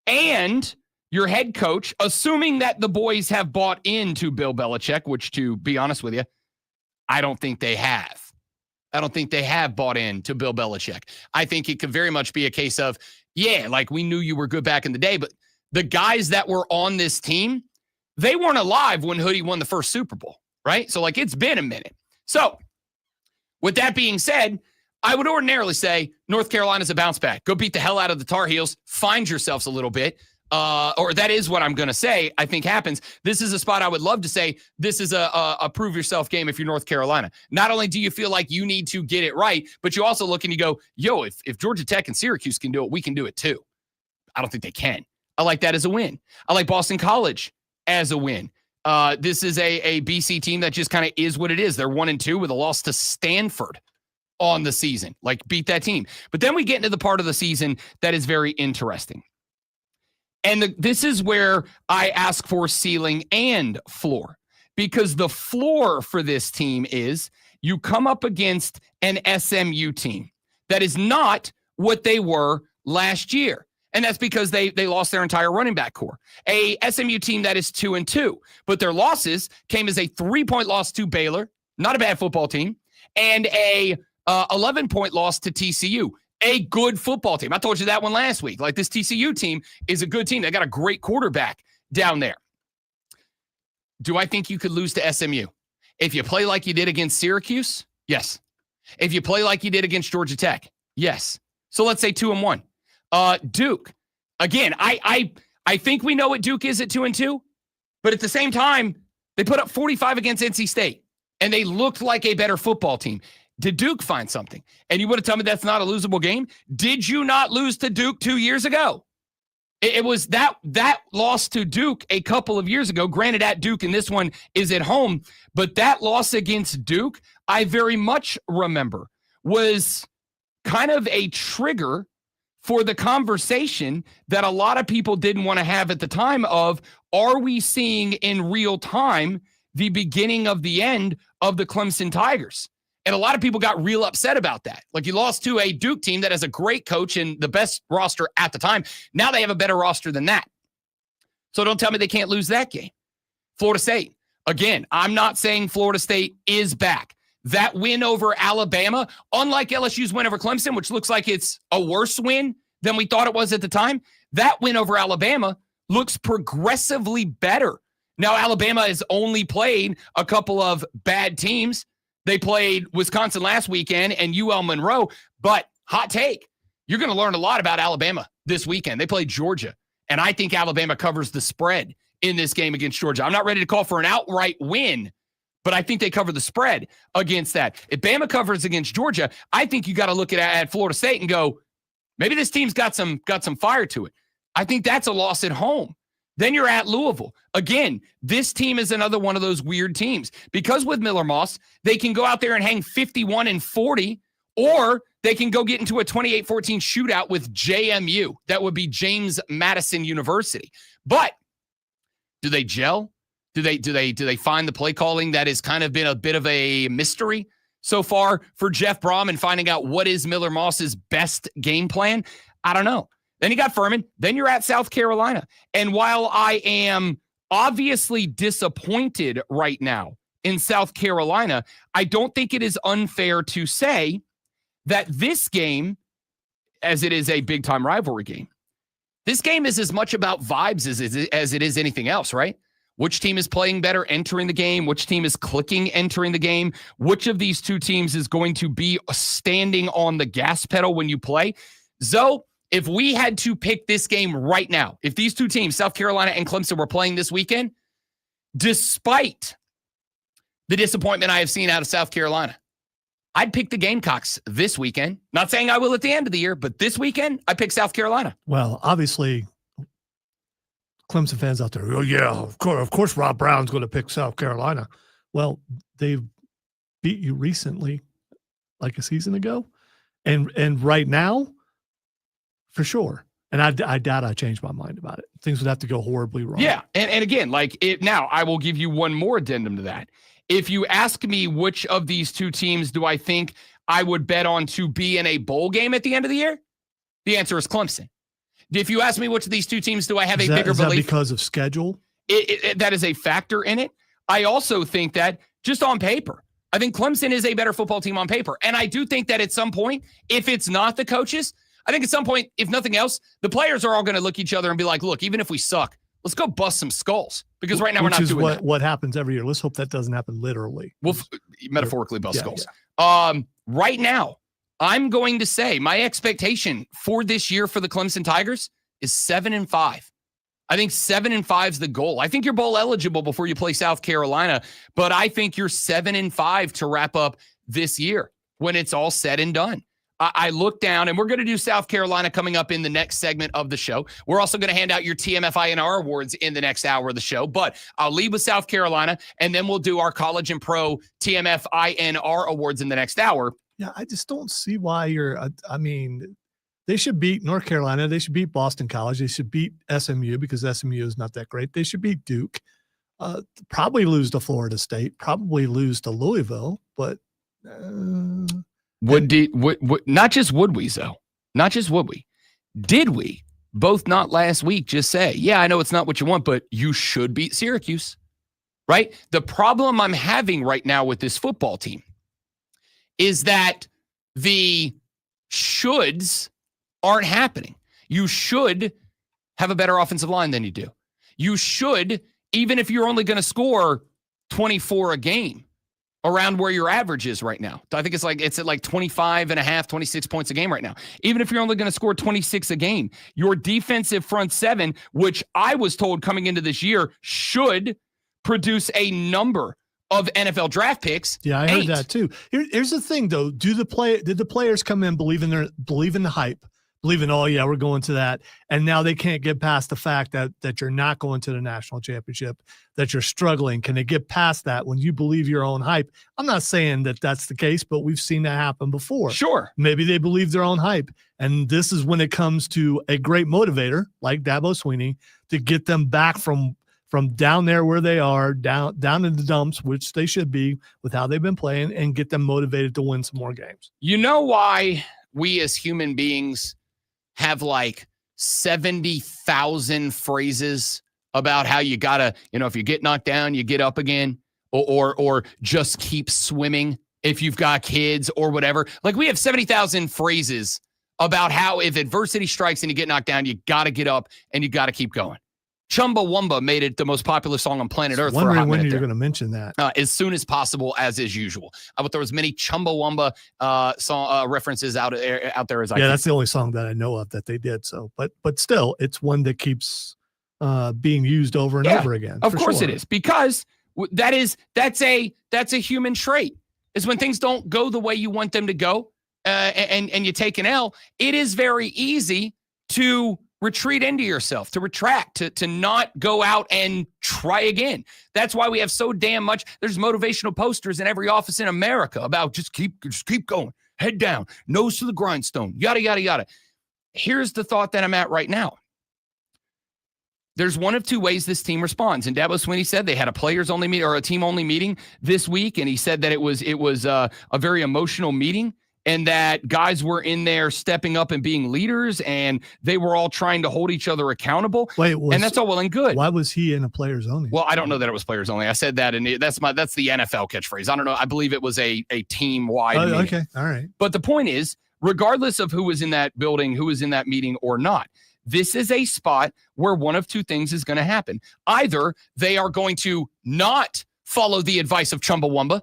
and your head coach, assuming that the boys have bought into Bill Belichick, which, to be honest with you, I don't think they have. I don't think they have bought into Bill Belichick. I think it could very much be a case of, yeah, like we knew you were good back in the day, but the guys that were on this team, they weren't alive when Hoodie won the first Super Bowl, right? So, like, it's been a minute. So, with that being said, I would ordinarily say North Carolina's a bounce back. Go beat the hell out of the Tar Heels. Find yourselves a little bit. Or that is what I'm going to say, I think happens. This is a spot I would love to say this is a prove yourself game if you're North Carolina. Not only do you feel like you need to get it right, but you also look and you go, yo, if Georgia Tech and Syracuse can do it, we can do it too. I don't think they can. I like that as a win. I like Boston College as a win. This is a BC team that just kind of is what it is. They're 1-2 with a loss to Stanford on the season. Like, beat that team. But then we get into the part of the season that is very interesting. And this is where I ask for ceiling and floor, because the floor for this team is you come up against an SMU team that is not what they were last year. And that's because they lost their entire running back core. A SMU team that is 2-2, but their losses came as a 3-point loss to Baylor, not a bad football team, and a 11-point loss to TCU, a good football team. I told you that one last week. Like, this TCU team is a good team. They got a great quarterback down there. Do I think you could lose to SMU? If you play like you did against Syracuse, yes. If you play like you did against Georgia Tech, yes. So let's say 2-1. Duke, again, I think we know what Duke is at 2-2, but at the same time, they put up 45 against NC State, and they looked like a better football team. Did Duke find something? And you would have told me that's not a losable game? Did you not lose to Duke 2 years ago? It was that loss to Duke a couple of years ago, granted at Duke, and this one is at home, but that loss against Duke, I very much remember, was kind of a trigger for the conversation that a lot of people didn't want to have at the time of, are we seeing in real time the beginning of the end of the Clemson Tigers. And a lot of people got real upset about that. Like, you lost to a Duke team that has a great coach and the best roster at the time. Now they have a better roster than that. So don't tell me they can't lose that game. Florida State. Again, I'm not saying Florida State is back. That win over Alabama, unlike LSU's win over Clemson, which looks like it's a worse win than we thought it was at the time, that win over Alabama looks progressively better. Now, Alabama has only played a couple of bad teams. They played Wisconsin last weekend and UL Monroe, but hot take, you're going to learn a lot about Alabama this weekend. They play Georgia, and I think Alabama covers the spread in this game against Georgia. I'm not ready to call for an outright win, but I think they cover the spread against that. If Bama covers against Georgia, I think you got to look at Florida State and go, maybe this team's got some fire to it. I think that's a loss at home. Then you're at Louisville. Again, this team is another one of those weird teams because with Miller Moss, they can go out there and hang 51-40, or they can go get into a 28-14 shootout with JMU. That would be James Madison University. But do they gel? Do they find the play calling that has kind of been a bit of a mystery so far for Jeff Brom and finding out what is Miller Moss's best game plan? I don't know. Then you got Furman. Then you're at South Carolina. And while I am obviously disappointed right now in South Carolina, I don't think it is unfair to say that this game, as it is a big-time rivalry game, this game is as much about vibes as it is anything else, right? Which team is playing better entering the game? Which team is clicking entering the game? Which of these two teams is going to be standing on the gas pedal when you play? Zoe, if we had to pick this game right now, if these two teams, South Carolina and Clemson, were playing this weekend, despite the disappointment I have seen out of South Carolina, I'd pick the Gamecocks this weekend. Not saying I will at the end of the year, but this weekend, I pick South Carolina. Well, obviously, Clemson fans out there, oh, yeah, of course Rob Brown's going to pick South Carolina. Well, they've beat you recently, like a season ago. And right now, for sure. And I doubt I changed my mind about it. Things would have to go horribly wrong. Yeah. And again, now I will give you one more addendum to that. If you ask me which of these two teams do I think I would bet on to be in a bowl game at the end of the year, the answer is Clemson. If you ask me which of these two teams do I have bigger belief? Is that because of schedule? That is a factor in it. I also think that just on paper, I think Clemson is a better football team on paper. And I do think that at some point, if it's not the coaches, I think at some point, if nothing else, the players are all going to look at each other and be like, look, even if we suck, let's go bust some skulls. Because right now we're not doing that. What happens every year. Let's hope that doesn't happen literally. Well, metaphorically bust skulls. Yeah. Right now, I'm going to say my expectation for this year for the Clemson Tigers is 7-5. I think 7-5 is the goal. I think you're bowl eligible before you play South Carolina, but I think you're 7-5 to wrap up this year when it's all said and done. I look down, and we're going to do South Carolina coming up in the next segment of the show. We're also going to hand out your TMF-INR awards in the next hour of the show, but I'll lead with South Carolina, and then we'll do our college and pro TMF-INR awards in the next hour. Yeah, I just don't see why they should beat North Carolina. They should beat Boston College. They should beat SMU because SMU is not that great. They should beat Duke. Probably lose to Florida State. Probably lose to Louisville, but not just would we, though? Not just would we? Did we both not last week just say, yeah, I know it's not what you want, but you should beat Syracuse, right? The problem I'm having right now with this football team is that the shoulds aren't happening. You should have a better offensive line than you do. You should, even if you're only going to score 24 a game, around where your average is right now. I think it's at like 25 and a half, 26 points a game right now. Even if you're only going to score 26 a game, your defensive front seven, which I was told coming into this year should produce a number of NFL draft picks. Yeah, I heard that too. Here's the thing though. Did the players come in believing the hype? Believing, oh yeah, we're going to that, and now they can't get past the fact that you're not going to the national championship, that you're struggling. Can they get past that when you believe your own hype? I'm not saying that that's the case, but we've seen that happen before. Sure. Maybe they believe their own hype, and this is when it comes to a great motivator like Dabo Swinney to get them back from from down there where they are, down in the dumps, which they should be with how they've been playing, and get them motivated to win some more games. You know why we as human beings have like 70,000 phrases about how you gotta, if you get knocked down, you get up again, or just keep swimming if you've got kids or whatever. Like, we have 70,000 phrases about how if adversity strikes and you get knocked down, you gotta get up and you gotta keep going. Chumbawamba made it the most popular song on planet Earth. Wondering for a hot when minute you're there. going to mention that. As soon as possible, as is usual. I thought there was many Chumbawamba song references out there as I Yeah, can. that's the only song that I know of that they did. So, but still, it's one that keeps being used over and over again. Of course it is, because that's a human trait. Is when things don't go the way you want them to go, and you take an L. It is very easy to retreat into yourself, to retract, to not go out and try again. That's why we have so damn much. There's motivational posters in every office in America about just keep going, head down, nose to the grindstone, yada, yada, yada. Here's the thought that I'm at right now. There's one of two ways this team responds. And Dabo Swinney said they had a players-only meeting or a team-only meeting this week, and he said that it was a very emotional meeting, and that guys were in there stepping up and being leaders, and they were all trying to hold each other accountable. And that's all well and good. Why was he in a players only? Well, I don't know that it was players only. I said that, and that's the NFL catchphrase. I don't know. I believe it was a team-wide meeting. Okay, all right. But the point is, regardless of who was in that building, who was in that meeting or not, this is a spot where one of two things is going to happen. Either they are going to not follow the advice of Chumbawamba,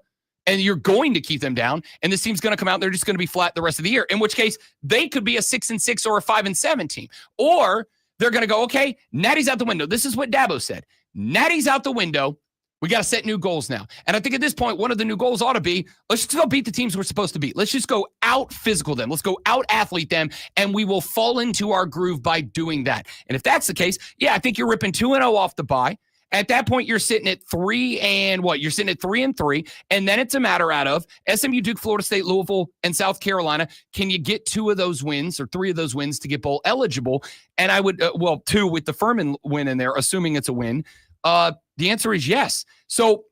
and you're going to keep them down, and this team's going to come out and they're just going to be flat the rest of the year, in which case they could be a 6-6 or a 5-7 team. Or they're going to go, okay, Natty's out the window. This is what Dabo said. Natty's out the window. We got to set new goals now. And I think at this point, one of the new goals ought to be, let's just go beat the teams we're supposed to beat. Let's just go out physical them. Let's go out athlete them, and we will fall into our groove by doing that. And if that's the case, yeah, I think you're ripping 2-0 off the bye. At that point, you're sitting at 3-3, and then it's a matter out of SMU, Duke, Florida State, Louisville, and South Carolina. Can you get 2 of those wins or 3 of those wins to get bowl eligible? And I would, 2 with the Furman win in there, assuming it's a win. The answer is yes. So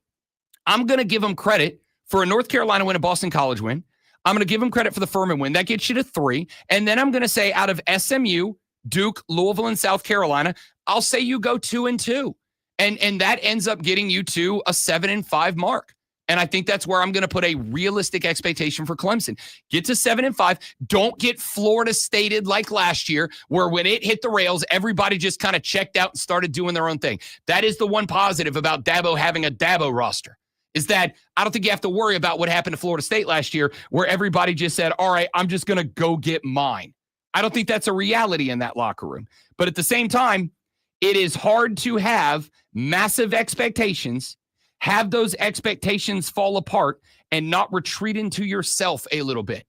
I'm going to give them credit for a North Carolina win, a Boston College win. I'm going to give them credit for the Furman win. That gets you to 3. And then I'm going to say out of SMU, Duke, Louisville, and South Carolina, I'll say you go 2-2. And that ends up getting you to a 7-5 mark. And I think that's where I'm going to put a realistic expectation for Clemson. Get to 7-5. Don't get Florida Stated like last year, where when it hit the rails, everybody just kind of checked out and started doing their own thing. That is the one positive about Dabo having a Dabo roster, is that I don't think you have to worry about what happened to Florida State last year, where everybody just said, all right, I'm just going to go get mine. I don't think that's a reality in that locker room. But at the same time, it is hard to have massive expectations, have those expectations fall apart, and not retreat into yourself a little bit.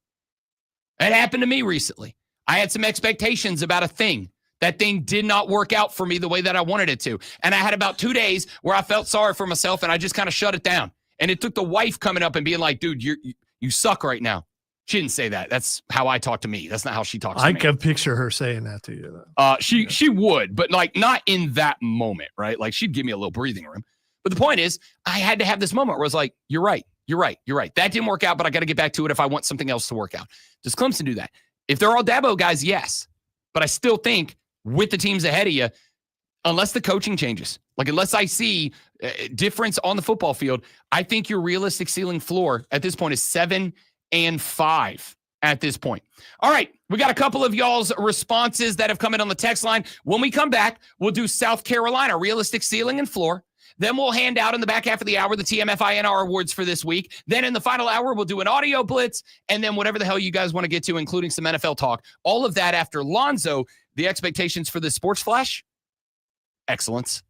It happened to me recently. I had some expectations about a thing. That thing did not work out for me the way that I wanted it to. And I had about 2 days where I felt sorry for myself, and I just kind of shut it down. And it took the wife coming up and being like, dude, you suck right now. She didn't say that. That's how I talk to me. That's not how she talks to me. I can picture her saying that to you, though. She would, but like not in that moment, right? Like she'd give me a little breathing room. But the point is, I had to have this moment where I was like, you're right. That didn't work out, but I got to get back to it if I want something else to work out. Does Clemson do that? If they're all Dabo guys, yes. But I still think with the teams ahead of you, unless the coaching changes, like unless I see difference on the football field, I think your realistic ceiling floor at this point is 7-5 at this point. All right, we got a couple of y'all's responses that have come in on the text line. When we come back, we'll do South Carolina, realistic ceiling and floor. Then we'll hand out in the back half of the hour the TMFINR awards for this week. Then in the final hour, we'll do an audio blitz, and then whatever the hell you guys want to get to, including some NFL talk. All of that after Lonzo. The expectations for the Sports Flash? Excellence.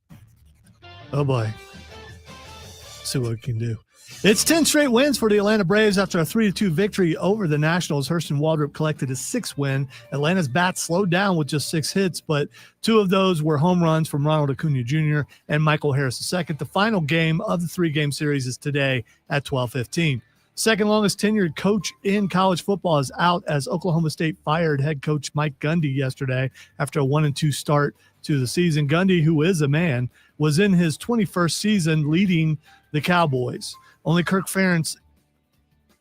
Oh, boy. See what we can do. It's 10 straight wins for the Atlanta Braves after a 3-2 victory over the Nationals. Hurston Waldrop collected his 6th win. Atlanta's bat slowed down with just 6 hits, but 2 of those were home runs from Ronald Acuna Jr. and Michael Harris II. The final game of the 3-game series is today at 12:15. Second longest tenured coach in college football is out as Oklahoma State fired head coach Mike Gundy yesterday after a 1-2 start to the season. Gundy, who is a man, was in his 21st season leading the Cowboys. Only Kirk Ferentz,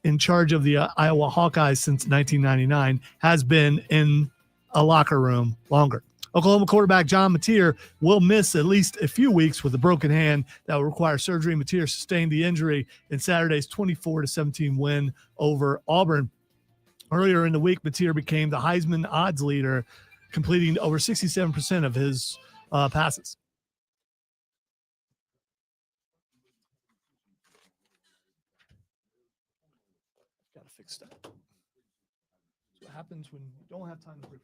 in charge of the Iowa Hawkeyes since 1999, has been in a locker room longer. Oklahoma quarterback John Mateer will miss at least a few weeks with a broken hand that will require surgery. Mateer sustained the injury in Saturday's 24-17 win over Auburn. Earlier in the week, Mateer became the Heisman odds leader, completing over 67% of his passes. Got to fix that. That's what happens when you don't have time to proofread.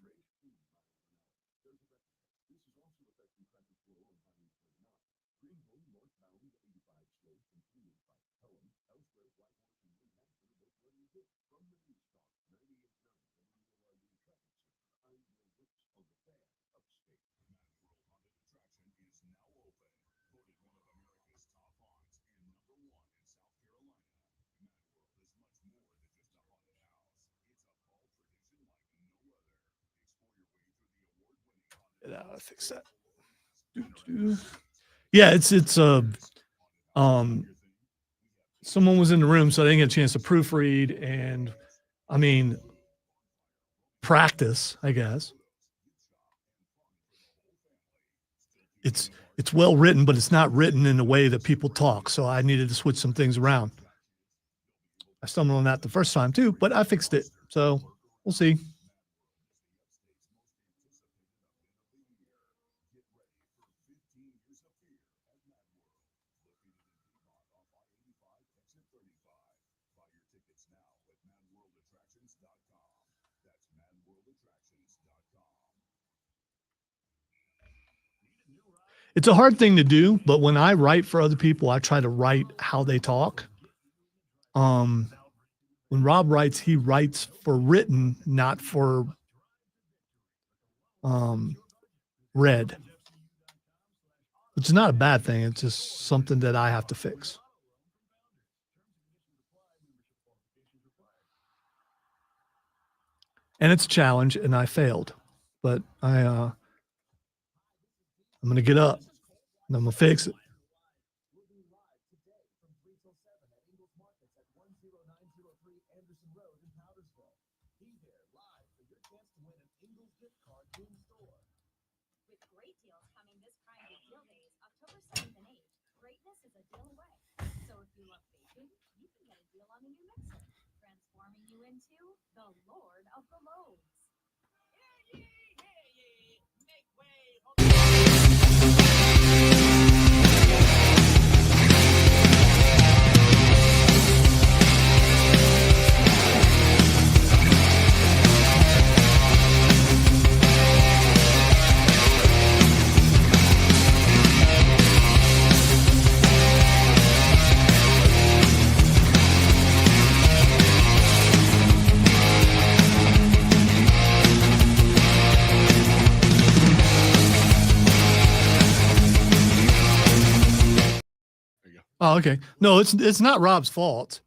Fix that. Yeah, it's someone was in the room, so they didn't get a chance to proofread and practice, I guess. It's well written, but it's not written in the way that people talk. So I needed to switch some things around. I stumbled on that the first time too, but I fixed it. So we'll see. It's a hard thing to do, but when I write for other people, I try to write how they talk. When Rob writes, he writes for written, not for read. Which is not a bad thing. It's just something that I have to fix. And it's a challenge, and I failed. But I'm going to get up, and I'm going to fix it. With great deals coming this Prime Day Deal Days, October 7th and 8th, greatness is a deal away. So if you love baking, you can get a deal on a new mixer, transforming you into the Lord of the Loaves. Hear ye, make way. Oh, okay. No, it's not Rob's fault.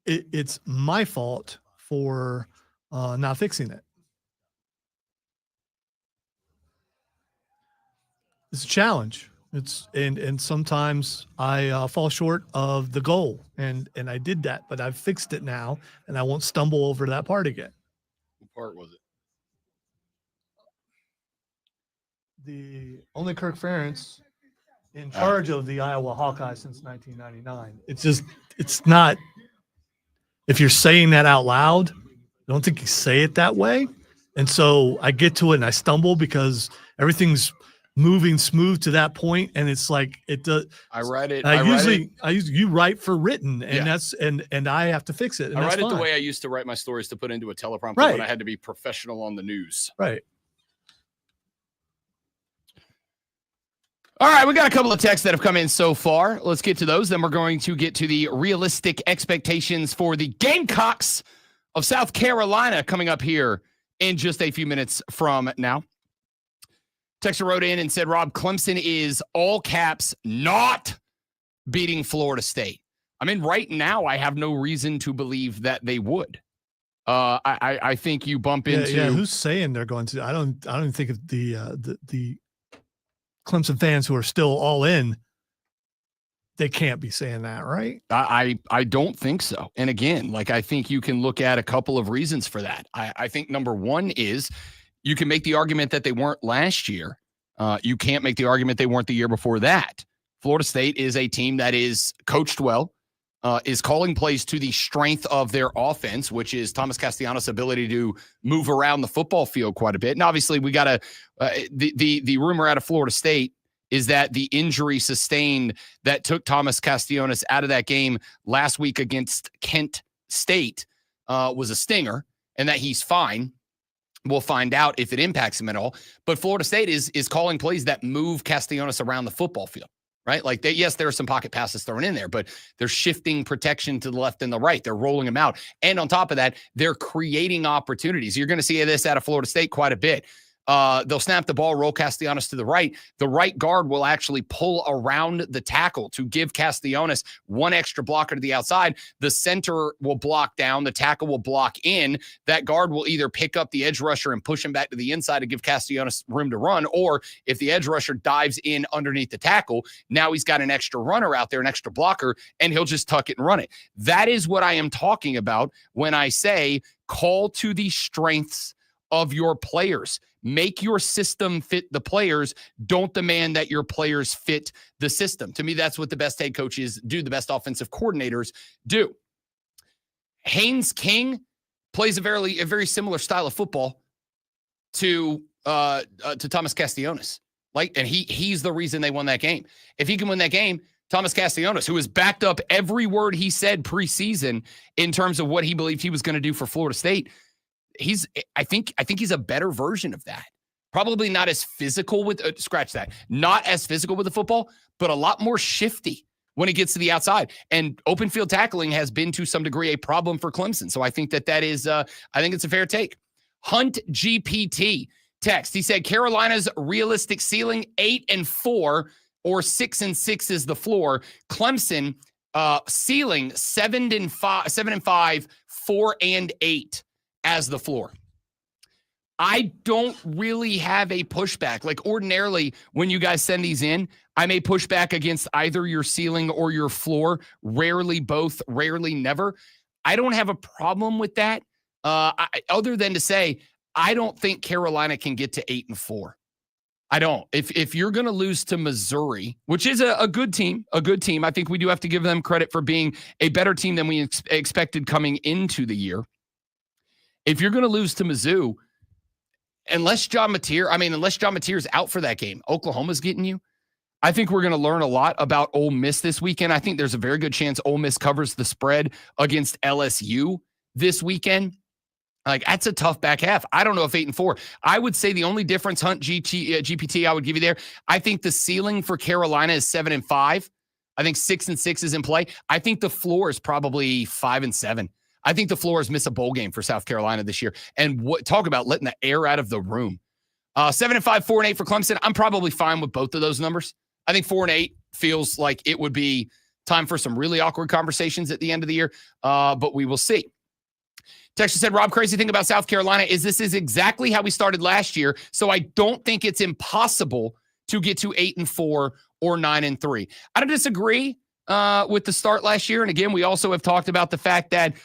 It's my fault for not fixing it. It's a challenge. And sometimes I fall short of the goal, and I did that, but I've fixed it now, and I won't stumble over that part again. What part was it? The only Kirk Ferentz in charge of the Iowa Hawkeyes since 1999. It's not, if you're saying that out loud, I don't think you say it that way. And so I get to it and I stumble because everything's moving smooth to that point, and it's like it does. I write it. You write for written, and that's and I have to fix it. And I that's write it fine. the way I used to write my stories to put into a teleprompter Right. when I had to be professional on the news. Right. All right, we got a couple of texts that have come in so far. Let's get to those. Then we're going to get to the realistic expectations for the Gamecocks of South Carolina coming up here in just a few minutes from now. Texter wrote in and said, Rob, Clemson is all caps not beating Florida State. I mean, right now, I have no reason to believe that they would. I think you bump into. Yeah, who's saying they're going to? I don't think of the Clemson fans who are still all in, they can't be saying that, right? I don't think so. And again, like, I think you can look at a couple of reasons for that. I think number one is you can make the argument that they weren't last year. You can't make the argument they weren't the year before that. Florida State is a team that is coached well, is calling plays to the strength of their offense, which is Thomas Castellanos' ability to move around the football field quite a bit. And obviously we got to the rumor out of Florida State is that the injury sustained that took Thomas Castellanos out of that game last week against Kent State was a stinger, and that he's fine. We'll find out if it impacts him at all. But Florida State is calling plays that move Castellanos around the football field, right? Like, yes, there are some pocket passes thrown in there, but they're shifting protection to the left and the right. They're rolling them out. And on top of that, they're creating opportunities. You're going to see this out of Florida State quite a bit. They'll snap the ball, roll Castellanos to the right. The right guard will actually pull around the tackle to give Castellanos one extra blocker to the outside. The center will block down. The tackle will block in. That guard will either pick up the edge rusher and push him back to the inside to give Castellanos room to run, or if the edge rusher dives in underneath the tackle, now he's got an extra runner out there, an extra blocker, and he'll just tuck it and run it. That is what I am talking about when I say call to the strengths of your players. Make your system fit the players. Don't demand that your players fit the system. To me, that's what the best head coaches do, the best offensive coordinators do. Haynes King plays a very similar style of football to Thomas Castellanos. And he's the reason they won that game. If he can win that game, Thomas Castellanos, who has backed up every word he said preseason in terms of what he believed he was going to do for Florida State, I think he's a better version of that. Probably not as physical with not as physical with the football, but a lot more shifty when it gets to the outside. And open field tackling has been to some degree a problem for Clemson. So I think that is I think it's a fair take. Hunt GPT text. He said Carolina's realistic ceiling 8-4 or 6-6 is the floor. Clemson ceiling 7-5, 4-8. As the floor. I don't really have a pushback. Like, ordinarily, when you guys send these in, I may push back against either your ceiling or your floor. Rarely both, rarely never. I don't have a problem with that, other than to say, I don't think Carolina can get to 8-4. I don't. If you're going to lose to Missouri, which is a good team, I think we do have to give them credit for being a better team than we expected coming into the year. If you're going to lose to Mizzou, unless John Mateer is out for that game, Oklahoma's getting you. I think we're going to learn a lot about Ole Miss this weekend. I think there's a very good chance Ole Miss covers the spread against LSU this weekend. Like, that's a tough back half. I don't know if 8-4. I would say the only difference, Hunt GPT, I would give you there. I think the ceiling for Carolina is 7-5. I think 6-6 is in play. I think the floor is probably 5-7. I think the floor is miss a bowl game for South Carolina this year. And talk about letting the air out of the room. 7-5, 4-8 for Clemson. I'm probably fine with both of those numbers. I think 4-8 feels like it would be time for some really awkward conversations at the end of the year, but we will see. Texas said, Rob, crazy thing about South Carolina is this is exactly how we started last year, so I don't think it's impossible to get to 8-4 or 9-3. I don't disagree with the start last year. And again, we also have talked about the fact that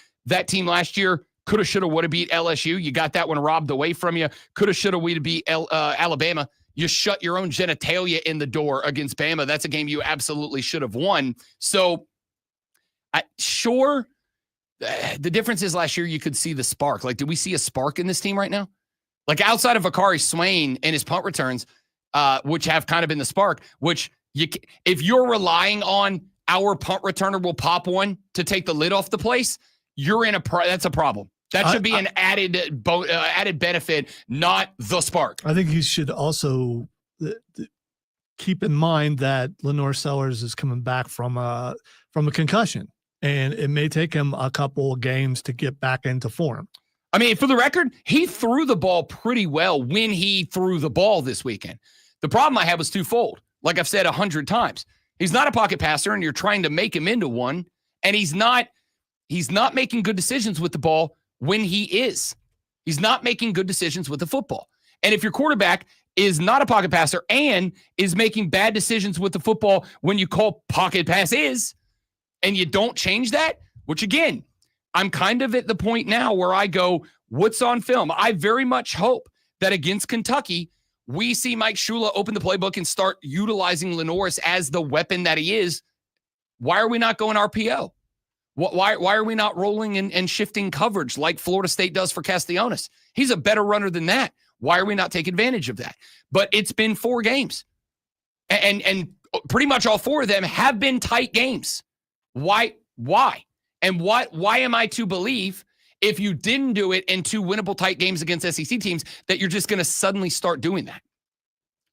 team last year coulda, shoulda, woulda beat LSU. You got that one robbed away from you. Coulda, shoulda, woulda beat Alabama. You shut your own genitalia in the door against Bama. That's a game you absolutely should have won. So, the difference is last year you could see the spark. Like, do we see a spark in this team right now? Like, outside of Akari Swain and his punt returns, which have kind of been the spark, if you're relying on our punt returner will pop one to take the lid off the place, that's a problem. That should be an added benefit, not the spark. I think you should also keep in mind that Lenore Sellers is coming back from a concussion, and it may take him a couple of games to get back into form. I mean, for the record, he threw the ball pretty well when he threw the ball this weekend. The problem I had was twofold. Like I've said 100 times, he's not a pocket passer, and you're trying to make him into one, and he's not making good decisions with the ball when he is. He's not making good decisions with the football. And if your quarterback is not a pocket passer and is making bad decisions with the football when you call pocket passes, and you don't change that, which again, I'm kind of at the point now where I go, what's on film? I very much hope that against Kentucky, we see Mike Shula open the playbook and start utilizing Lenoris as the weapon that he is. Why are we not going RPO? Why are we not rolling and shifting coverage like Florida State does for Castellanos? He's a better runner than that. Why are we not taking advantage of that? But it's been 4 games. And pretty much all 4 of them have been tight games. Why? And why am I to believe if you didn't do it in 2 winnable tight games against SEC teams that you're just going to suddenly start doing that?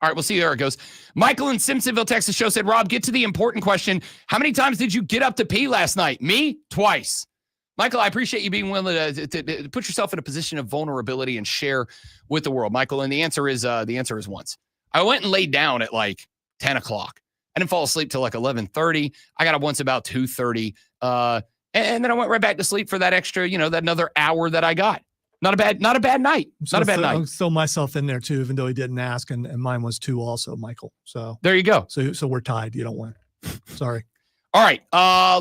All right, we'll see how it goes. Michael in Simpsonville, Texas show said, Rob, get to the important question. How many times did you get up to pee last night? Me? Twice. Michael, I appreciate you being willing to put yourself in a position of vulnerability and share with the world, Michael. And the answer is once. I went and laid down at like 10 o'clock. I didn't fall asleep till like 11:30. I got up once about 2:30. And then I went right back to sleep for that extra, that another hour that I got. Not a bad night. Not a bad night. I'll throw myself in there too, even though he didn't ask, and mine was 2 also, Michael. So there you go. So we're tied. You don't win. Sorry. All right.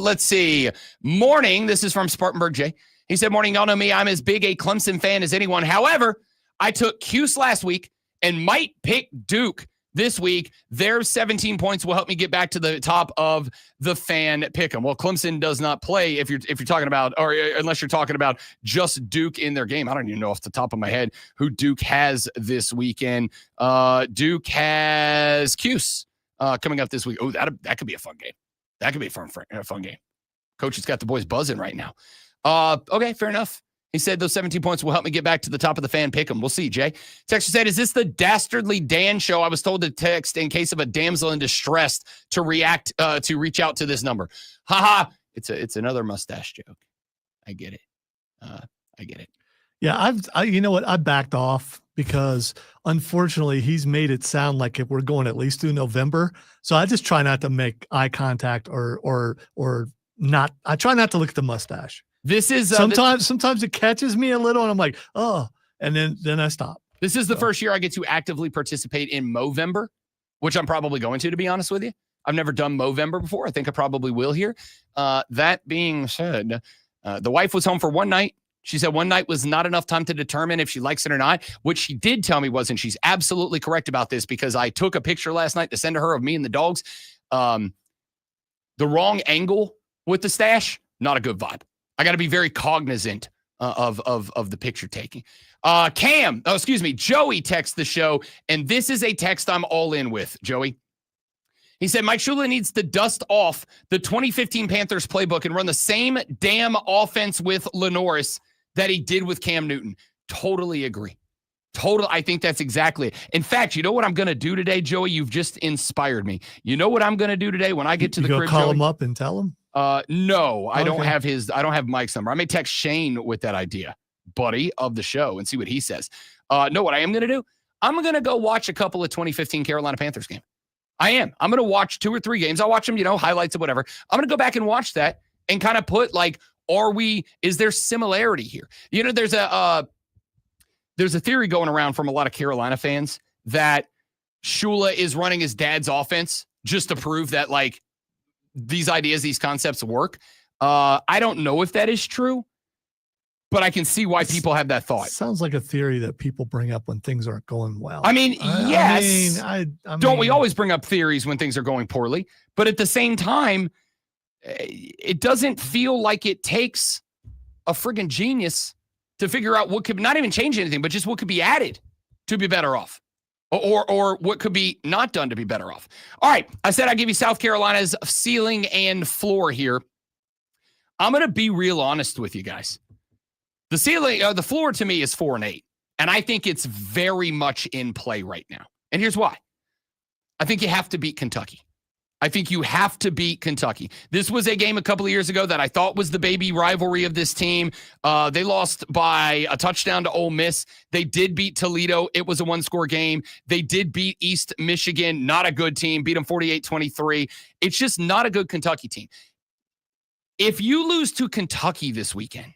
Let's see. Morning. This is from Spartanburg J. He said, morning, y'all know me. I'm as big a Clemson fan as anyone. However, I took Cuse last week and might pick Duke this week. Their 17 points will help me get back to the top of the fan pick'em. Well, Clemson does not play if you're talking about, or unless you're talking about just Duke in their game. I don't even know off the top of my head who Duke has this weekend. Duke has Cuse coming up this week. Oh, that could be a fun game. That could be a fun game. Coach has got the boys buzzing right now. Okay, fair enough. He said those 17 points will help me get back to the top of the fan pick'em. We'll see, Jay. Texter said, is this the Dastardly Dan show? I was told to text in case of a damsel in distress to reach out to this number. Haha. It's another mustache joke. I get it. I get it. Yeah, you know what? I backed off because unfortunately he's made it sound like if we're going at least through November. So I just try not to make eye contact or not. I try not to look at the mustache. This is sometimes it catches me a little and I'm like, oh, and then I stop. This is the first year I get to actively participate in Movember, which I'm probably going to be honest with you. I've never done Movember before. I think I probably will here. That being said, the wife was home for one night. She said one night was not enough time to determine if she likes it or not. What she did tell me was, and she's absolutely correct about this because I took a picture last night to send to her of me and the dogs. The wrong angle with the stash, not a good vibe. I got to be very cognizant of the picture taking. Joey texts the show, and this is a text I'm all in with, Joey. He said, Mike Shula needs to dust off the 2015 Panthers playbook and run the same damn offense with Lenoris that he did with Cam Newton. Totally agree. I think that's exactly it. In fact, you know what I'm going to do today, Joey? You've just inspired me. You know what I'm going to do today when I get to the crib, call Joey? him up and tell him? No, I don't Okay. I don't have Mike's number. I may text Shane with that idea, buddy of the show, and see what he says. No, what I am going to do, I'm going to go watch a couple of 2015 Carolina Panthers games. I am. I'm going to watch 2 or 3 games. I'll watch them, highlights or whatever. I'm going to go back and watch that and kind of put is there similarity here? There's a theory going around from a lot of Carolina fans that Shula is running his dad's offense just to prove that these ideas, these concepts work. I don't know if that is true, but I can see why people have that thought. Sounds like a theory that people bring up when things aren't going well. I mean, yes. I mean, don't we always bring up theories when things are going poorly? But at the same time, it doesn't feel like it takes a friggin' genius to figure out what could not even change anything, but just what could be added to be better off. Or what could be not done to be better off. All right. I said I'd give you South Carolina's ceiling and floor here. I'm going to be real honest with you guys. The floor to me is 4-8. And I think it's very much in play right now. And here's why. I think you have to beat Kentucky. This was a game a couple of years ago that I thought was the baby rivalry of this team. They lost by a touchdown to Ole Miss. They did beat Toledo. It was a 1-score game. They did beat East Michigan. Not a good team. Beat them 48-23. It's just not a good Kentucky team. If you lose to Kentucky this weekend,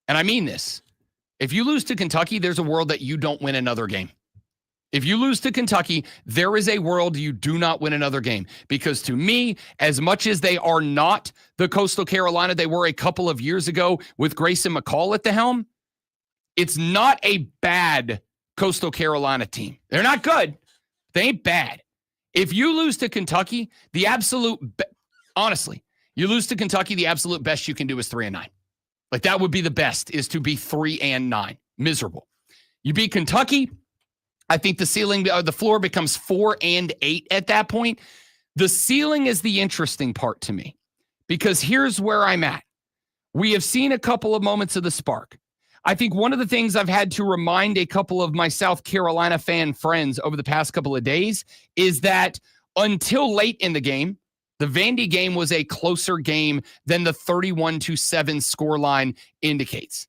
and I mean this, if you lose to Kentucky, there's a world that you don't win another game. If you lose to Kentucky, there is a world you do not win another game. Because to me, as much as they are not the Coastal Carolina they were a couple of years ago with Grayson McCall at the helm, it's not a bad Coastal Carolina team. They're not good. They ain't bad. If you lose to Kentucky, honestly, you lose to Kentucky, the absolute best you can do is 3-9. Like that would be the best, is to be 3-9. Miserable. You beat Kentucky, I think the floor becomes 4-8 at that point. The ceiling is the interesting part to me, because here's where I'm at. We have seen a couple of moments of the spark. I think one of the things I've had to remind a couple of my South Carolina fan friends over the past couple of days is that until late in the game, the Vandy game was a closer game than the 31-7 scoreline indicates.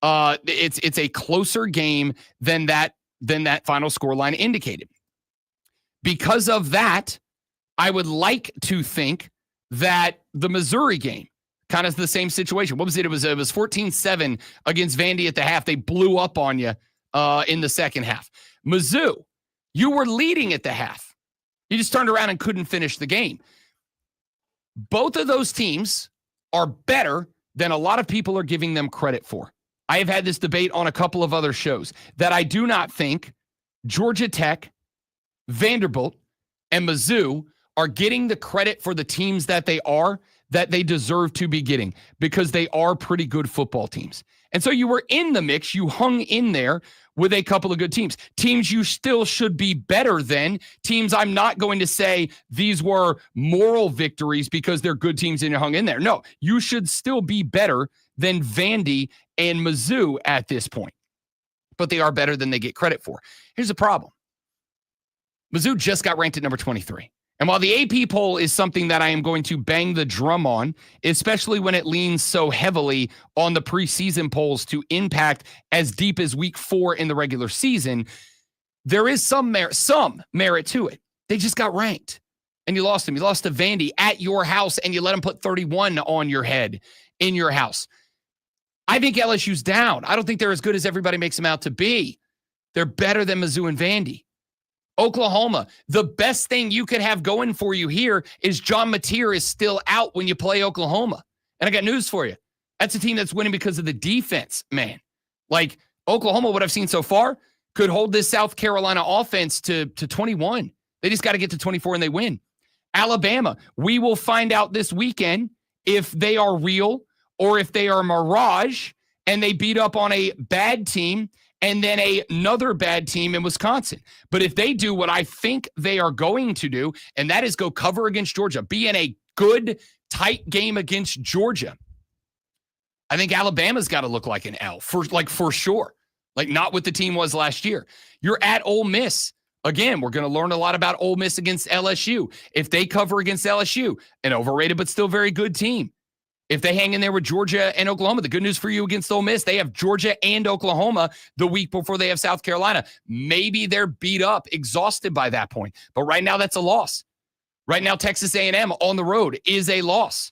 It's a closer game than that final scoreline indicated. Because of that, I would like to think that the Missouri game kind of the same situation. What was it? It was 14-7 against Vandy at the half. They blew up on you in the second half. Mizzou, you were leading at the half. You just turned around and couldn't finish the game. Both of those teams are better than a lot of people are giving them credit for. I have had this debate on a couple of other shows that I do not think Georgia Tech, Vanderbilt, and Mizzou are getting the credit for the teams that they deserve to be getting, because they are pretty good football teams. And so you were in the mix. You hung in there with a couple of good teams. Teams you still should be better than. Teams I'm not going to say these were moral victories because they're good teams and you hung in there. No, you should still be better than Vandy and Mizzou at this point. But they are better than they get credit for. Here's the problem. Mizzou just got ranked at number 23. And while the AP poll is something that I am going to bang the drum on, especially when it leans so heavily on the preseason polls to impact as deep as week 4 in the regular season, there is some merit to it. They just got ranked and you lost them. You lost to Vandy at your house and you let them put 31 on your head in your house. I think LSU's down. I don't think they're as good as everybody makes them out to be. They're better than Mizzou and Vandy. Oklahoma, the best thing you could have going for you here is John Mateer is still out when you play Oklahoma. And I got news for you. That's a team that's winning because of the defense, man. Like Oklahoma, what I've seen so far, could hold this South Carolina offense to 21. They just got to get to 24 and they win. Alabama, we will find out this weekend if they are real or if they are a mirage and they beat up on a bad team and then another bad team in Wisconsin. But if they do what I think they are going to do, and that is go cover against Georgia, be in a good, tight game against Georgia, I think Alabama's got to look like an L, for sure. Like not what the team was last year. You're at Ole Miss. Again, we're going to learn a lot about Ole Miss against LSU. If they cover against LSU, an overrated but still very good team. If they hang in there with Georgia and Oklahoma, the good news for you against Ole Miss, they have Georgia and Oklahoma the week before they have South Carolina. Maybe they're beat up, exhausted by that point. But right now, that's a loss. Right now, Texas A&M on the road is a loss.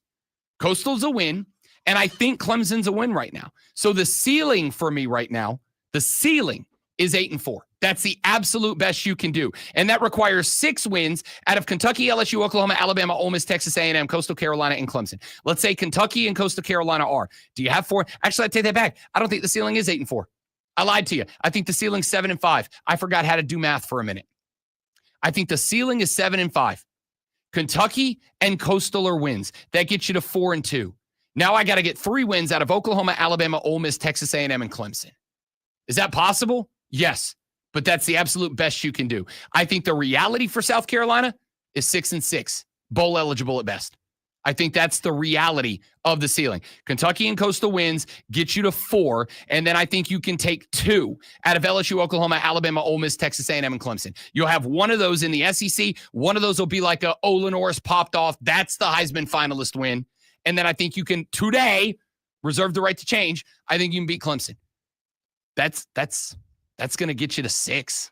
Coastal's a win, and I think Clemson's a win right now. So the ceiling for me right now, the ceiling is 8-4. That's the absolute best you can do. And that requires 6 wins out of Kentucky, LSU, Oklahoma, Alabama, Ole Miss, Texas A&M, Coastal Carolina, and Clemson. Let's say Kentucky and Coastal Carolina are. Do you have 4? Actually, I take that back. I don't think the ceiling is 8-4. I lied to you. I think the ceiling's 7-5. I forgot how to do math for a minute. I think the ceiling is 7-5. Kentucky and Coastal are wins. That gets you to 4-2. Now I got to get 3 wins out of Oklahoma, Alabama, Ole Miss, Texas A&M, and Clemson. Is that possible? Yes. But that's the absolute best you can do. I think the reality for South Carolina is 6-6, bowl eligible at best. I think that's the reality of the ceiling. Kentucky and Coastal wins get you to 4, and then I think you can take 2 out of LSU, Oklahoma, Alabama, Ole Miss, Texas A&M, and Clemson. You'll have one of those in the SEC. One of those will be like a Olin Norris popped off. That's the Heisman finalist win. And then I think you can today reserve the right to change. I think you can beat Clemson. That's going to get you to 6.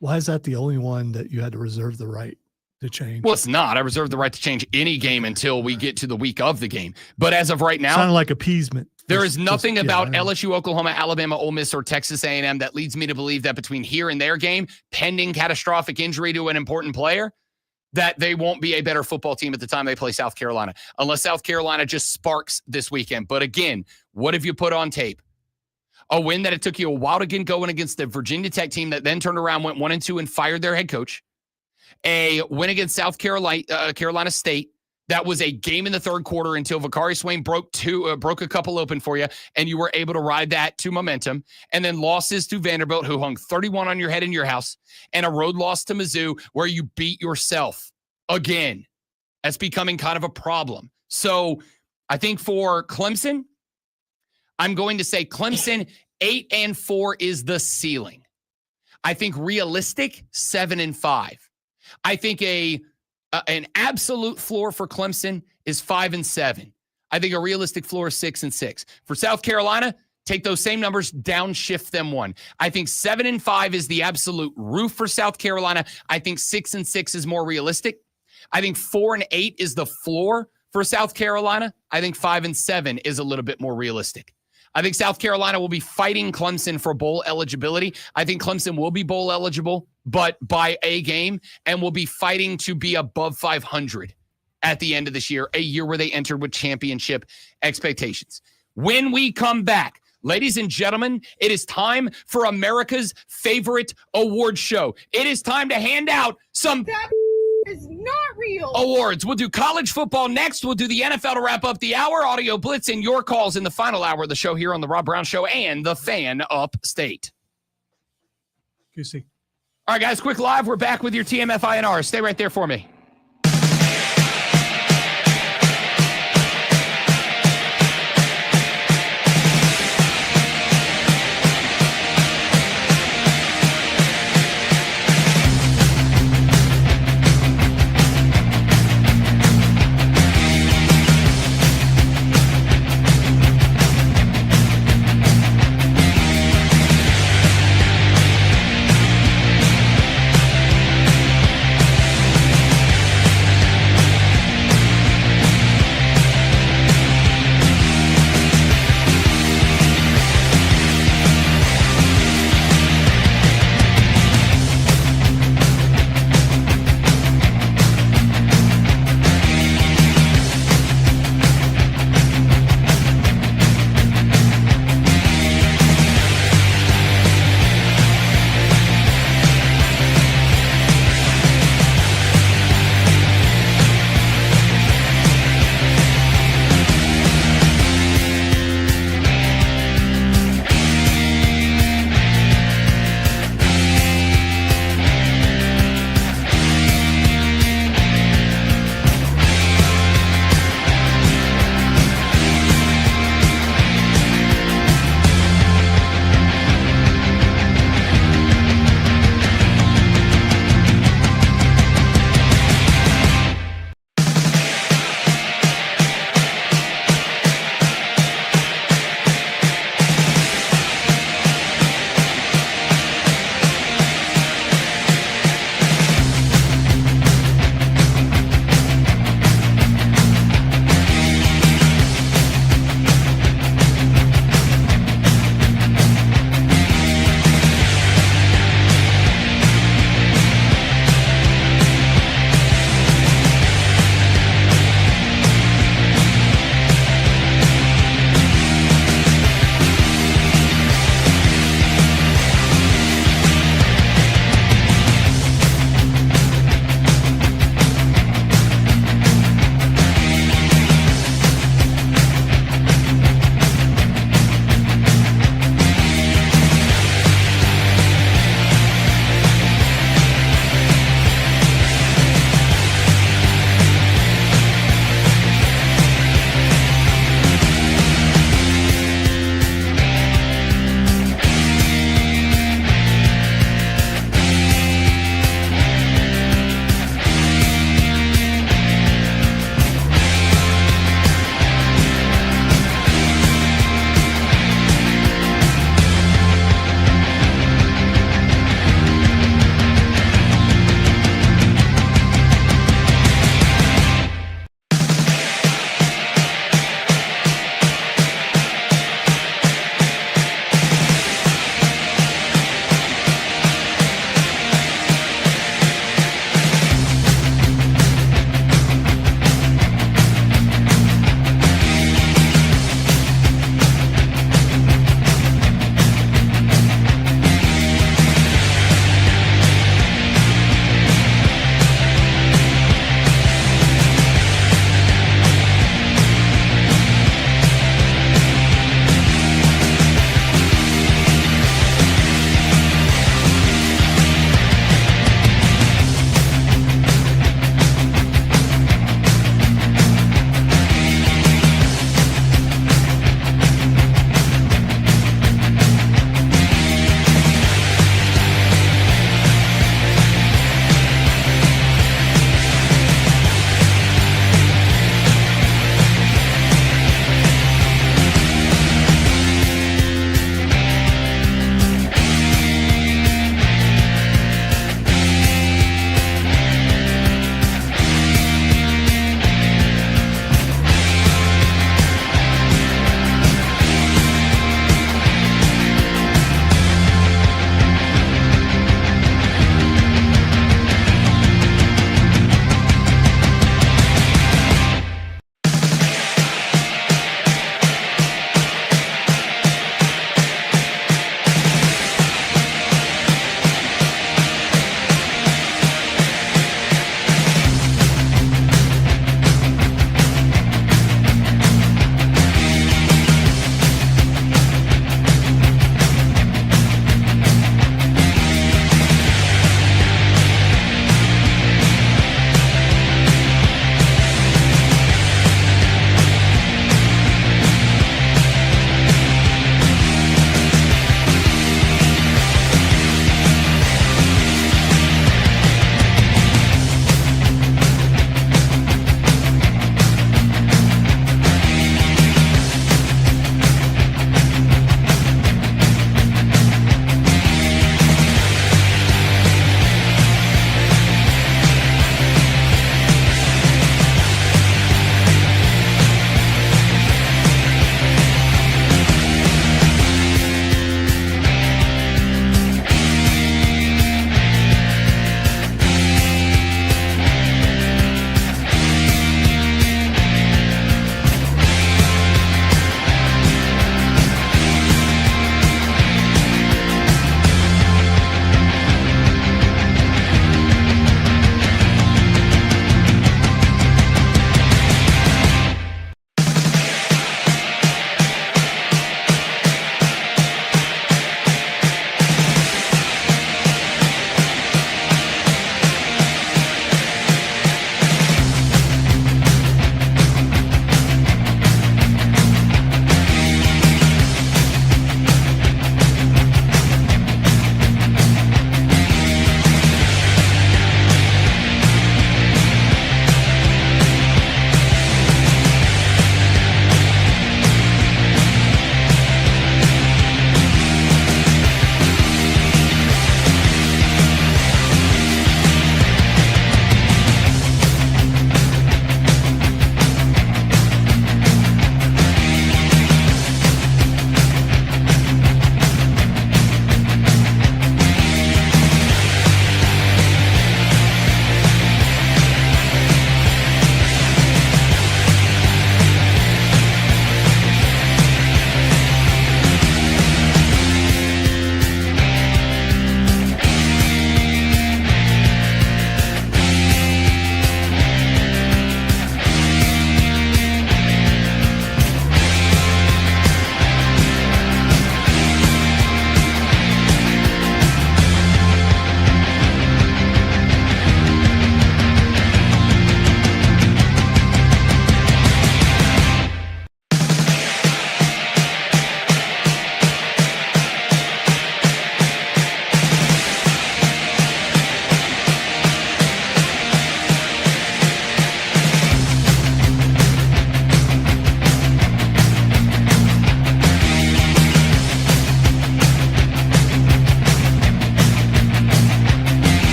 Why is that the only one that you had to reserve the right? to change. Well, it's not. I reserve the right to change any game until we get to the week of the game. But as of right now, Sounded like appeasement. there is nothing yeah, about I know. LSU, Oklahoma, Alabama, Ole Miss, or Texas A&M that leads me to believe that between here and their game, pending catastrophic injury to an important player, that they won't be a better football team at the time they play South Carolina, unless South Carolina just sparks this weekend. But again, what have you put on tape? A win that it took you a while to get going against the Virginia Tech team that then turned around, went 1-2, and fired their head coach. A win against South Carolina, Carolina State. That was a game in the third quarter until Vakari Swain broke a couple open for you, and you were able to ride that to momentum. And then losses to Vanderbilt, who hung 31 on your head in your house, and a road loss to Mizzou where you beat yourself again. That's becoming kind of a problem. So I think for Clemson, I'm going to say Clemson 8-4 is the ceiling. I think realistic 7-5. I think an absolute floor for Clemson is 5-7. I think a realistic floor is 6-6. For South Carolina, take those same numbers, downshift them one. I think 7-5 is the absolute roof for South Carolina. I think 6-6 is more realistic. I think 4-8 is the floor for South Carolina. I think 5-7 is a little bit more realistic. I think South Carolina will be fighting Clemson for bowl eligibility. I think Clemson will be bowl eligible, but by a game, and will be fighting to be above 500 at the end of this year, a year where they entered with championship expectations. When we come back, ladies and gentlemen, it is time for America's favorite award show. It is time to hand out some That is not real. awards. We'll do college football next. We'll do the NFL to wrap up the hour. Audio Blitz and your calls in the final hour of the show here on the Rob Brown Show and the Fan Upstate. QC. All right, guys, quick live. We're back with your TMFINR. Stay right there for me.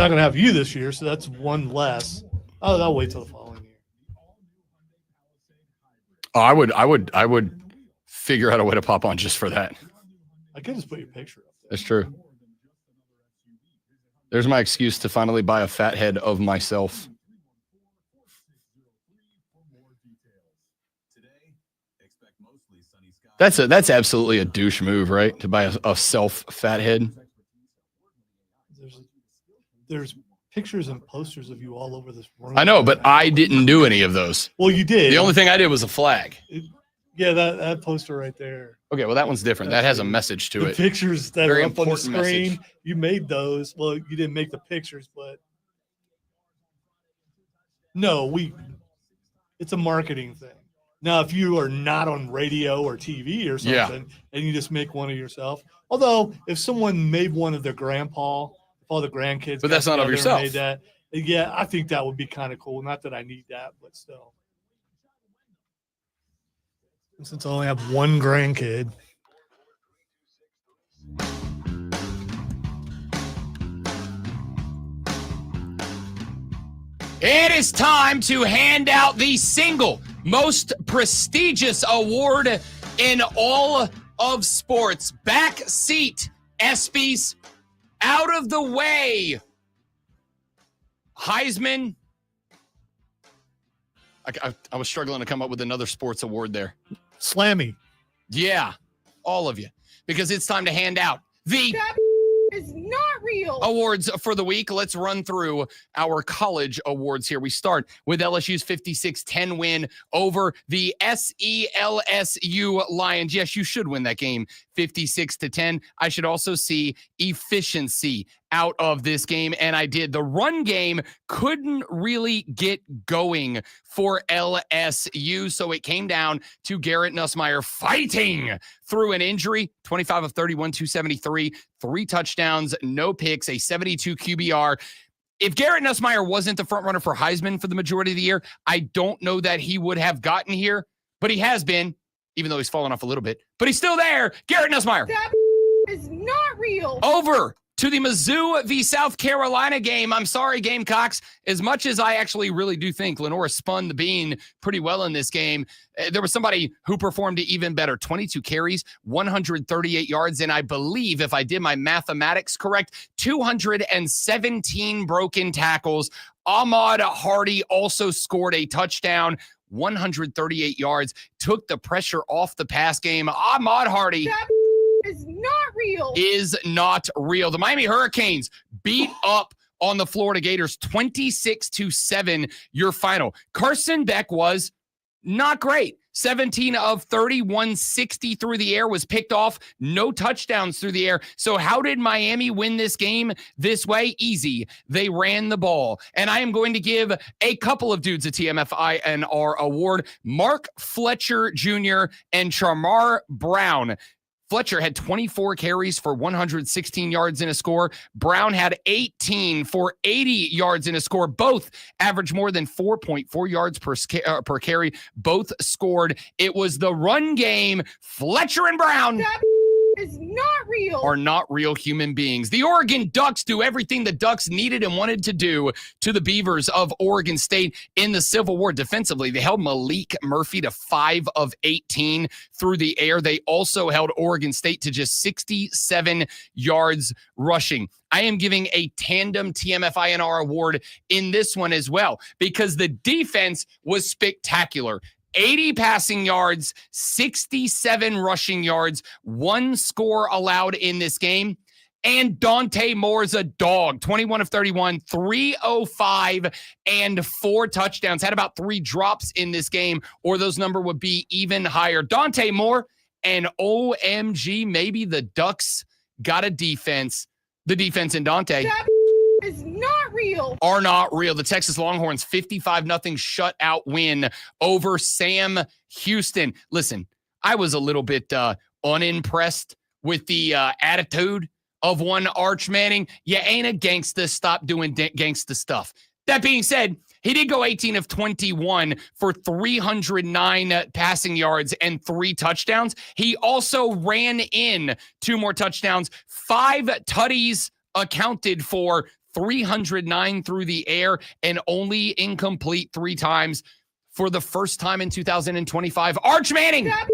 not going to have you this year, so that's one less. Oh, I'll wait till the following year. Oh, I would figure out a way to pop on just for that. I could just put your picture up there. That's true. There's my excuse to finally buy a fat head of myself. That's absolutely a douche move, right? To buy a self fat head. There's pictures and posters of you all over this room. I know, but I didn't do any of those. Well, you did. The only thing I did was a flag. Yeah, that poster right there. Okay, well, that one's different. That has a message to The it. pictures that Very are up on the important screen, message. you made those. Well, you didn't make the pictures, but no, it's a marketing thing. Now, if you are not on radio or TV or something, and you just make one of yourself, although if someone made one of their grandpa, if all the grandkids, But that's not of yourself. made that, yeah, I think that would be kind of cool. Not that I need that, but still. Since I only have one grandkid. It is time to hand out the single most prestigious award in all of sports. Back seat, ESPYs, out of the way. Heisman. I was struggling to come up with another sports award there. Slammy. Yeah, all of you. Because it's time to hand out the That is not real. awards for the week. Let's run through our college awards here. We start with LSU's 56-10 win over the SELSU Lions. Yes, you should win that game 56-10. I should also see efficiency out of this game, and I did. The run game couldn't really get going for LSU, so it came down to Garrett Nussmeier fighting through an injury. 25 of 31, 273, 3 touchdowns, no picks, a 72 QBR. If Garrett Nussmeier wasn't the front runner for Heisman for the majority of the year, I don't know that he would have gotten here, but he has been, even though he's fallen off a little bit, but he's still there. Garrett Nussmeier. That is not real. Over to the Mizzou v. South Carolina game. I'm sorry, Gamecocks. As much as I actually really do think Lenora spun the bean pretty well in this game, there was somebody who performed even better. 22 carries, 138 yards, and I believe, if I did my mathematics correct, 217 broken tackles. Ahmad Hardy also scored a touchdown, 138 yards, took the pressure off the pass game. Ahmad Hardy That is not real. is not real. The Miami Hurricanes beat up on the Florida Gators 26-7, your final. Carson Beck was not great. 17 of 30, 160 through the air, was picked off, no touchdowns through the air. So how did Miami win this game this way? Easy. They ran the ball. And I am going to give a couple of dudes a TMFINR award. Mark Fletcher Jr. and Shamar Brown. Fletcher had 24 carries for 116 yards in a score. Brown had 18 for 80 yards in a score. Both averaged more than 4.4 yards per carry. Both scored. It was the run game. Fletcher and Brown That is not real. are not real human beings. The Oregon Ducks do everything the Ducks needed and wanted to do to the Beavers of Oregon State in the Civil War defensively. They held Malik Murphy to 5 of 18 through the air. They also held Oregon State to just 67 yards rushing. I am giving a tandem TMFINR award in this one as well because the defense was spectacular. 80 passing yards, 67 rushing yards, 1 score allowed in this game. And Dante Moore's a dog. 21 of 31, 305, and 4 touchdowns. Had about 3 drops in this game, or those number would be even higher. Dante Moore and OMG, maybe the Ducks got a defense. The defense in Dante That is not real. are not real. The Texas Longhorns 55-0 shutout win over Sam Houston. Listen, I was a little bit unimpressed with the attitude of one Arch Manning. You ain't a gangsta. Stop doing gangsta stuff. That being said, he did go 18 of 21 for 309 passing yards and 3 touchdowns. He also ran in 2 more touchdowns, 5 tutties accounted for, 309 through the air, and only incomplete 3 times for the first time in 2025. Arch Manning That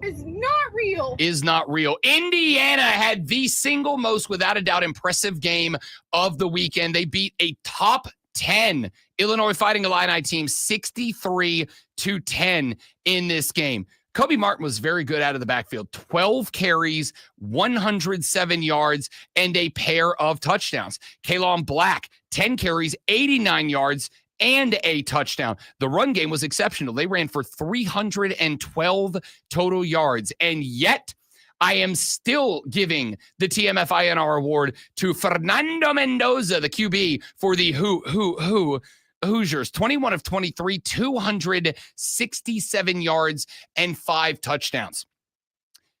is not real. is not real. Indiana had the single most, without a doubt, impressive game of the weekend. They beat a top 10 Illinois Fighting Illini team 63-10 in this game. Kobe Martin was very good out of the backfield. 12 carries, 107 yards, and a pair of touchdowns. Kalon Black, 10 carries, 89 yards, and a touchdown. The run game was exceptional. They ran for 312 total yards. And yet, I am still giving the TMFINR award to Fernando Mendoza, the QB, for the Hoosiers. 21 of 23, 267 yards, and 5 touchdowns.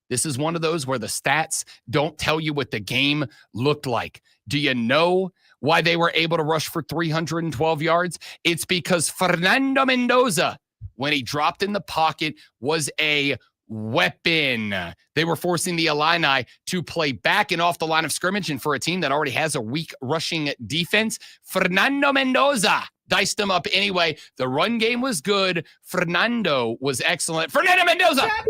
This is one of those where the stats don't tell you what the game looked like. Do you know why they were able to rush for 312 yards? It's because Fernando Mendoza, when he dropped in the pocket, was a weapon. They were forcing the Illini to play back and off the line of scrimmage, and for a team that already has a weak rushing defense, Fernando Mendoza diced them up anyway. The run game was good. Fernando was excellent. Fernando Mendoza That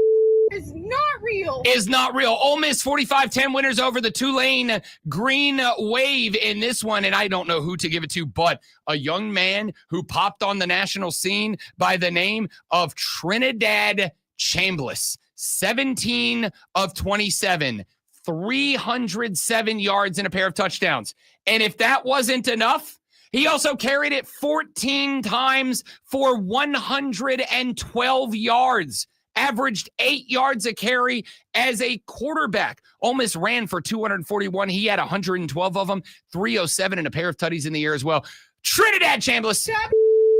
is not real. is not real. Ole Miss 45-10 winners over the Tulane Green Wave in this one, and I don't know who to give it to, but a young man who popped on the national scene by the name of Trinidad Chambliss. 17 of 27, 307 yards and a pair of touchdowns. And if that wasn't enough, he also carried it 14 times for 112 yards, averaged 8 yards a carry as a quarterback. Ole Miss ran for 241. He had 112 of them, 307 and a pair of tutties in the air as well. Trinidad Chambliss, That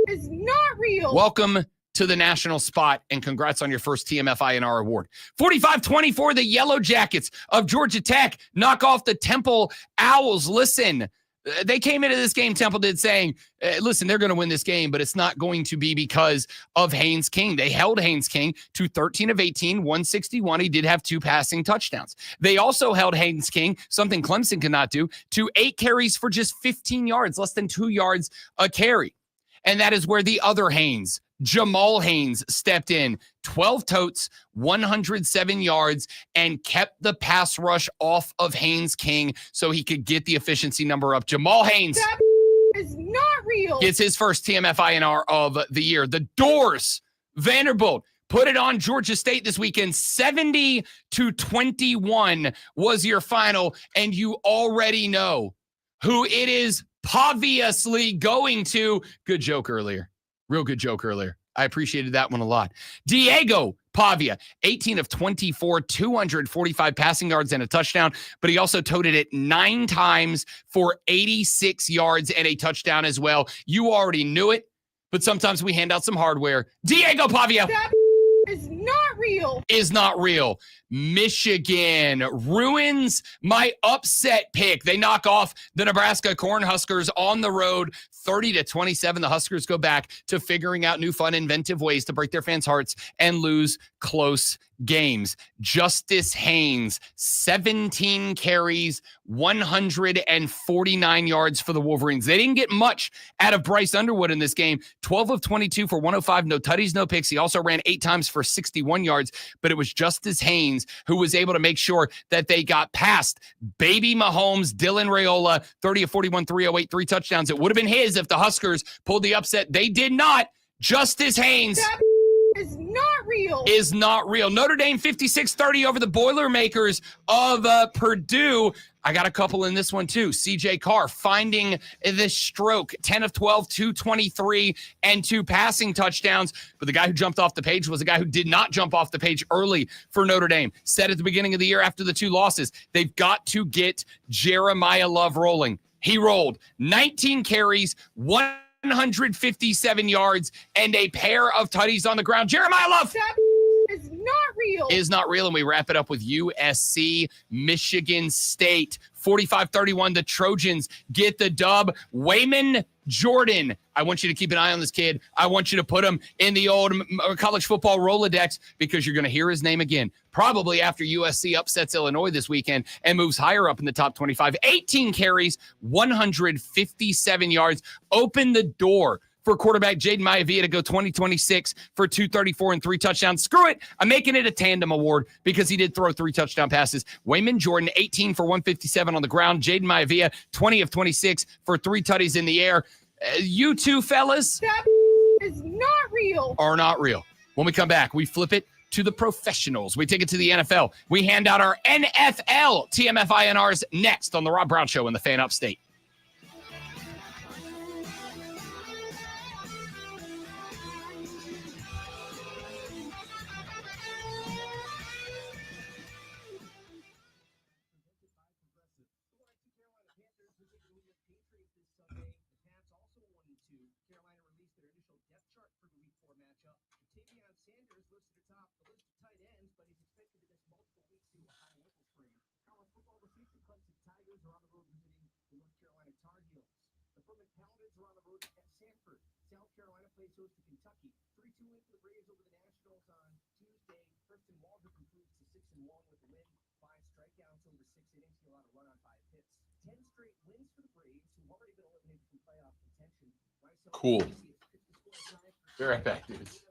is not real. welcome to the national spot, and congrats on your first TMFINR award. 45-24, the Yellow Jackets of Georgia Tech knock off the Temple Owls. Listen, they came into this game, Temple did, saying, listen, they're going to win this game, but it's not going to be because of Haynes King. They held Haynes King to 13 of 18, 161. He did have 2 passing touchdowns. They also held Haynes King, something Clemson cannot do, to 8 carries for just 15 yards, less than 2 yards a carry. And that is where the other Haynes, Jamal Haynes, stepped in. 12 totes, 107 yards, and kept the pass rush off of Haynes King so he could get the efficiency number up. Jamal Haynes That is not real. gets his first TMFINR of the year. The Doors, Vanderbilt, put it on Georgia State this weekend. 70-21 was your final, and you already know who it is obviously going to. Good joke earlier. Real good joke earlier. I appreciated that one a lot. Diego Pavia, 18 of 24, 245 passing yards and a touchdown, but he also toted it 9 times for 86 yards and a touchdown as well. You already knew it, but sometimes we hand out some hardware. Diego Pavia That is not real. is not real. Michigan ruins my upset pick. They knock off the Nebraska Cornhuskers on the road, 30-27. The Huskers go back to figuring out new, fun, inventive ways to break their fans' hearts and lose close games. Justice Haynes, 17 carries, 149 yards for the Wolverines. They didn't get much out of Bryce Underwood in this game. 12 of 22 for 105, no tutties, no picks. He also ran 8 times for 61 yards, but it was Justice Haynes who was able to make sure that they got past baby Mahomes, Dylan Raiola, 30 of 41, 308, 3 touchdowns. It would have been his if the Huskers pulled the upset. They did not. Justice Haynes That is not real. is not real. Notre Dame 56-30 over the Boilermakers of Purdue. I got a couple in this one too. CJ Carr finding the stroke, 10 of 12, 223, and 2 passing touchdowns. But the guy who jumped off the page was a guy who did not jump off the page early for Notre Dame. Said at the beginning of the year after the 2 losses, they've got to get Jeremiah Love rolling. He rolled 19 carries, 157 yards, and a pair of tutties on the ground. Jeremiah Love That is not real. is not real. And we wrap it up with USC, Michigan State, 45-31. The Trojans get the dub. Wayman Jordan, I want you to keep an eye on this kid. I want you to put him in the old college football Rolodex because you're going to hear his name again, probably after USC upsets Illinois this weekend and moves higher up in the top 25. 18 carries, 157 yards. Open the door for quarterback Jaden Maivia to go 2026 for 234 and 3 touchdowns. Screw it. I'm making it a tandem award because he did throw 3 touchdown passes. Wayman Jordan, 18 for 157 on the ground. Jaden Maivia, 20 of 26 for 3 tutties in the air. You two fellas That is not real. are not real. When we come back, we flip it to the professionals. We take it to the NFL. We hand out our NFL TMFINRs next on the Rob Brown Show in the Fan Upstate. South Carolina plays host to Kentucky. 3-2 win for the Braves over the Nationals on Tuesday. Preston Waldrop improves to 6-1 with the win. 5 strikeouts over 6 innings. He allowed a run on 5 hits. 10 straight wins for the Braves, who've already been eliminated from playoff contention. Cool. Be right back, dudes.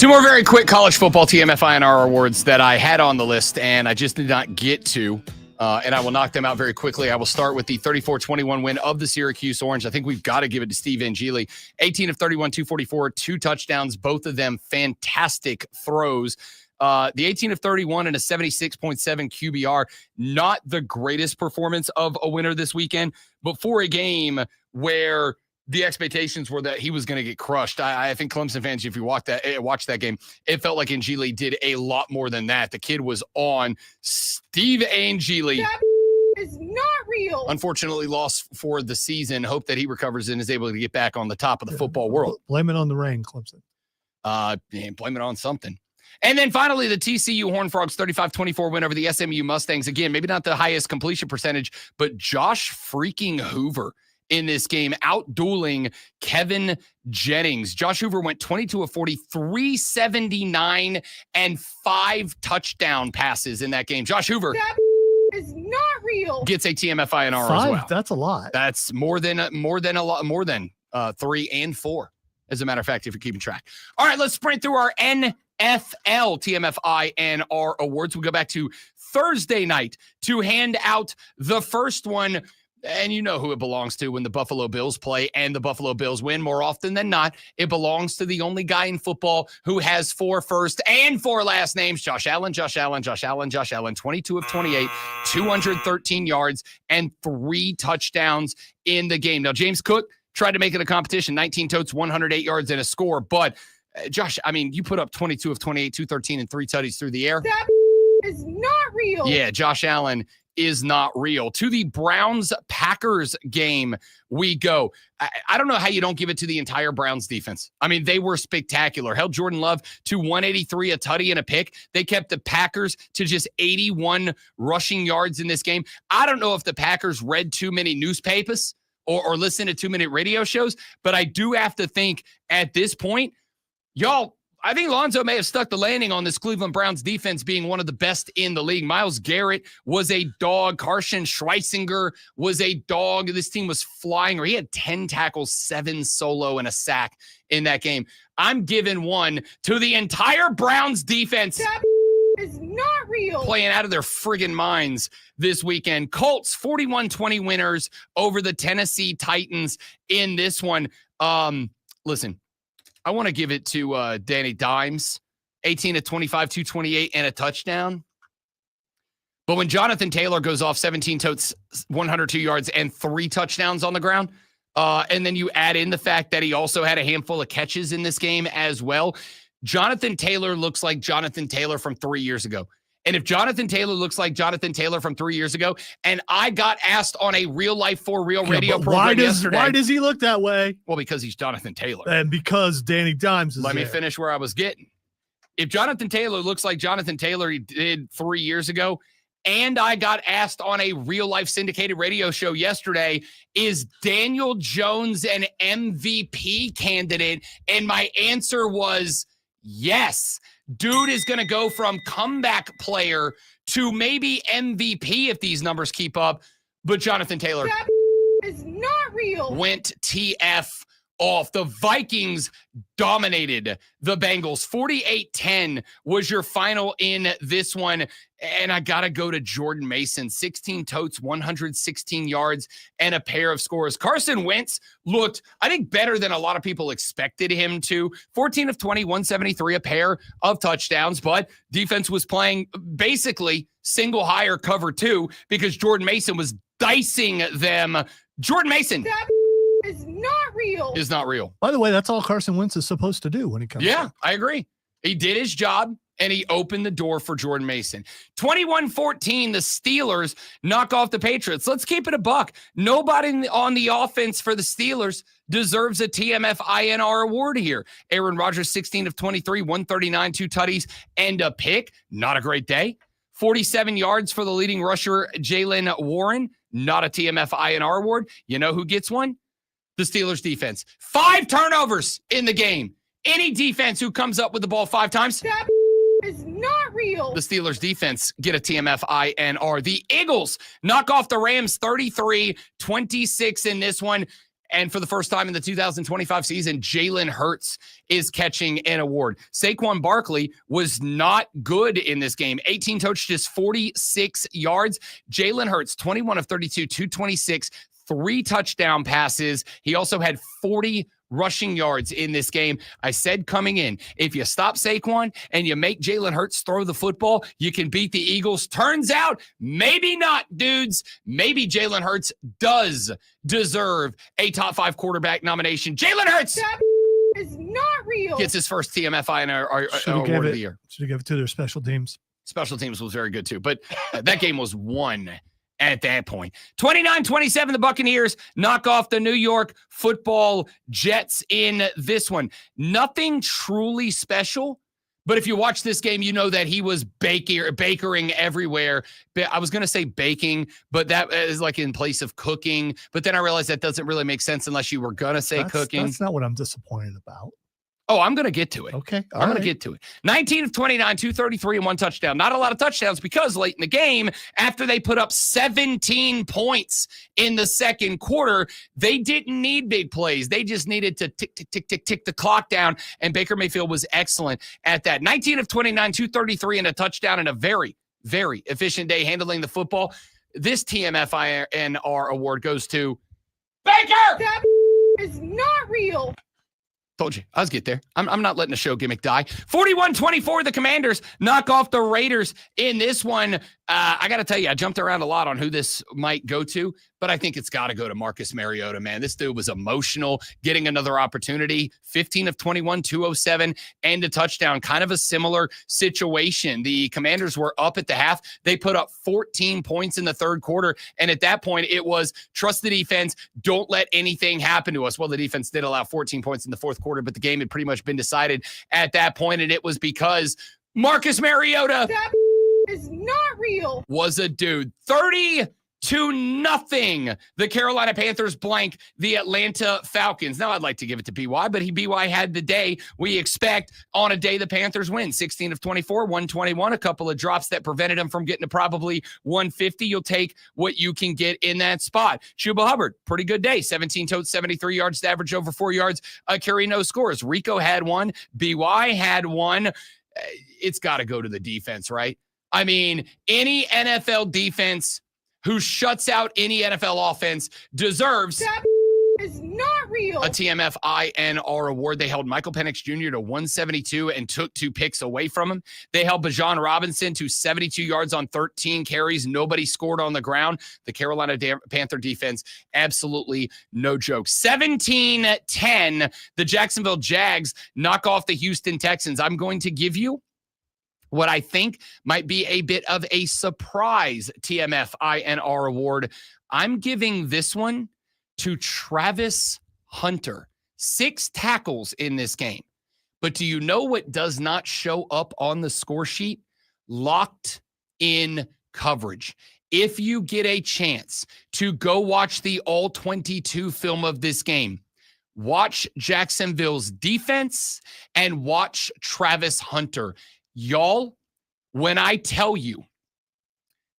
Two more very quick college football TMFINR awards that I had on the list and I just did not get to. And I will knock them out very quickly. I will start with the 34-21 win of the Syracuse Orange. I think we've got to give it to Steve Angeli. 18 of 31, 244, 2 touchdowns, both of them fantastic throws. The 18 of 31 and a 76.7 QBR, not the greatest performance of a winner this weekend, but for a game where the expectations were that he was going to get crushed. I think Clemson fans, if you watch that game, it felt like Angeli did a lot more than that. The kid was on. Steve Angeli That is not real. unfortunately lost for the season. Hope that he recovers and is able to get back on the top of the football world. Blame it on the rain, Clemson. Blame it on something. And then finally, the TCU Horned Frogs 35-24 win over the SMU Mustangs. Again, maybe not the highest completion percentage, but Josh freaking Hoover in this game, out-dueling Kevin Jennings. Josh Hoover went 22 of 40, 379, and 5 touchdown passes in that game. Josh Hoover That is not real. gets a TMFINR as 5, well. that's a lot. That's more than 3 and 4, as a matter of fact, if you're keeping track. All right, let's sprint through our NFL TMFINR awards. We'll go back to Thursday night to hand out the first one. And you know who it belongs to when the Buffalo Bills play and the Buffalo Bills win. More often than not, it belongs to the only guy in football who has 4 first and 4 last names. Josh Allen, 22 of 28, 213 yards, and 3 touchdowns in the game. Now, James Cook tried to make it a competition, 19 totes, 108 yards, and a score. But, Josh, I mean, you put up 22 of 28, 213, and 3 tutties through the air. That is not real. Yeah, Josh Allen is not real. To the Browns-Packers game we go. I don't know how you don't give it to the entire Browns defense. I mean, they were spectacular. Held Jordan Love to 183, a tutty and a pick. They kept the Packers to just 81 rushing yards in this game. I don't know if the Packers read too many newspapers or listened to too many radio shows, but I do have to think at this point, y'all, I think Lonzo may have stuck the landing on this Cleveland Browns defense being one of the best in the league. Myles Garrett was a dog. Carson Schweitzinger was a dog. This team was flying, or he had 10 tackles, 7 solo, and a sack in that game. I'm giving one to the entire Browns defense. That is not real. Playing out of their friggin' minds this weekend. Colts 41-20 winners over the Tennessee Titans in this one. Listen, I want to give it to Danny Dimes, 18 of 25, 228, and a touchdown. But when Jonathan Taylor goes off 17 totes, 102 yards, and 3 touchdowns on the ground, and then you add in the fact that he also had a handful of catches in this game as well, Jonathan Taylor looks like Jonathan Taylor from 3 years ago. And if Jonathan Taylor looks like Jonathan Taylor from 3 years ago, and I got asked on a Real Life for Real radio program yesterday. Why does he look that way? Well, because he's Jonathan Taylor. And because Danny Dimes is Let me there. finish where I was getting. If Jonathan Taylor looks like Jonathan Taylor he did 3 years ago, and I got asked on a Real Life syndicated radio show yesterday, is Daniel Jones an MVP candidate? And my answer was yes. Dude is going to go from comeback player to maybe MVP if these numbers keep up. But Jonathan Taylor That is not real. went TF off. The Vikings dominated the Bengals. 48-10 was your final in this one. And I got to go to Jordan Mason. 16 totes, 116 yards, and a pair of scores. Carson Wentz looked, I think, better than a lot of people expected him to. 14 of 20, 173, a pair of touchdowns. But defense was playing basically single higher cover 2 because Jordan Mason was dicing them. Jordan Mason That is not real. is not real. By the way, that's all Carson Wentz is supposed to do when he comes Yeah, in. I agree. He did his job, and he opened the door for Jordan Mason. 21-14, the Steelers knock off the Patriots. Let's keep it a buck. Nobody on the offense for the Steelers deserves a TMFINR award here. Aaron Rodgers, 16 of 23, 139, 2 tutties, and a pick. Not a great day. 47 yards for the leading rusher, Jaylen Warren. Not a TMFINR award. You know who gets one? The Steelers defense. 5 turnovers in the game. Any defense who comes up with the ball 5 times, That is not real. the Steelers defense get a TMFINR. The Eagles knock off the Rams 33-26 in this one. And for the first time in the 2025 season, Jalen Hurts is catching an award. Saquon Barkley was not good in this game. 18 touches, 46 yards. Jalen Hurts, 21 of 32, 226, 3 touchdown passes. He also had 40 rushing yards in this game. I said coming in, if you stop Saquon and you make Jalen Hurts throw the football, you can beat the Eagles. Turns out, maybe not, dudes. Maybe Jalen Hurts does deserve a top 5 quarterback nomination. Jalen Hurts That is not real. gets his first TMFI Should've award of the year. Should have given it to their special teams. Special teams was very good too, but that game was won at that point. 29-27, the Buccaneers knock off the New York Football Jets in this one. Nothing truly special, but if you watch this game, you know that he was bakering everywhere. I was going to say baking, but that is like in place of cooking. But then I realized that doesn't really make sense unless you were going to say cooking. That's not what I'm disappointed about. Oh, I'm going to get to it. Okay. I'm going to get to it. 19 of 29, 233 and 1 touchdown. Not a lot of touchdowns because late in the game, after they put up 17 points in the second quarter, they didn't need big plays. They just needed to tick the clock down, and Baker Mayfield was excellent at that. 19 of 29, 233 and a touchdown, and a very, very efficient day handling the football. This TMFINR award goes to Baker! That is not real. Told you. I was get there. I'm not letting the show gimmick die. 41-24, the Commanders knock off the Raiders in this one. I got to tell you, I jumped around a lot on who this might go to, but I think it's got to go to Marcus Mariota, man. This dude was emotional, getting another opportunity. 15 of 21, 207, and a touchdown. Kind of a similar situation. The Commanders were up at the half. They put up 14 points in the third quarter, and at that point, it was trust the defense. Don't let anything happen to us. Well, the defense did allow 14 points in the fourth quarter, but the game had pretty much been decided at that point, and it was because Marcus Mariota is not real. was a dude. 30-0. The Carolina Panthers blank the Atlanta Falcons. Now I'd like to give it to BY, but BY had the day we expect on a day the Panthers win. 16 of 24, 121, a couple of drops that prevented them from getting to probably 150. You'll take what you can get in that spot. Chuba Hubbard, pretty good day. 17 totes, 73 yards to average over 4 yards. Carry no scores. Rico had one. BY had one. It's got to go to the defense, right? I mean, any NFL defense who shuts out any NFL offense deserves That is not real. a TMFINR award. They held Michael Penix Jr. to 172 and took 2 picks away from him. They held Bijan Robinson to 72 yards on 13 carries. Nobody scored on the ground. The Carolina Panther defense, absolutely no joke. 17-10, the Jacksonville Jags knock off the Houston Texans. I'm going to give you what I think might be a bit of a surprise TMFINR award. I'm giving this one to Travis Hunter. 6 tackles in this game. But do you know what does not show up on the score sheet? Locked in coverage. If you get a chance to go watch the all 22 film of this game, watch Jacksonville's defense and watch Travis Hunter. Y'all, when I tell you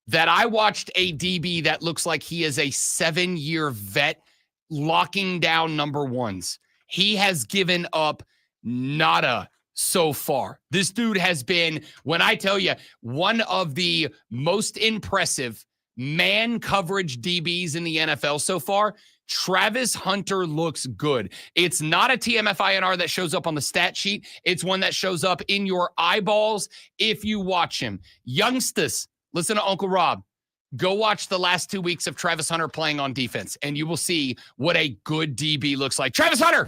that I watched a DB that looks like he is a 7-year vet locking down number ones, he has given up nada so far. This dude has been, when I tell you, one of the most impressive man coverage DBs in the NFL so far. Travis Hunter looks good. It's not a TMFINR that shows up on the stat sheet. It's one that shows up in your eyeballs if you watch him. Youngsters, listen to Uncle Rob. Go watch the last 2 weeks of Travis Hunter playing on defense, and you will see what a good DB looks like. Travis Hunter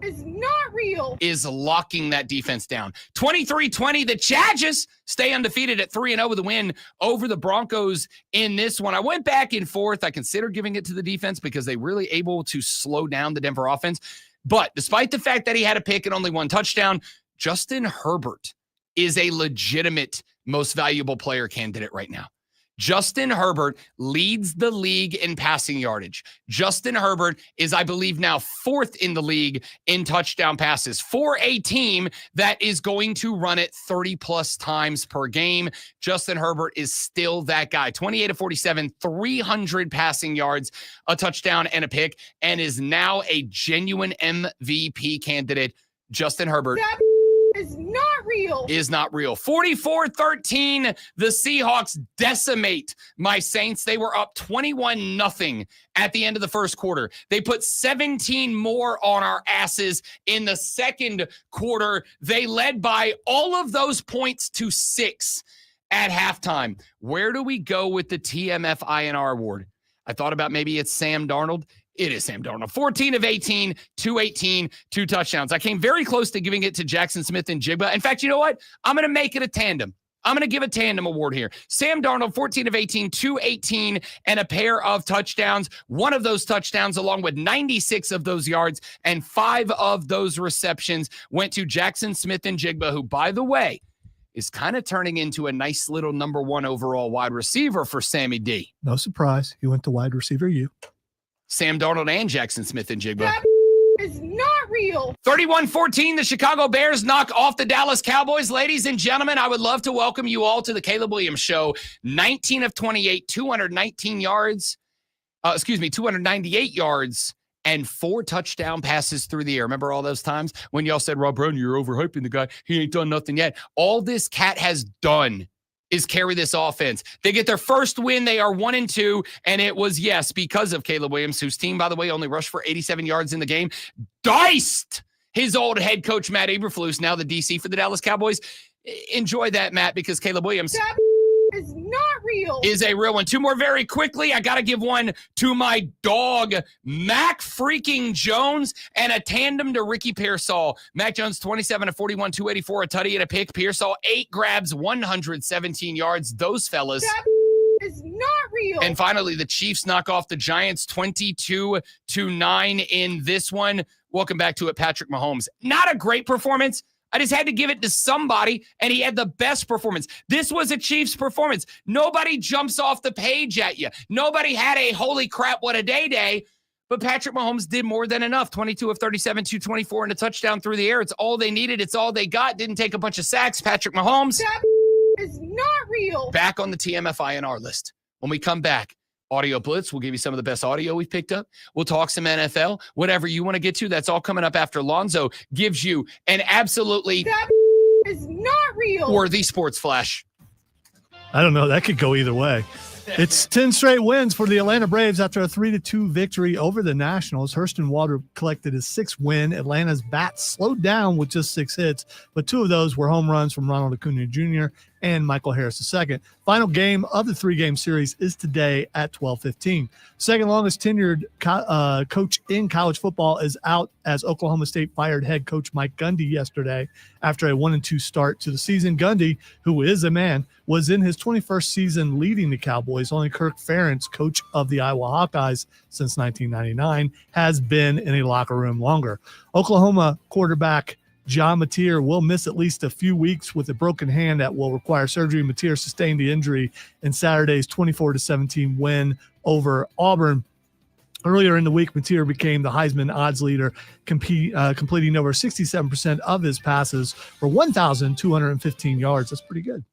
is not real. is locking that defense down. 23-20, the Chargers stay undefeated at 3-0 with a win over the Broncos in this one. I went back and forth. I considered giving it to the defense because they really able to slow down the Denver offense. But despite the fact that he had a pick and only 1 touchdown, Justin Herbert is a legitimate most valuable player candidate right now. Justin Herbert leads the league in passing yardage. Justin Herbert is, I believe, now 4th in the league in touchdown passes for a team that is going to run it 30-plus times per game. Justin Herbert is still that guy. 28 of 47, 300 passing yards, a touchdown, and a pick, and is now a genuine MVP candidate. Justin Herbert Is not real. is not real. 44-13, the Seahawks decimate my Saints. They were up 21-0 at the end of the first quarter. They put 17 more on our asses in the second quarter. They led by all of those points to 6 at halftime. Where do we go with the TMF INR award? I thought about maybe it's Sam Darnold. It is Sam Darnold. 14 of 18, 218, 2 touchdowns. I came very close to giving it to Jackson Smith and Jigba. In fact, you know what? I'm going to make it a tandem. I'm going to give a tandem award here. Sam Darnold, 14 of 18, 218, and a pair of touchdowns. One of those touchdowns, along with 96 of those yards and 5 of those receptions, went to Jackson Smith and Jigba, who, by the way, is kind of turning into a nice little number 1 overall wide receiver for Sammy D. No surprise. He went to wide receiver U. Sam Darnold and Jackson Smith and Jigba. Is not real. 31-14, the Chicago Bears knock off the Dallas Cowboys. Ladies and gentlemen, I would love to welcome you all to the Caleb Williams Show. 19 of 28, 219 yards. 298 yards and 4 touchdown passes through the air. Remember all those times when y'all said, Rob Brown, you're overhyping the guy. He ain't done nothing yet. All this cat has done is carry this offense. They get their first win. They are 1-2, and it was, yes, because of Caleb Williams, whose team, by the way, only rushed for 87 yards in the game, diced his old head coach, Matt Eberflus, now the DC for the Dallas Cowboys. Enjoy that, Matt, because Caleb Williams Is not real. is a real one. 2 more very quickly. I got to give one to my dog, Mac freaking Jones, and a tandem to Ricky Pearsall. Mac Jones, 27 of 41, 284, a tutty and a pick. Pearsall, 8 grabs, 117 yards. Those fellas. Is not real. And finally, the Chiefs knock off the Giants 22-9 in this one. Welcome back to it, Patrick Mahomes. Not a great performance. I just had to give it to somebody, and he had the best performance. This was a Chiefs performance. Nobody jumps off the page at you. Nobody had a holy crap, what a day, but Patrick Mahomes did more than enough. 22 of 37, 224, and a touchdown through the air. It's all they needed. It's all they got. Didn't take a bunch of sacks. Patrick Mahomes is not real. back on the TMF INR list. When we come back, Audio Blitz. We'll give you some of the best audio we've picked up. We'll talk some NFL. Whatever you want to get to, that's all coming up after Lonzo gives you an absolutely is not real. worthy sports flash. I don't know. That could go either way. It's 10 straight wins for the Atlanta Braves after a 3-2 victory over the Nationals. Hurston Walder collected his 6th win. Atlanta's bats slowed down with just 6 hits, but 2 of those were home runs from Ronald Acuna Jr. and Michael Harris II. Final game of the 3-game series is today at 12:15. Second longest tenured coach in college football is out as Oklahoma State fired head coach Mike Gundy yesterday after a 1-2 start to the season. Gundy, who is a man, was in his 21st season leading the Cowboys. Only Kirk Ferentz, coach of the Iowa Hawkeyes since 1999, has been in a locker room longer. Oklahoma quarterback John Mateer will miss at least a few weeks with a broken hand that will require surgery. Mateer sustained the injury in Saturday's 24-17 win over Auburn. Earlier in the week, Mateer became the Heisman odds leader, completing over 67% of his passes for 1,215 yards. That's pretty good.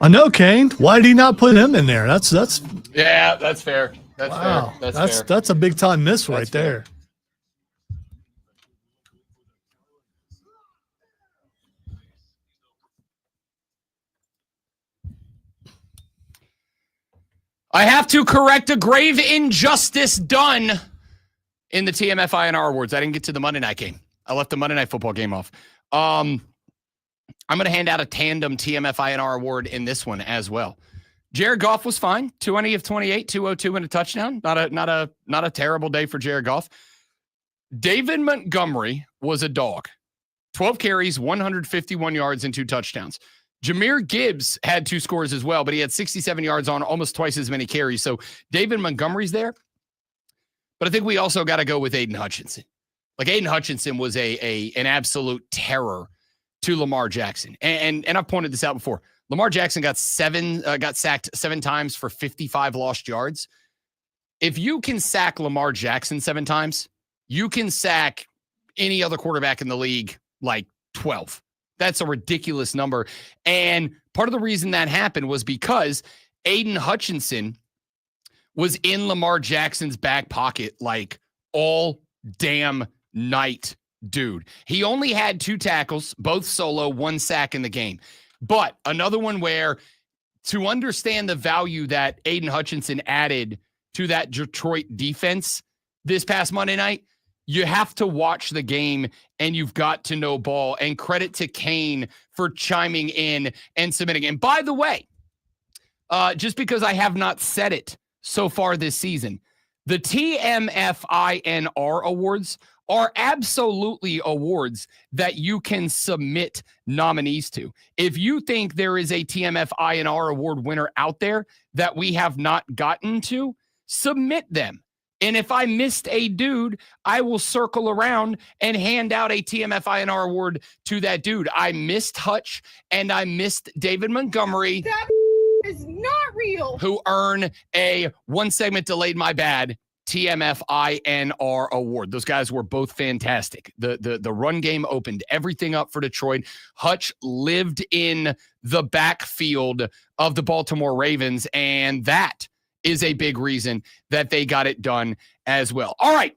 I know, Kane. Why did he not put him in there? That's Yeah, that's fair. That's wow. fair. That's fair. That's a big time miss right That's fair. there. I have to correct a grave injustice done in the TMF INR awards. I didn't get to the Monday night game. I left the Monday night football game off. I'm going to hand out a tandem TMF INR award in this one as well. Jared Goff was fine. 20 of 28, 202 and a touchdown. Not a terrible day for Jared Goff. David Montgomery was a dog. 12 carries, 151 yards, and 2 touchdowns. Jahmyr Gibbs had 2 scores as well, but he had 67 yards on almost twice as many carries. So David Montgomery's there. But I think we also got to go with Aiden Hutchinson. Like Aiden Hutchinson was an absolute terror to Lamar Jackson. And I've pointed this out before. Lamar Jackson got sacked 7 times for 55 lost yards. If you can sack Lamar Jackson 7 times, you can sack any other quarterback in the league like 12. That's a ridiculous number. And part of the reason that happened was because Aiden Hutchinson was in Lamar Jackson's back pocket like all damn night, dude. He only had 2 tackles, both solo, 1 sack in the game. But another one where, to understand the value that Aiden Hutchinson added to that Detroit defense this past Monday night, you have to watch the game and you've got to know ball. And credit to Kane for chiming in and submitting. And by the way, just because I have not said it so far this season, the TMFINR awards are absolutely awards that you can submit nominees to. If you think there is a TMFINR award winner out there that we have not gotten to, submit them. And if I missed a dude, I will circle around and hand out a TMFINR award to that dude. I missed Hutch and I missed David Montgomery. That is not real. Who earn a 1 segment delayed my bad TMFINR award. Those guys were both fantastic. The run game opened everything up for Detroit. Hutch lived in the backfield of the Baltimore Ravens, and that is a big reason that they got it done as well. All right,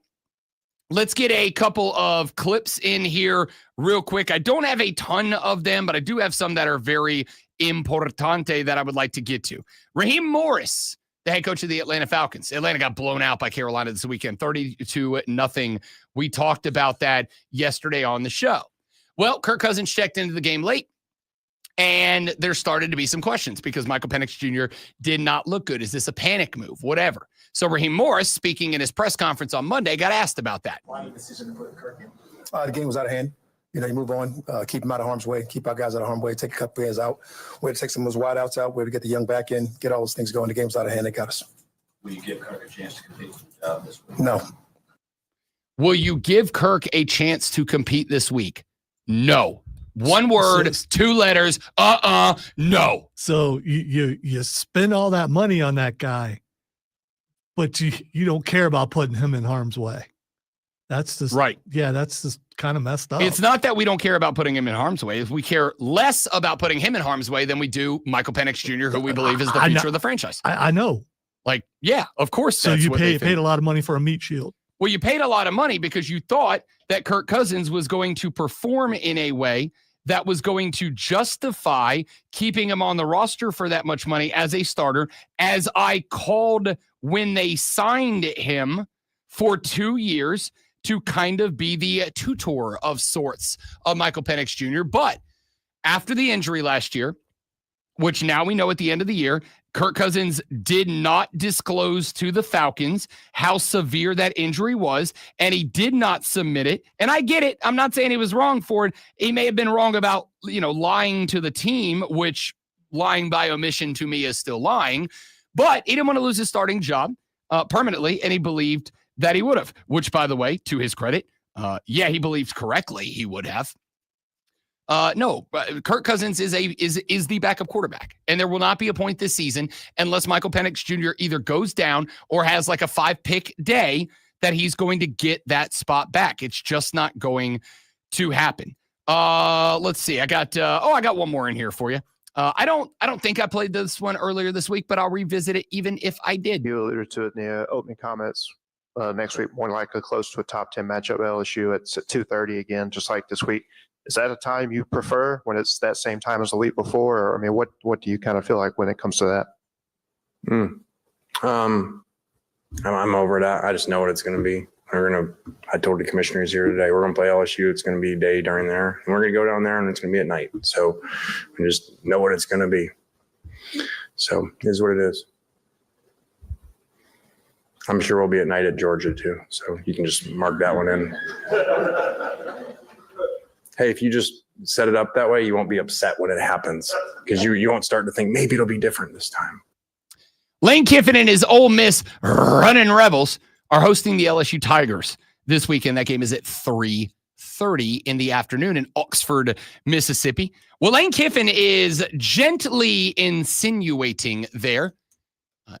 let's get a couple of clips in here real quick. I don't have a ton of them, but I do have some that are very importante that I would like to get to. Raheem Morris, the head coach of the Atlanta Falcons. Atlanta got blown out by Carolina this weekend, 32-0. We talked about that yesterday on the show. Well, Kirk Cousins checked into the game late, and there started to be some questions because Michael Penix Jr. did not look good. Is this a panic move? Whatever. So Raheem Morris, speaking in his press conference on Monday, got asked about that. Why the decision to put Kirk in? The game was out of hand. You know, you move on, keep him out of harm's way, keep our guys out of harm's way, take a couple players out, way to take some of those wide outs out, way to get the young back in, get all those things going. The game's out of hand. They got us. Will you give Kirk a chance to compete this week? No. Will you give Kirk a chance to compete this week? No. One word, 2 letters. No. So you spend all that money on that guy, but you don't care about putting him in harm's way. That's just right. Yeah, that's just kind of messed up. It's not that we don't care about putting him in harm's way. If we care less about putting him in harm's way than we do Michael Penix Jr., who we believe is the future of the franchise. I know. Like, yeah, of course. So you paid a lot of money for a meat shield. Well, you paid a lot of money because you thought that Kirk Cousins was going to perform in a way that was going to justify keeping him on the roster for that much money as a starter, as I called when they signed him for 2 years to kind of be the tutor of sorts of Michael Penix Jr. But after the injury last year, which now we know at the end of the year, Kirk Cousins did not disclose to the Falcons how severe that injury was, and he did not submit it. And I get it. I'm not saying he was wrong for it. He may have been wrong about, lying to the team, which lying by omission to me is still lying. But he didn't want to lose his starting job permanently, and he believed that he would have, which, by the way, to his credit, he believed correctly he would have. No, Kirk Cousins is the backup quarterback, and there will not be a point this season unless Michael Penix Jr. either goes down or has like a 5-pick day that he's going to get that spot back. It's just not going to happen. Let's see. I got one more in here for you. I don't think I played this one earlier this week, but I'll revisit it even if I did. You alluded to it in the opening comments. Next week, more likely close to a top 10 matchup at LSU. It's at 2:30 again, just like this week. Is that a time you prefer when it's that same time as the week before? Or, I mean, what do you kind of feel like when it comes to that? I'm over that. I just know what it's going to be. I told the commissioners here today, we're going to play LSU. It's going to be day during there. And we're going to go down there and it's going to be at night. So we just know what it's going to be. So it is what it is. I'm sure we'll be at night at Georgia too. So you can just mark that one in. Hey, if you just set it up that way, you won't be upset when it happens because you won't start to think maybe it'll be different this time. Lane Kiffin and his Ole Miss running Rebels are hosting the LSU Tigers this weekend. That game is at 3:30 in the afternoon in Oxford, Mississippi. Well, Lane Kiffin is gently insinuating there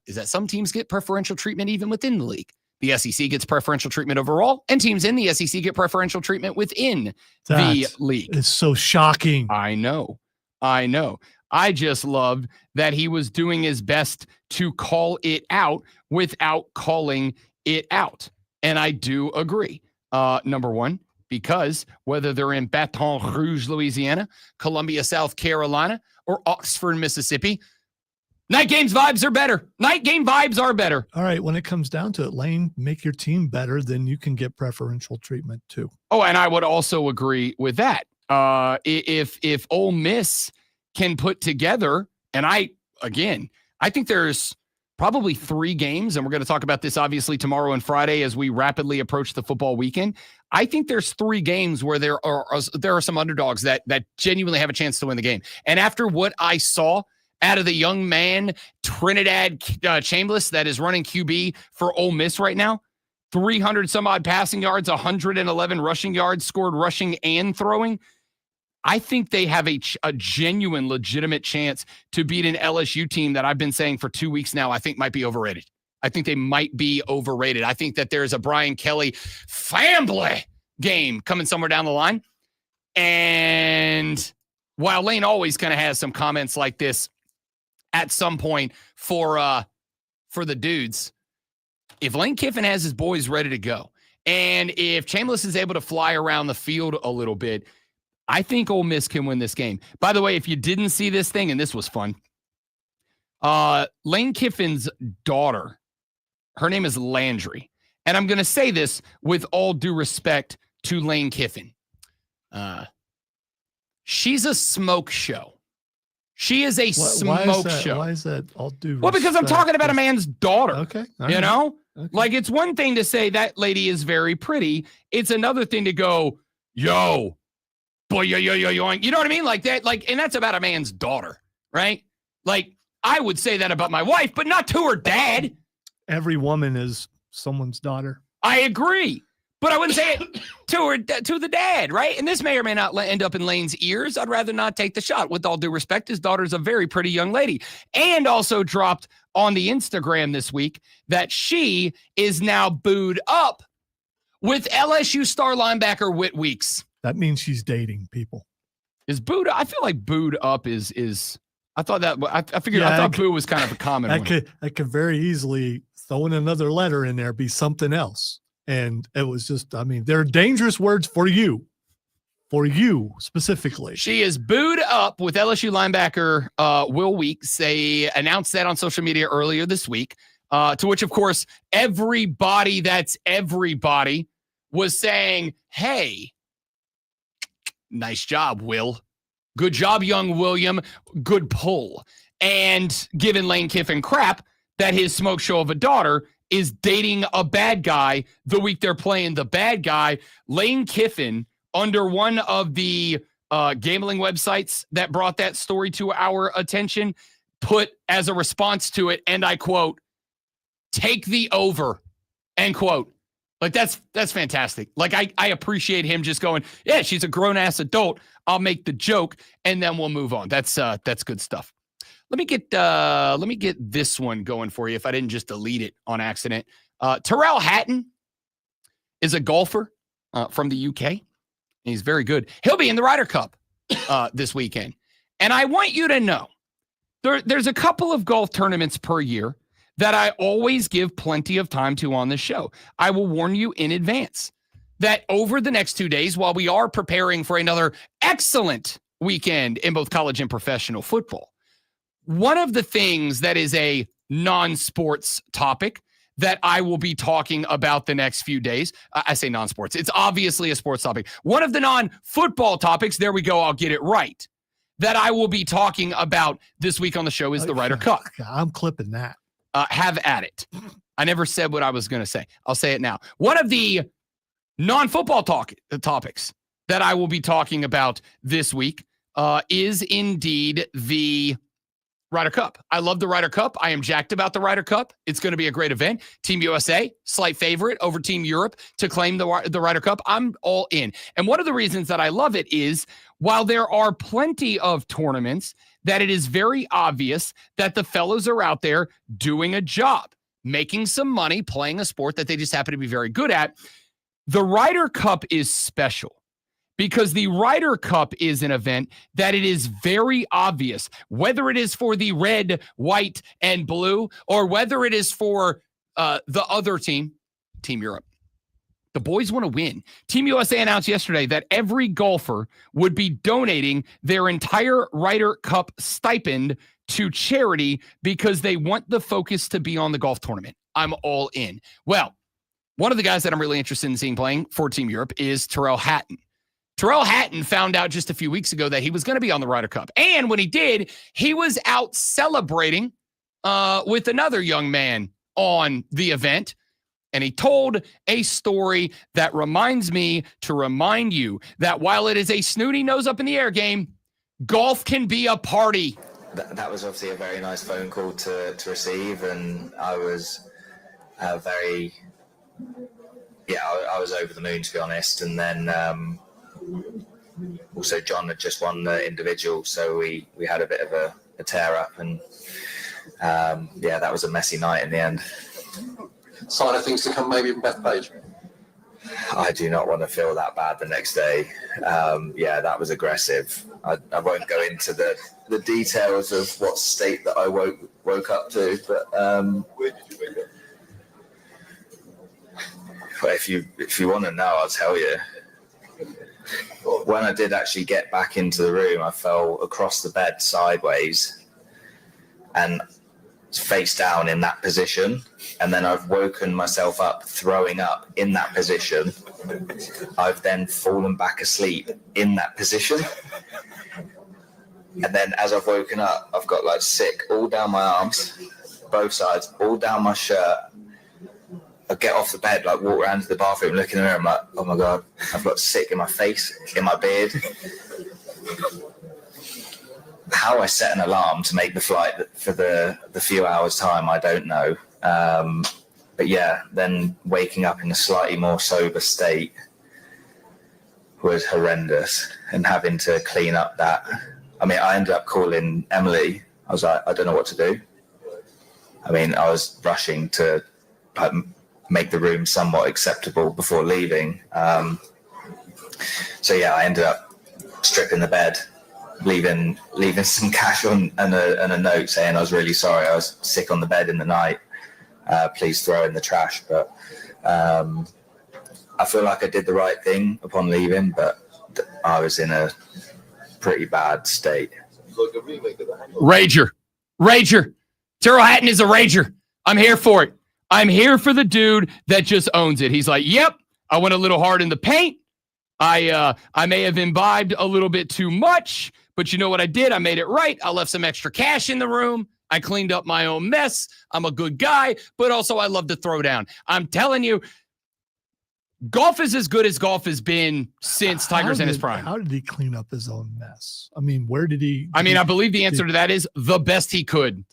is that some teams get preferential treatment even within the league. The SEC gets preferential treatment overall, and teams in the SEC get preferential treatment within the league. It's so shocking. I know. I just loved that he was doing his best to call it out without calling it out. And I do agree. Number one, because whether they're in Baton Rouge, Louisiana, Columbia, South Carolina, or Oxford, Mississippi, night games vibes are better. Night game vibes are better. All right, when it comes down to it, Lane, make your team better, then you can get preferential treatment too. Oh, and I would also agree with that. If Ole Miss can put together, and I think there's probably 3 games, and we're going to talk about this obviously tomorrow and Friday as we rapidly approach the football weekend. I think there's 3 games where there are some underdogs that genuinely have a chance to win the game. And after what I saw out of the young man, Trinidad Chambliss, that is running QB for Ole Miss right now, 300 some odd passing yards, 111 rushing yards, scored rushing and throwing. I think they have a genuine, legitimate chance to beat an LSU team that I've been saying for 2 weeks now I think might be overrated. I think they might be overrated. I think that there's a Brian Kelly family game coming somewhere down the line. And while Lane always kind of has some comments like this at some point for the dudes, if Lane Kiffin has his boys ready to go, and if Chambliss is able to fly around the field a little bit, I think Ole Miss can win this game. By the way, if you didn't see this thing, and this was fun, Lane Kiffin's daughter, her name is Landry. And I'm going to say this with all due respect to Lane Kiffin. She's a smoke show. She is a smoke show. Why is that all due respect? Well, because I'm talking about a man's daughter. Okay. You know? Okay. Like, it's one thing to say that lady is very pretty. It's another thing to go, yo, boy, yo, you know what I mean? Like that, and that's about a man's daughter, right? Like, I would say that about my wife, but not to her dad. Every woman is someone's daughter. I agree, but I wouldn't say it to the dad, right? And this may or may not end up in Lane's ears. I'd rather not take the shot. With all due respect, his daughter's a very pretty young lady, and also dropped on the Instagram this week that she is now booed up with LSU star linebacker Whit Weeks. That means she's dating people. Is booed? I feel like booed up is. I thought that. I figured. Yeah, I thought boo was kind of a common one. That could very easily throw in another letter in there, be something else, and it was just. I mean, they're dangerous words for you specifically. She is booed up with LSU linebacker Will Weeks. They announced that on social media earlier this week. To which, of course, everybody was saying, "Hey, nice job, Will. Good job, young William. Good pull." And giving Lane Kiffin crap that his smoke show of a daughter is dating a bad guy the week they're playing the bad guy. Lane Kiffin, under one of the gambling websites that brought that story to our attention, put as a response to it, and I quote, "Take the over," end quote. Like, that's fantastic. Like, I appreciate him just going, yeah, she's a grown-ass adult. I'll make the joke, and then we'll move on. That's good stuff. Let me get this one going for you if I didn't just delete it on accident. Terrell Hatton is a golfer from the UK. And he's very good. He'll be in the Ryder Cup this weekend. And I want you to know there's a couple of golf tournaments per year that I always give plenty of time to on this show. I will warn you in advance that over the next 2 days, while we are preparing for another excellent weekend in both college and professional football, one of the things that is a non-sports topic that I will be talking about the next few days. I say non-sports. It's obviously a sports topic. One of the non-football topics, there we go, I'll get it right, that I will be talking about this week on the show is the Ryder Cup. I'm clipping that. Have at it. I never said what I was going to say. I'll say it now. One of the non-football topics that I will be talking about this week is indeed the Ryder Cup. I love the Ryder Cup. I am jacked about the Ryder Cup. It's going to be a great event. Team USA, slight favorite over Team Europe to claim the Ryder Cup. I'm all in. And one of the reasons that I love it is while there are plenty of tournaments that it is very obvious that the fellows are out there doing a job, making some money, playing a sport that they just happen to be very good at. The Ryder Cup is special because the Ryder Cup is an event that it is very obvious, whether it is for the red, white, and blue, or whether it is for the other team, Team Europe. The boys want to win. Team USA announced yesterday that every golfer would be donating their entire Ryder Cup stipend to charity because they want the focus to be on the golf tournament. I'm all in. Well, one of the guys that I'm really interested in seeing playing for Team Europe is Tyrrell Hatton. Tyrrell Hatton found out just a few weeks ago that he was going to be on the Ryder Cup. And when he did, he was out celebrating with another young man on the event. And he told a story that reminds me to remind you that while it is a snooty nose up in the air game, golf can be a party. That was obviously a very nice phone call to receive. And I was I was over the moon, to be honest. And then also John had just won the individual, so we had a bit of a tear up, and that was a messy night in the end. Sign of things to come, maybe, Beth Page. I do not want to feel that bad the next day. That was aggressive. I won't go into the details of what state that I woke up to, but where did you wake up? Well, if you want to know, I'll tell you. When I did actually get back into the room, I fell across the bed sideways and face down in that position. And then I've woken myself up throwing up in that position. I've then fallen back asleep in that position. And then as I've woken up, I've got like sick all down my arms, both sides, all down my shirt. I get off the bed, like walk around to the bathroom, look in the mirror, I'm like, oh my God, I've got sick in my face, in my beard. How I set an alarm to make the flight for the few hours time, I don't know. But yeah, then waking up in a slightly more sober state was horrendous, and having to clean up that. I mean, I ended up calling Emily. I was like, I don't know what to do. I mean, I was rushing to make the room somewhat acceptable before leaving. I ended up stripping the bed, leaving some cash and a note saying I was really sorry. I was sick on the bed in the night. Please throw in the trash. But I feel like I did the right thing upon leaving, but I was in a pretty bad state. Rager. Tyrrell Hatton is a rager. I'm here for it. I'm here for the dude that just owns it. He's like, yep, I went a little hard in the paint. I may have imbibed a little bit too much, but you know what I did? I made it right. I left some extra cash in the room. I cleaned up my own mess. I'm a good guy, but also I love to throw down. I'm telling you, golf is as good as golf has been since Tiger's in his prime. How did he clean up his own mess? I mean, where did he? I believe the answer to that is the best he could.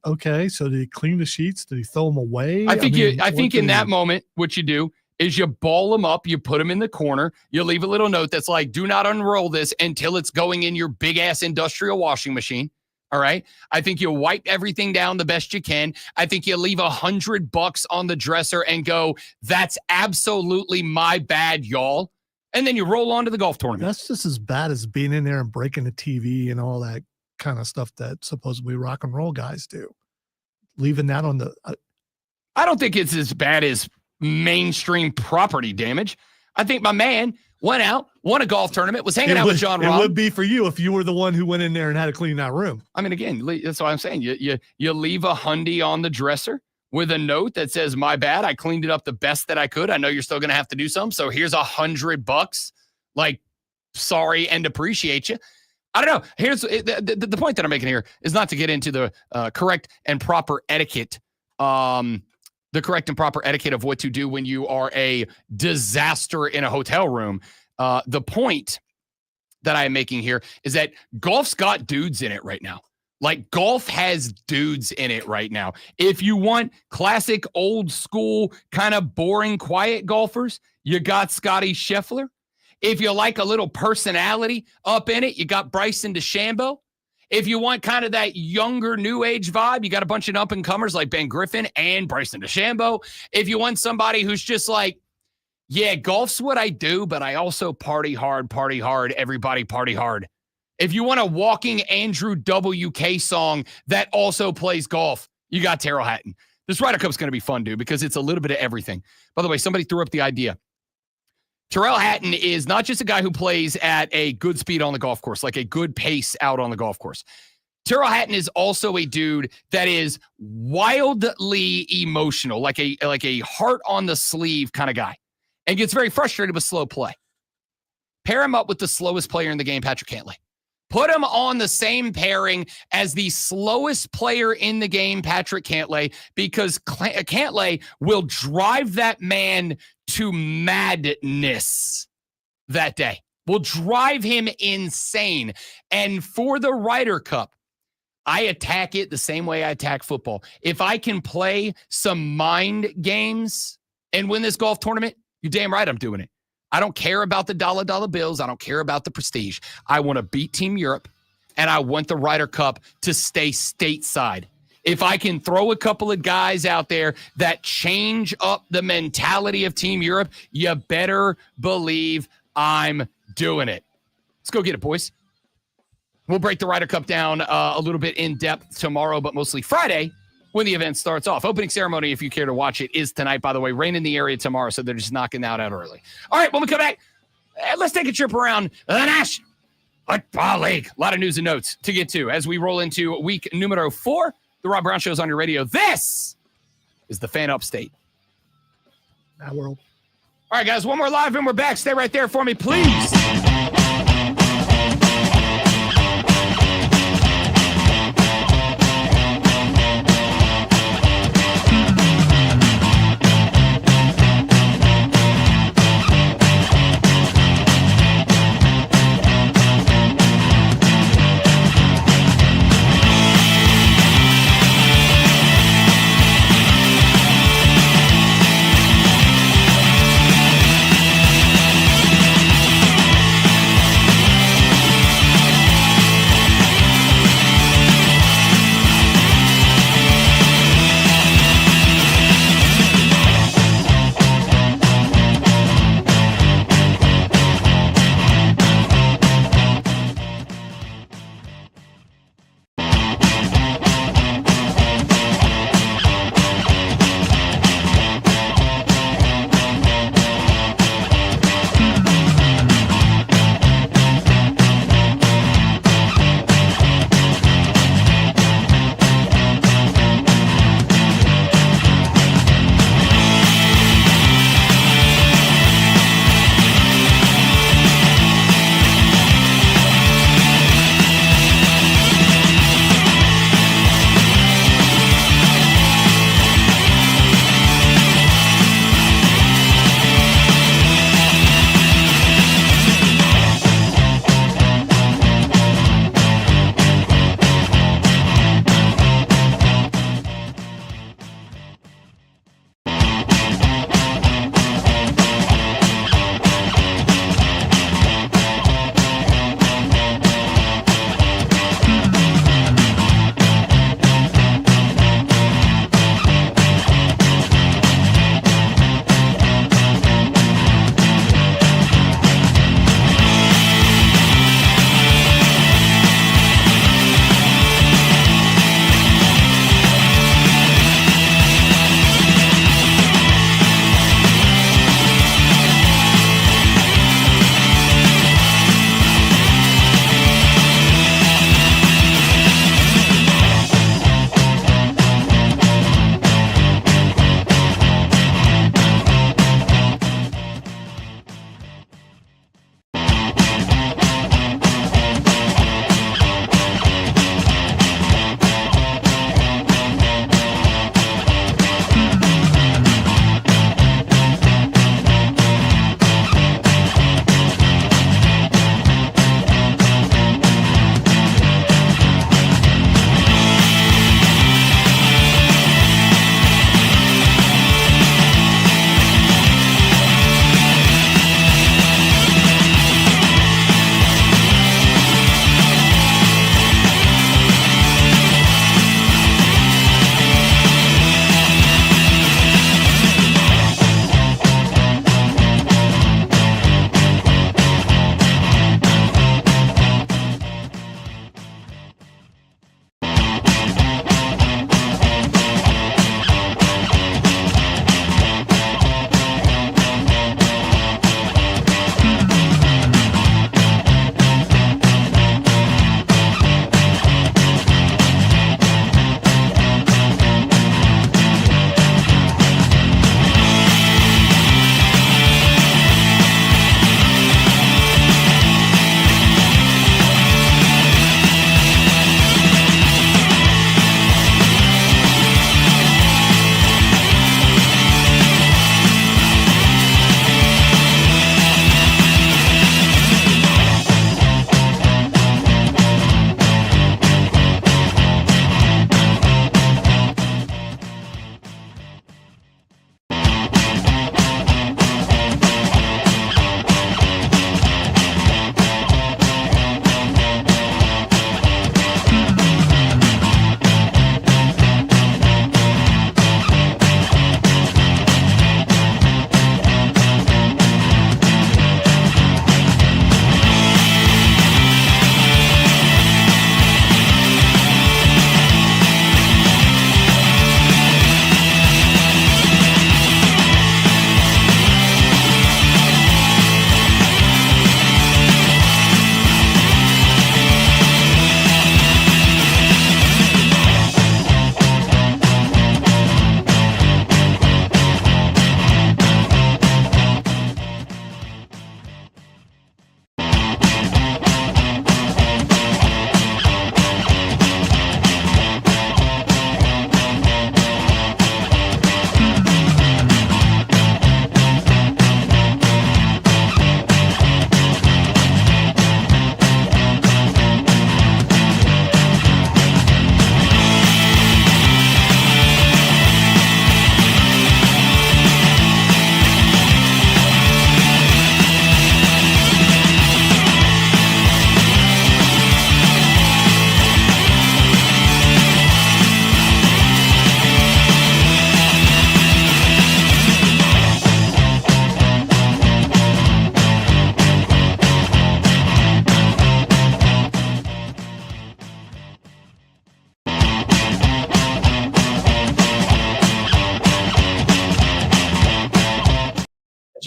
Okay, so did he clean the sheets? Did he throw them away? I think in that moment, what you do is you ball them up, you put them in the corner, you leave a little note that's like, do not unroll this until it's going in your big ass industrial washing machine. All right. I think you wipe everything down the best you can. I think you leave $100 on the dresser and go, that's absolutely my bad, y'all. And then you roll on to the golf tournament. That's just as bad as being in there and breaking the TV and all that kind of stuff that supposedly rock and roll guys do. Leaving that on the. I don't think it's as bad as mainstream property damage. I think my man went out, won a golf tournament, was hanging out with John Rahm. It would be for you if you were the one who went in there and had to clean that room. I mean, again, that's what I'm saying. You leave a hundy on the dresser with a note that says, "My bad, I cleaned it up the best that I could. I know you're still going to have to do some, so here's $100. Like, sorry and appreciate you." I don't know. Here's the point that I'm making here is not to get into the correct and proper etiquette. The correct and proper etiquette of what to do when you are a disaster in a hotel room. The point that I am making here is that golf's got dudes in it right now. Like, golf has dudes in it right now. If you want classic, old school, kind of boring, quiet golfers, you got Scotty Scheffler. If you like a little personality up in it, you got Bryson DeChambeau. If you want kind of that younger new age vibe, you got a bunch of up and comers like Ben Griffin and Bryson DeChambeau. If you want somebody who's just like, yeah, golf's what I do, but I also party hard, everybody party hard. If you want a walking Andrew WK song that also plays golf, you got Terrell Hatton. This Ryder Cup's going to be fun, dude, because it's a little bit of everything. By the way, somebody threw up the idea. Terrell Hatton is not just a guy who plays at a good speed on the golf course, like a good pace out on the golf course. Terrell Hatton is also a dude that is wildly emotional, like a heart on the sleeve kind of guy, and gets very frustrated with slow play. Pair him up with the slowest player in the game, Patrick Cantlay. Put him on the same pairing as the slowest player in the game, Patrick Cantlay, because Cantlay will drive that man to madness that day. Will drive him insane. And for the Ryder Cup, I attack it the same way I attack football. If I can play some mind games and win this golf tournament, you're damn right I'm doing it. I don't care about the dollar bills. I don't care about the prestige. I want to beat Team Europe, and I want the Ryder Cup to stay stateside. If I can throw a couple of guys out there that change up the mentality of Team Europe, you better believe I'm doing it. Let's go get it, boys. We'll break the Ryder Cup down a little bit in depth tomorrow, but mostly Friday when the event starts off. Opening ceremony, if you care to watch it, is tonight, by the way. Rain in the area tomorrow, so they're just knocking that out early. All right, when we come back, let's take a trip around the National Football League. A lot of news and notes to get to as we roll into week numero 4. The Rob Brown Show is on your radio. This is the Fan Upstate. That world. All right, guys, one more live and we're back. Stay right there for me, please.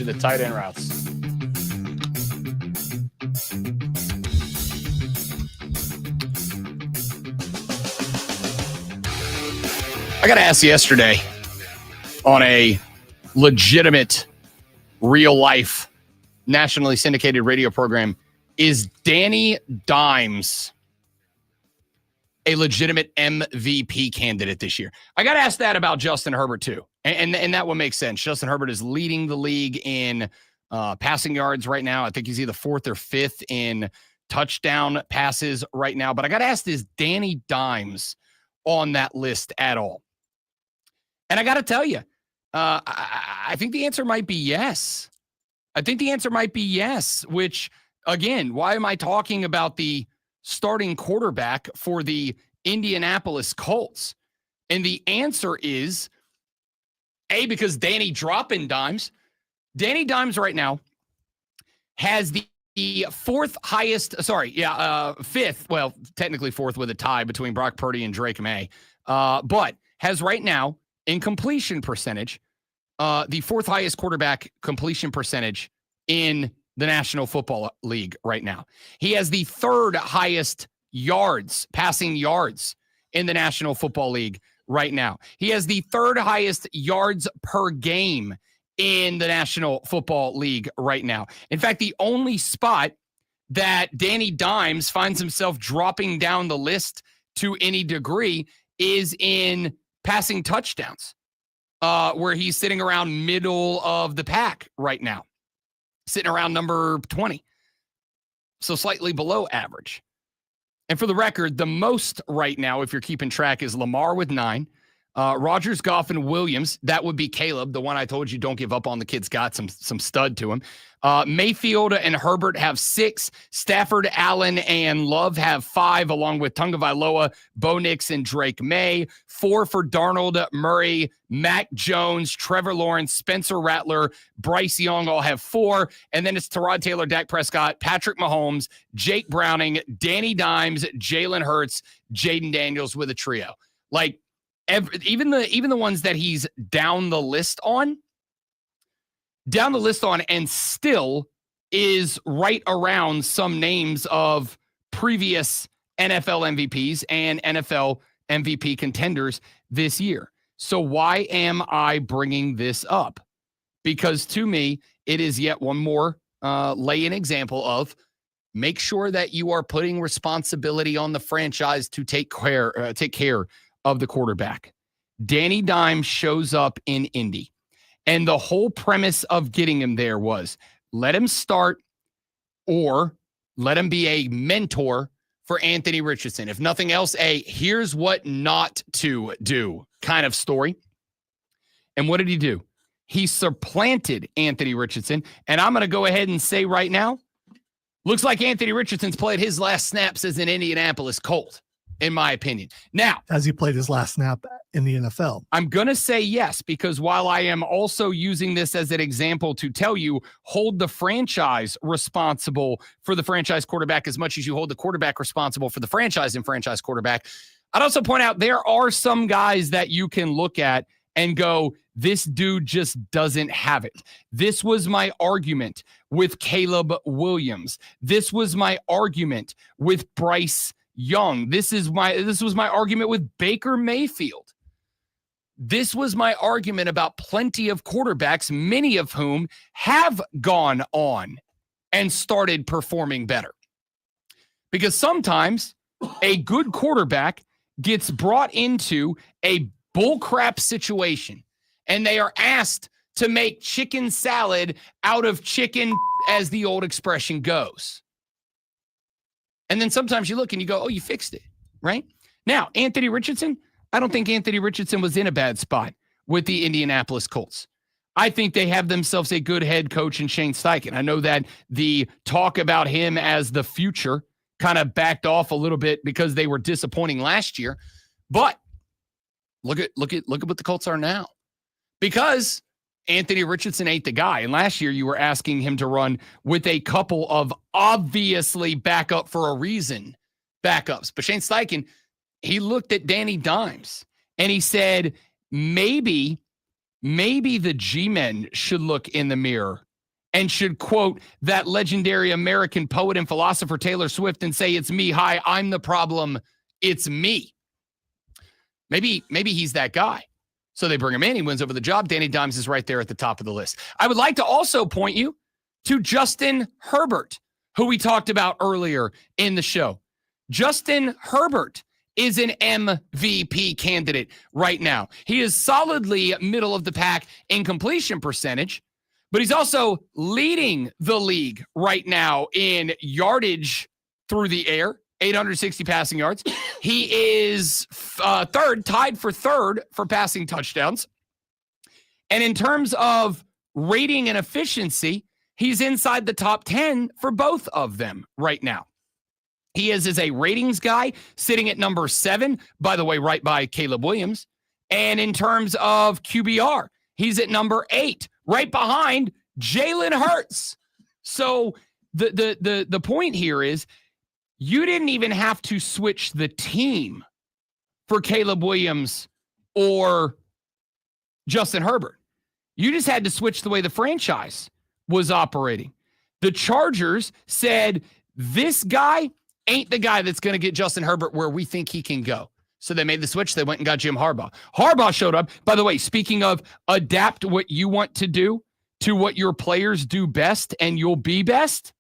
you the tight end routes. I got asked yesterday on a legitimate, real-life, nationally syndicated radio program, is Danny Dimes a legitimate MVP candidate this year? I got asked that about Justin Herbert, too, and that would make sense. Justin Herbert is leading the league in passing yards right now. I think he's either 4th or 5th in touchdown passes right now. But I got asked, is Danny Dimes on that list at all? And I got to tell you, I think the answer might be yes. I think the answer might be yes, which, again, why am I talking about the starting quarterback for the Indianapolis Colts? And the answer is, A, because Danny dropping Dimes. Danny Dimes right now has the 4th highest, 5th, well, technically 4th with a tie between Brock Purdy and Drake May, but has right now, in completion percentage, the 4th highest quarterback completion percentage in the National Football League right now. He has the 3rd highest yards, passing yards in the National Football League right now. He has the 3rd highest yards per game in the National Football League right now. In fact, the only spot that Danny Dimes finds himself dropping down the list to any degree is in passing touchdowns, where he's sitting around middle of the pack right now, sitting around number 20, so slightly below average. And for the record, the most right now, if you're keeping track, is Lamar with 9, Rodgers, Goff, and Williams. That would be Caleb, the one I told you don't give up on. The kid's got some stud to him. Mayfield and Herbert have 6. Stafford, Allen, and Love have 5, along with Tagovailoa, Bo Nix, and Drake May. 4 for Darnold, Murray, Mac Jones, Trevor Lawrence, Spencer Rattler, Bryce Young all have 4. And then it's Tyrod Taylor, Dak Prescott, Patrick Mahomes, Jake Browning, Danny Dimes, Jalen Hurts, Jaden Daniels with a trio. Like, even the ones that he's down the list on, and still is right around some names of previous NFL MVPs and NFL MVP contenders this year. So why am I bringing this up? Because to me, it is yet one more lay-in example of make sure that you are putting responsibility on the franchise to take care of the quarterback. Danny Dimes shows up in Indy. And the whole premise of getting him there was let him start or let him be a mentor for Anthony Richardson. If nothing else, here's what not to do kind of story. And what did he do? He supplanted Anthony Richardson. And I'm going to go ahead and say right now, looks like Anthony Richardson's played his last snaps as an Indianapolis Colt, in my opinion. Now, has he played his last snap in the NFL? I'm going to say yes, because while I am also using this as an example to tell you, hold the franchise responsible for the franchise quarterback as much as you hold the quarterback responsible for the franchise and franchise quarterback, I'd also point out there are some guys that you can look at and go, this dude just doesn't have it. This was my argument with Caleb Williams. This was my argument with Bryce Young. This was my argument with Baker Mayfield. This was my argument about plenty of quarterbacks, many of whom have gone on and started performing better. Because sometimes a good quarterback gets brought into a bullcrap situation and they are asked to make chicken salad out of chicken, as the old expression goes. And then sometimes you look and you go, oh, you fixed it, right? Now, Anthony Richardson, I don't think Anthony Richardson was in a bad spot with the Indianapolis Colts. I think they have themselves a good head coach in Shane Steichen. I know that the talk about him as the future kind of backed off a little bit because they were disappointing last year. But look at what the Colts are now. Because Anthony Richardson ain't the guy. And last year you were asking him to run with a couple of obviously backup for a reason backups. But Shane Steichen, he looked at Danny Dimes and he said, maybe the G-men should look in the mirror and should quote that legendary American poet and philosopher Taylor Swift and say, "It's me. Hi, I'm the problem. It's me." Maybe he's that guy. So they bring him in. He wins over the job. Danny Dimes is right there at the top of the list. I would like to also point you to Justin Herbert, who we talked about earlier in the show. Justin Herbert is an MVP candidate right now. He is solidly middle of the pack in completion percentage, but he's also leading the league right now in yardage through the air, 860 passing yards. He is tied for third for passing touchdowns. And in terms of rating and efficiency, he's inside the top 10 for both of them right now. He is a ratings guy sitting at number 7, by the way, right by Caleb Williams. And in terms of QBR, he's at number 8, right behind Jalen Hurts. So the point here is you didn't even have to switch the team for Caleb Williams or Justin Herbert. You just had to switch the way the franchise was operating. The Chargers said, this guy ain't the guy that's going to get Justin Herbert where we think he can go. So they made the switch. They went and got Jim Harbaugh. Harbaugh showed up. By the way, speaking of adapt what you want to do to what your players do best and you'll be best.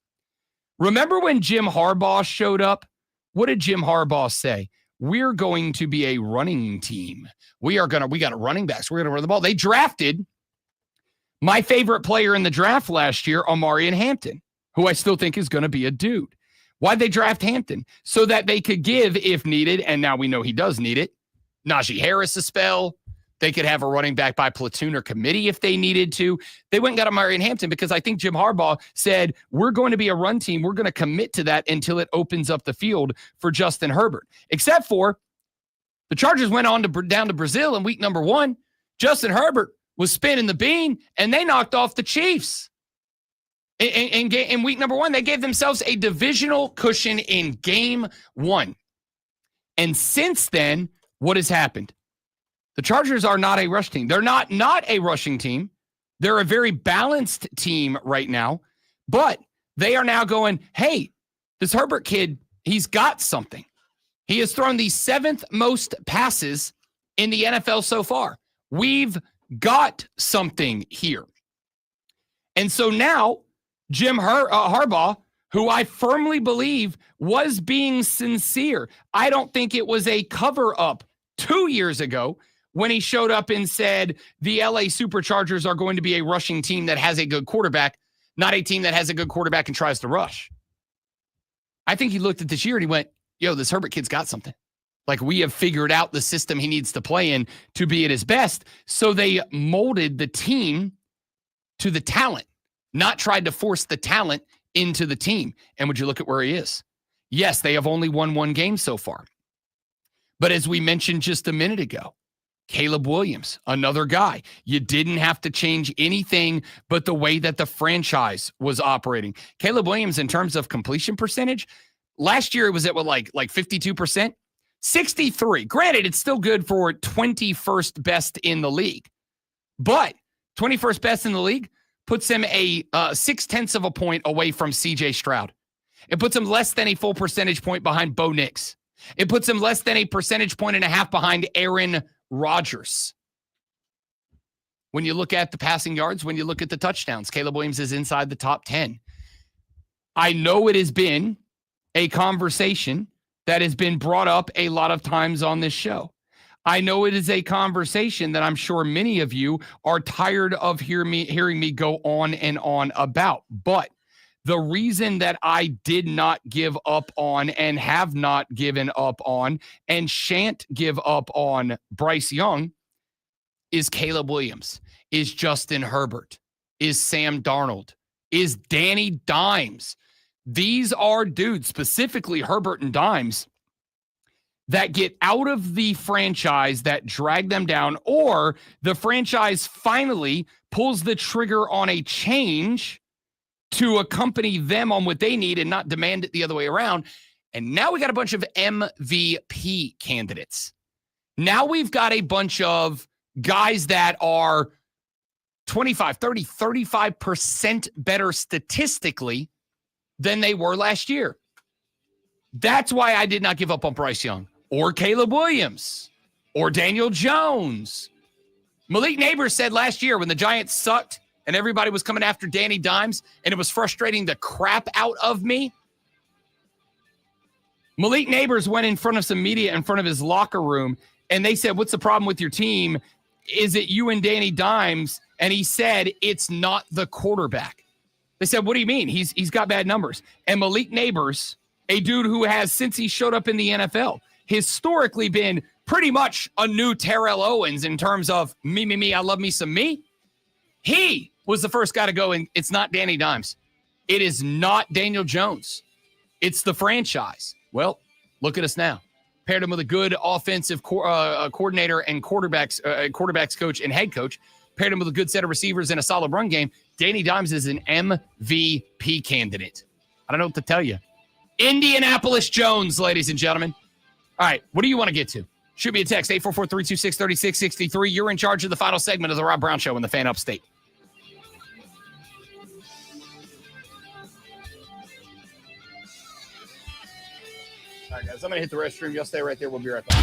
Remember when Jim Harbaugh showed up? What did Jim Harbaugh say? We're going to be a running team. We got a running backs. We're going to run the ball. They drafted my favorite player in the draft last year, Omarion Hampton, who I still think is going to be a dude. Why'd they draft Hampton? So that they could give, if needed, and now we know he does need it, Najee Harris a spell. They could have a running back by platoon or committee if they needed to. They went and got Omarion Hampton because I think Jim Harbaugh said, we're going to be a run team. We're going to commit to that until it opens up the field for Justin Herbert. Except for the Chargers went on down to Brazil in week number 1. Justin Herbert was spinning the bean, and they knocked off the Chiefs. In week number 1, they gave themselves a divisional cushion in game 1. And since then, what has happened? The Chargers are not a rush team. They're not a rushing team. They're a very balanced team right now. But they are now going, hey, this Herbert kid, he's got something. He has thrown the 7th most passes in the NFL so far. We've got something here. And so now, Jim Harbaugh, who I firmly believe was being sincere. I don't think it was a cover-up 2 years ago when he showed up and said the LA Superchargers are going to be a rushing team that has a good quarterback, not a team that has a good quarterback and tries to rush. I think he looked at this year and he went, yo, this Herbert kid's got something. Like, we have figured out the system he needs to play in to be at his best. So they molded the team to the talent, not tried to force the talent into the team. And would you look at where he is? Yes, they have only won 1 game so far. But as we mentioned just a minute ago, Caleb Williams, another guy. You didn't have to change anything but the way that the franchise was operating. Caleb Williams, in terms of completion percentage, last year it was at what, like 52%? 63. Granted, it's still good for 21st best in the league. But 21st best in the league puts him a 0.6 of a point away from CJ Stroud. It puts him less than a full percentage point behind Bo Nix. It puts him less than a percentage point and a half behind Aaron Rodgers. When you look at the passing yards, when you look at the touchdowns, Caleb Williams is inside the top 10. I know it has been a conversation that has been brought up a lot of times on this show. I know it is a conversation that I'm sure many of you are tired of hearing me go on and on about. But the reason that I did not give up on and have not given up on and shan't give up on Bryce Young is Caleb Williams, is Justin Herbert, is Sam Darnold, is Danny Dimes. These are dudes, specifically Herbert and Dimes, that get out of the franchise, that drag them down, or the franchise finally pulls the trigger on a change to accompany them on what they need and not demand it the other way around. And now we got a bunch of MVP candidates. Now we've got a bunch of guys that are 25, 30, 35% better statistically than they were last year. That's why I did not give up on Bryce Young or Caleb Williams or Daniel Jones. Malik Neighbors said last year when the Giants sucked and everybody was coming after Danny Dimes and it was frustrating the crap out of me. Malik Neighbors went in front of some media in front of his locker room and they said, what's the problem with your team? Is it you and Danny Dimes? And he said, it's not the quarterback. They said, what do you mean? He's got bad numbers. And Malik Neighbors, a dude who has, since he showed up in the NFL, historically been pretty much a new Terrell Owens in terms of me, I love me some me. He was the first guy to go, and it's not Danny Dimes. It is not Daniel Jones. It's the franchise. Well, look at us now. Paired him with a good offensive coordinator and quarterbacks coach and head coach. Paired him with a good set of receivers and a solid run game. Danny Dimes is an MVP candidate. I don't know what to tell you. Indianapolis Jones, ladies and gentlemen. All right, what do you want to get to? Shoot me a text, 844-326-3663. You're in charge of the final segment of the Rob Brown Show in the Fan Upstate. All right, guys, I'm going to hit the restroom. Y'all stay right there. We'll be right back.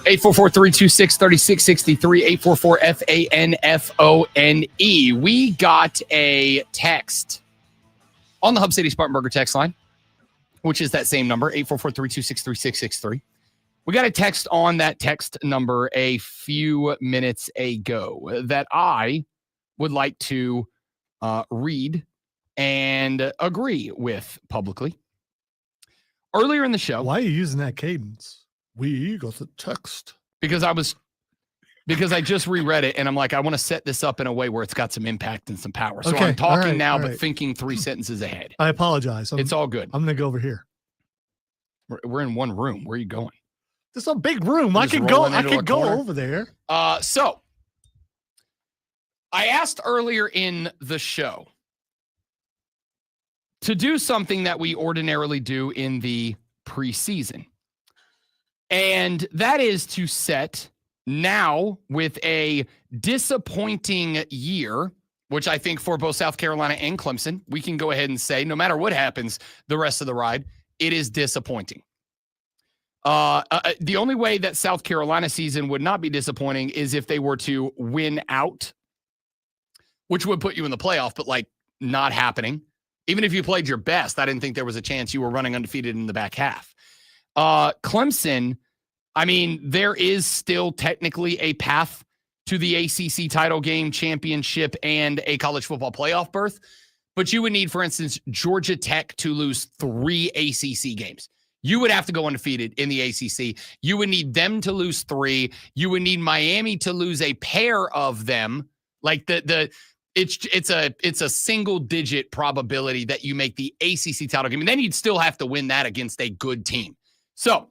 844-326-3663, 844-FANFONE. We got a text on the Hub City Spartanburger text line, which is that same number, 844-326-3663. We got a text on that text number a few minutes ago that I would like to read and agree with publicly. Earlier in the show. Why are you using that cadence? We got the text. Because I just reread it and I'm like, I want to set this up in a way where it's got some impact and some power. So Okay, I'm talking all right. but thinking 3 sentences ahead. I apologize. It's all good. I'm going to go over here. We're in one room. Where are you going? This is a big room. You're I just could go. rolling I into a could go corner? over there. So I asked earlier in the show to do something that we ordinarily do in the preseason. And that is to set now with a disappointing year, which I think for both South Carolina and Clemson, we can go ahead and say no matter what happens the rest of the ride, it is disappointing. The only way that South Carolina season would not be disappointing is if they were to win out, which would put you in the playoff, but like not happening. Even if you played your best, I didn't think there was a chance you were running undefeated in the back half. Clemson, I mean, there is still technically a path to the ACC title game, championship, and a college football playoff berth. But you would need, for instance, Georgia Tech to lose 3 ACC games. You would have to go undefeated in the ACC. You would need them to lose 3. You would need Miami to lose a pair of them. Like it's a single digit probability that you make the ACC title game. And then you'd still have to win that against a good team. So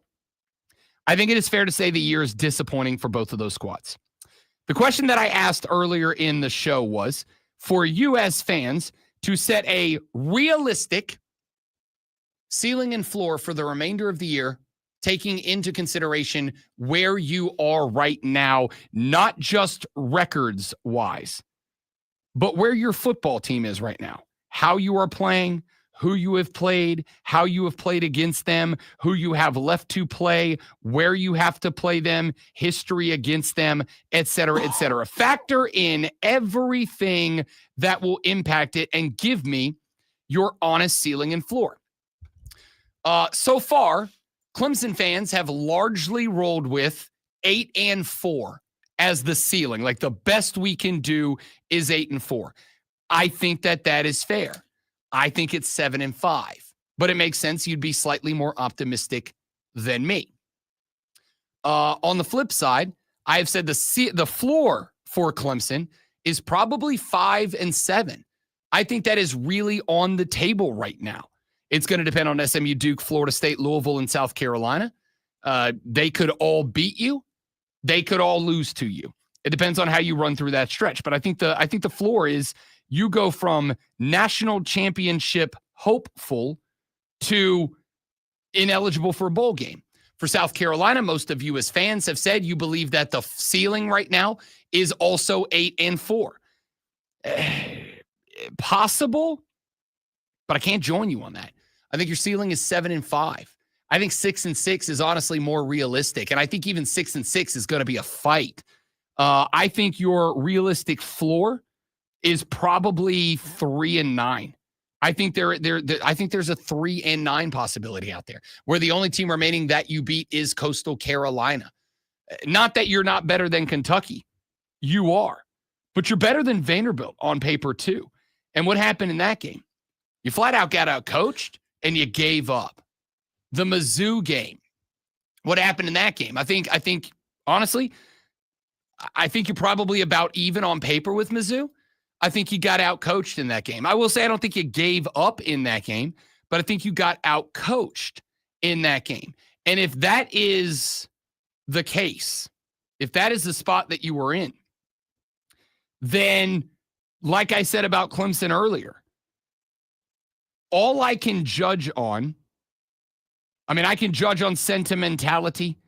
I think it is fair to say the year is disappointing for both of those squads. The question that I asked earlier in the show was for you as fans to set a realistic ceiling and floor for the remainder of the year, taking into consideration where you are right now, not just records wise, but where your football team is right now, how you are playing, who you have played, how you have played against them, who you have left to play, where you have to play them, history against them, et cetera, et cetera. Factor in everything that will impact it and give me your honest ceiling and floor. So far, Clemson fans have largely rolled with 8-4 as the ceiling. Like the best we can do is 8-4. I think that is fair. I think it's 7-5, but it makes sense. You'd be slightly more optimistic than me. On the flip side, I have said the floor for Clemson is probably 5-7. I think that is really on the table right now. It's going to depend on SMU, Duke, Florida State, Louisville, and South Carolina. They could all beat you. They could all lose to you. It depends on how you run through that stretch. But I think the floor is you go from national championship hopeful to ineligible for a bowl game. For South Carolina, most of you as fans have said you believe that the ceiling right now is also 8-4. Possible, but I can't join you on that. I think your ceiling is 7-5. I think 6-6 is honestly more realistic. And I think even 6-6 is going to be a fight. I think your realistic floor is probably 3-9. I think I think there's a 3-9 possibility out there where the only team remaining that you beat is Coastal Carolina. Not that you're not better than Kentucky. You are. But you're better than Vanderbilt on paper too. And what happened in that game? You flat out got out coached and you gave up. The Mizzou game. What happened in that game? I think honestly, I think you're probably about even on paper with Mizzou. I think you got out coached in that game. I will say I don't think you gave up in that game, but I think you got out coached in that game. And if that is the case, if that is the spot that you were in, then like I said about Clemson earlier, all I can judge on, I can judge on sentimentality.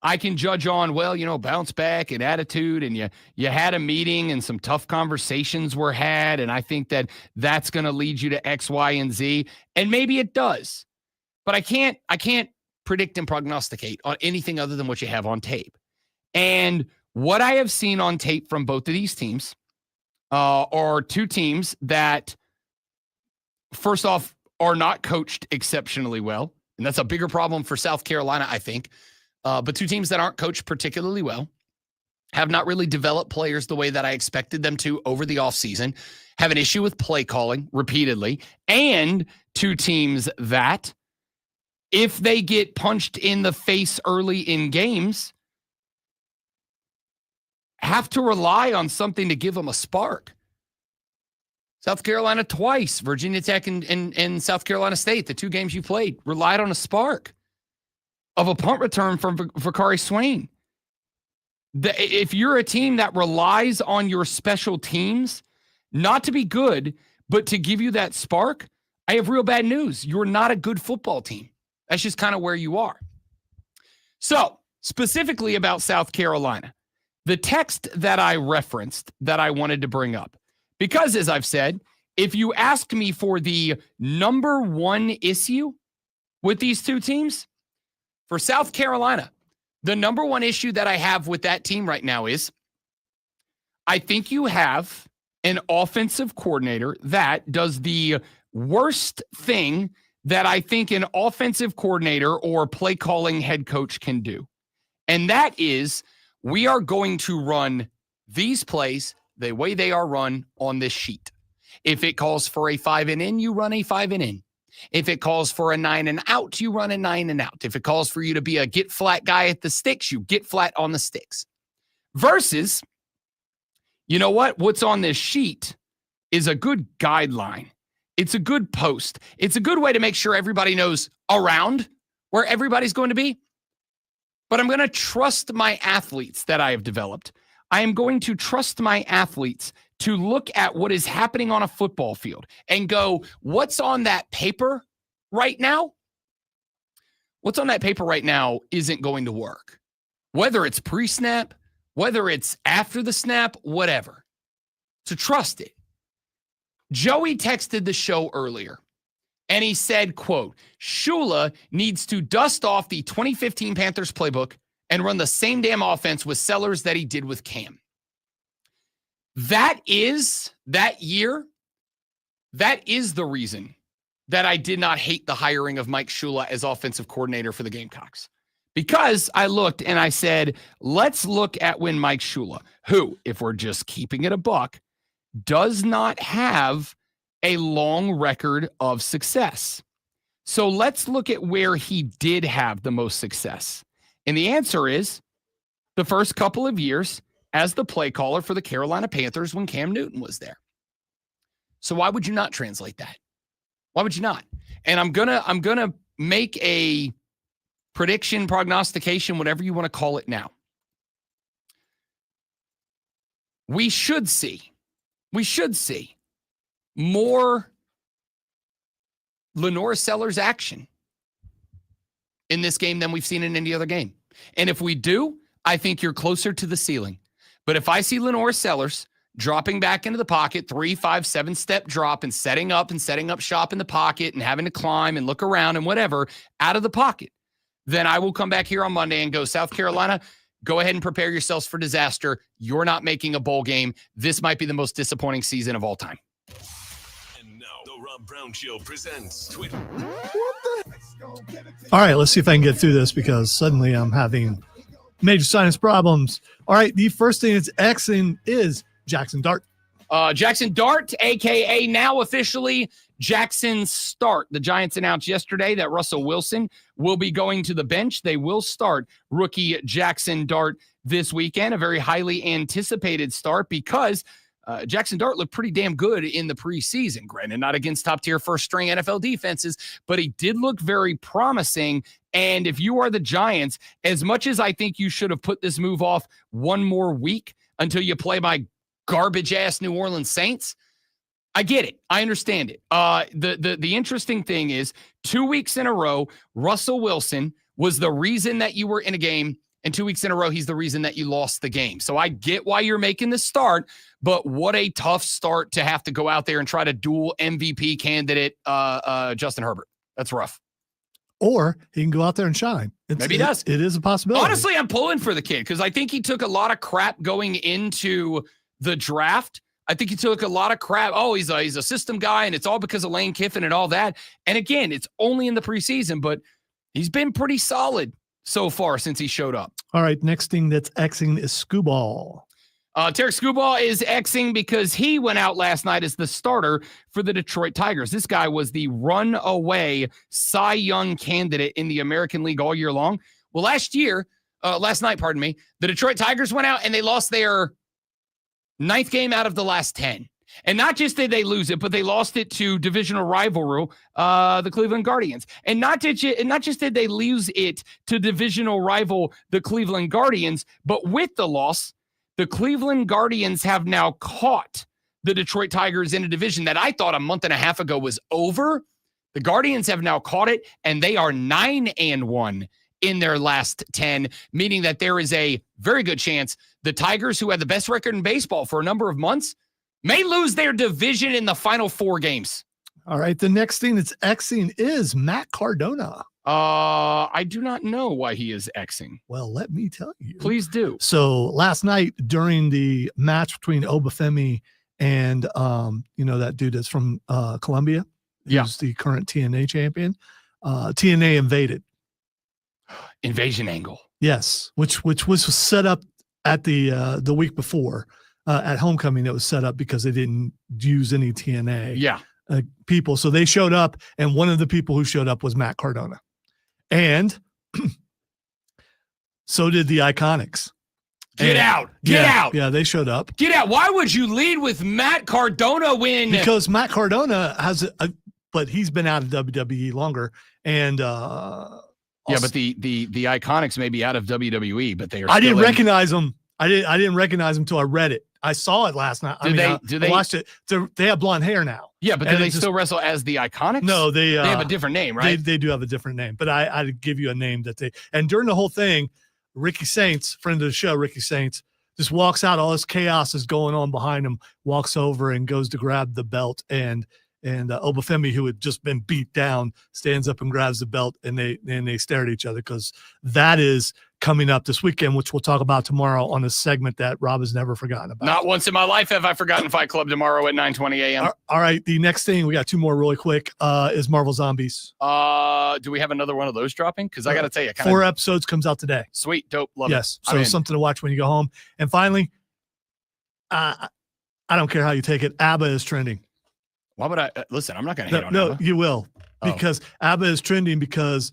I can judge on, bounce back and attitude, and you had a meeting and some tough conversations were had, and I think that's going to lead you to X, Y, and Z, and maybe it does. But I can't predict and prognosticate on anything other than what you have on tape. And what I have seen on tape from both of these teams are two teams that, first off, are not coached exceptionally well. And that's a bigger problem for South Carolina, I think. But two teams that aren't coached particularly well, have not really developed players the way that I expected them to over the offseason, have an issue with play calling repeatedly, and two teams that, if they get punched in the face early in games, have to rely on something to give them a spark. South Carolina twice, Virginia Tech and South Carolina State, the two games you played, relied on a spark of a punt return from Vakari Swain. If you're a team that relies on your special teams, not to be good, but to give you that spark, I have real bad news. You're not a good football team. That's just kind of where you are. So, specifically about South Carolina, the text that I referenced that I wanted to bring up, because as I've said, if you ask me for the number one issue with these two teams, for South Carolina, the number one issue that I have with that team right now is I think you have an offensive coordinator that does the worst thing that I think an offensive coordinator or play calling head coach can do. And that is, we are going to run these plays the way they are run on this sheet. If it calls for a 5 and in, you run a 5 and in. If it calls for a 9 and out, you run a 9 and out. If it calls for you to be a get flat guy at the sticks, you get flat on the sticks. Versus, you know what? What's on this sheet is a good guideline. It's a good post. It's a good way to make sure everybody knows around where everybody's going to be. But I'm going to trust my athletes that I have developed. I am going to trust my athletes to look at what is happening on a football field and go, what's on that paper right now? What's on that paper right now isn't going to work. Whether it's pre-snap, whether it's after the snap, whatever. So trust it. Joey texted the show earlier, and he said, quote, Shula needs to dust off the 2015 Panthers playbook and run the same damn offense with Sellers that he did with Cam. That is the reason that I did not hate the hiring of Mike Shula as offensive coordinator for the Gamecocks. Because I looked and I said, let's look at when Mike Shula, who, if we're just keeping it a buck, does not have a long record of success. So let's look at where he did have the most success. And the answer is the first couple of years as the play caller for the Carolina Panthers when Cam Newton was there. So why would you not translate that? Why would you not? And I'm gonna make a prediction, prognostication, whatever you want to call it now. We should see more Lenore Sellers action in this game than we've seen in any other game. And if we do, I think you're closer to the ceiling. But if I see Lenore Sellers dropping back into the pocket, 3, 5, 7-step drop and setting up shop in the pocket and having to climb and look around and whatever out of the pocket, then I will come back here on Monday and go, South Carolina, go ahead and prepare yourselves for disaster. You're not making a bowl game. This might be the most disappointing season of all time. And now the Rob Brown Show presents Twitter. All right, let's see if I can get through this because suddenly I'm having major sinus problems. All right, the first thing that's Xing is Jackson Dart. Jackson Dart, a.k.a. now officially Jackson Start. The Giants announced yesterday that Russell Wilson will be going to the bench. They will start rookie Jackson Dart this weekend, a very highly anticipated start because Jackson Dart looked pretty damn good in the preseason. Granted, not against top-tier first-string NFL defenses, but he did look very promising. And if you are the Giants, as much as I think you should have put this move off one more week until you play my garbage-ass New Orleans Saints, I get it. I understand it. The interesting thing is 2 weeks in a row, Russell Wilson was the reason that you were in a game, and 2 weeks in a row, he's the reason that you lost the game. So I get why you're making the start, but what a tough start to have to go out there and try to duel MVP candidate Justin Herbert. That's rough. or he can go out there and shine. Maybe he does. It is a possibility. Honestly, I'm pulling for the kid because I think he took a lot of crap going into the draft. I think he took a lot of crap. Oh, he's a system guy, and it's all because of Lane Kiffin and all that. And again, it's only in the preseason, but he's been pretty solid so far since he showed up. All right, next thing that's Xing is Scooball. Tarek Scooball is Xing because he went out last night as the starter for the Detroit Tigers. This guy was the runaway Cy Young candidate in the American League all year long. Well, last night, the Detroit Tigers went out and they lost their 9th game out of the last 10. And not just did they lose it, but they lost it to divisional rival, the Cleveland Guardians. And not just did they lose it to divisional rival, the Cleveland Guardians, but with the loss, the Cleveland Guardians have now caught the Detroit Tigers in a division that I thought a month and a half ago was over. The Guardians have now caught it, and they are 9-1 in their last 10, meaning that there is a very good chance the Tigers, who had the best record in baseball for a number of months, may lose their division in the final 4 games. All right, the next thing that's Xing is Matt Cardona. I do not know why he is Xing. Well, let me tell you. Please do. So last night during the match between Obafemi and that dude that's from Colombia, who's the current TNA champion, TNA invaded. Invasion angle. Yes, which was set up at the week before at homecoming. It was set up because they didn't use any TNA people, so they showed up, and one of the people who showed up was Matt Cardona. And so did the Iconics. Get out. Yeah, they showed up. Get out. Why would you lead with Matt Cardona when? Because Matt Cardona has but he's been out of WWE longer. And but the Iconics may be out of WWE, but they are. I didn't recognize them. I didn't recognize them until I read it. I saw it last night. I watched it. They have blonde hair now. Yeah, but do they still wrestle as the Iconics? No, they have a different name, right? They do have a different name, but I'd give you a name that they. And during the whole thing, Ricky Saints, friend of the show, Ricky Saints, just walks out. All this chaos is going on behind him. Walks over and goes to grab the belt, and Obafemi, who had just been beat down, stands up and grabs the belt, and they stare at each other because that is coming up this weekend, which we'll talk about tomorrow on a segment that Rob has never forgotten about. Not once in my life have I forgotten Fight Club tomorrow at 9:20 a.m. All right, the next thing, we got 2 more really quick, is Marvel Zombies. Do we have another one of those dropping? Because I got to tell you, 4 episodes comes out today. Sweet, dope, love it. Yes, so something to watch when you go home. And finally, I don't care how you take it, ABBA is trending. Why would I listen? I'm not going to hate on no, ABBA. You will, because ABBA is trending because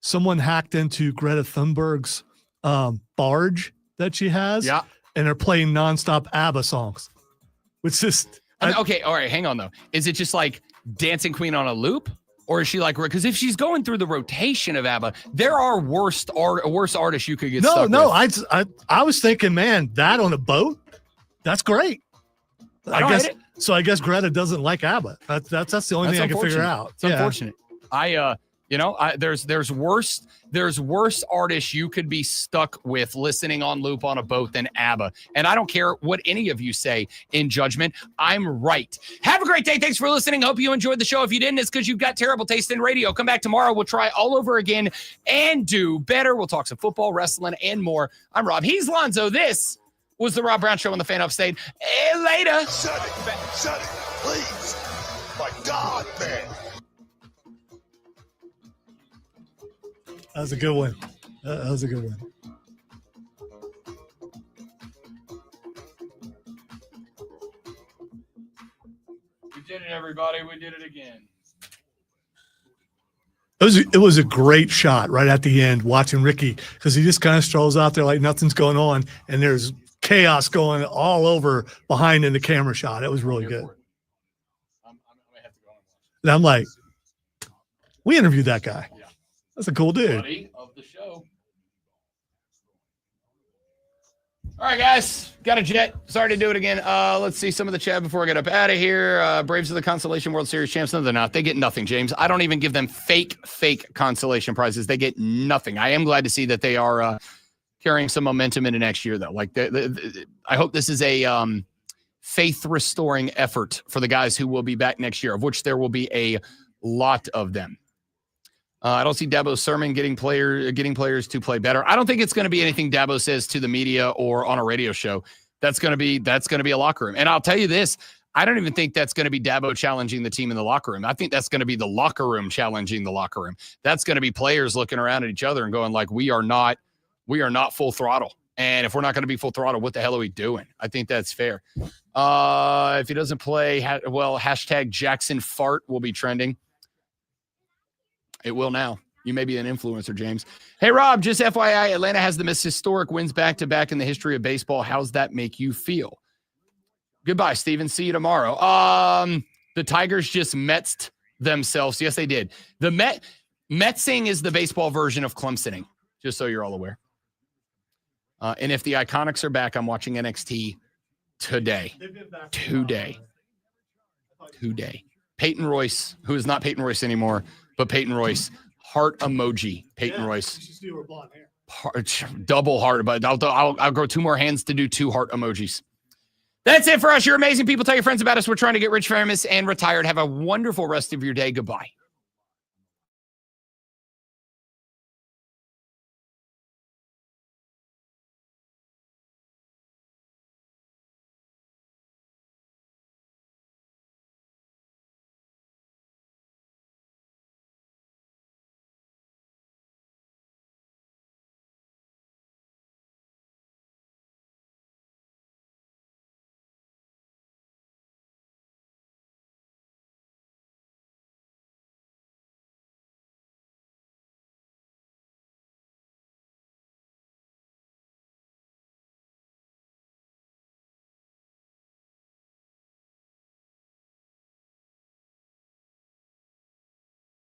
someone hacked into Greta Thunberg's barge that she has, and they're playing nonstop ABBA songs, which is okay. All right, hang on though. Is it just like Dancing Queen on a loop, or is she like? Because if she's going through the rotation of ABBA, there are worse artists you could get. No, with. I was thinking, man, that on a boat, that's great. I guess. So I guess Greta doesn't like ABBA. That's the only thing I can figure out. It's unfortunate. There's worse artists you could be stuck with listening on loop on a boat than ABBA. And I don't care what any of you say in judgment. I'm right. Have a great day. Thanks for listening. Hope you enjoyed the show. If you didn't, it's because you've got terrible taste in radio. Come back tomorrow. We'll try all over again and do better. We'll talk some football, wrestling, and more. I'm Rob. He's Lonzo. This was the Rob Brown Show on the Fan Upstate. Later. Shut it, please. My God, man. That was a good one. That was a good one. We did it, everybody. We did it again. It was a great shot right at the end, watching Ricky, because he just kind of strolls out there like nothing's going on, and there's chaos going all over behind in the camera shot. It was really good. And I'm like, we interviewed that guy. That's a cool dude. Buddy of the show. All right, guys. Got a jet. Sorry to do it again. Let's see some of the chat before I get up out of here. Braves are the Consolation World Series champs. No, they're not. They get nothing, James. I don't even give them fake consolation prizes. They get nothing. I am glad to see that they are carrying some momentum into next year, though. Like, I hope this is a faith-restoring effort for the guys who will be back next year, of which there will be a lot of them. I don't see Dabo's sermon getting players to play better. I don't think it's going to be anything Dabo says to the media or on a radio show. That's going to be a locker room. And I'll tell you this, I don't even think that's going to be Dabo challenging the team in the locker room. I think that's going to be the locker room challenging the locker room. That's going to be players looking around at each other and going like, we are not full throttle. And if we're not going to be full throttle, what the hell are we doing? I think that's fair. If he doesn't play, hashtag Jackson Fart will be trending. It will now. You may be an influencer, James. Hey, Rob, just FYI, Atlanta has the most historic wins back-to-back in the history of baseball. How's that make you feel? Goodbye, Steven. See you tomorrow. The Tigers just Metsed themselves. Yes, they did. The Metsing is the baseball version of Clemsoning, just so you're all aware. And if the Iconics are back, I'm watching NXT today. Today. Peyton Royce, who is not Peyton Royce anymore, but Peyton Royce, heart emoji. Peyton Royce, double heart. But I'll grow 2 more hands to do 2 heart emojis. That's it for us. You're amazing people. Tell your friends about us. We're trying to get rich, famous, and retired. Have a wonderful rest of your day. Goodbye.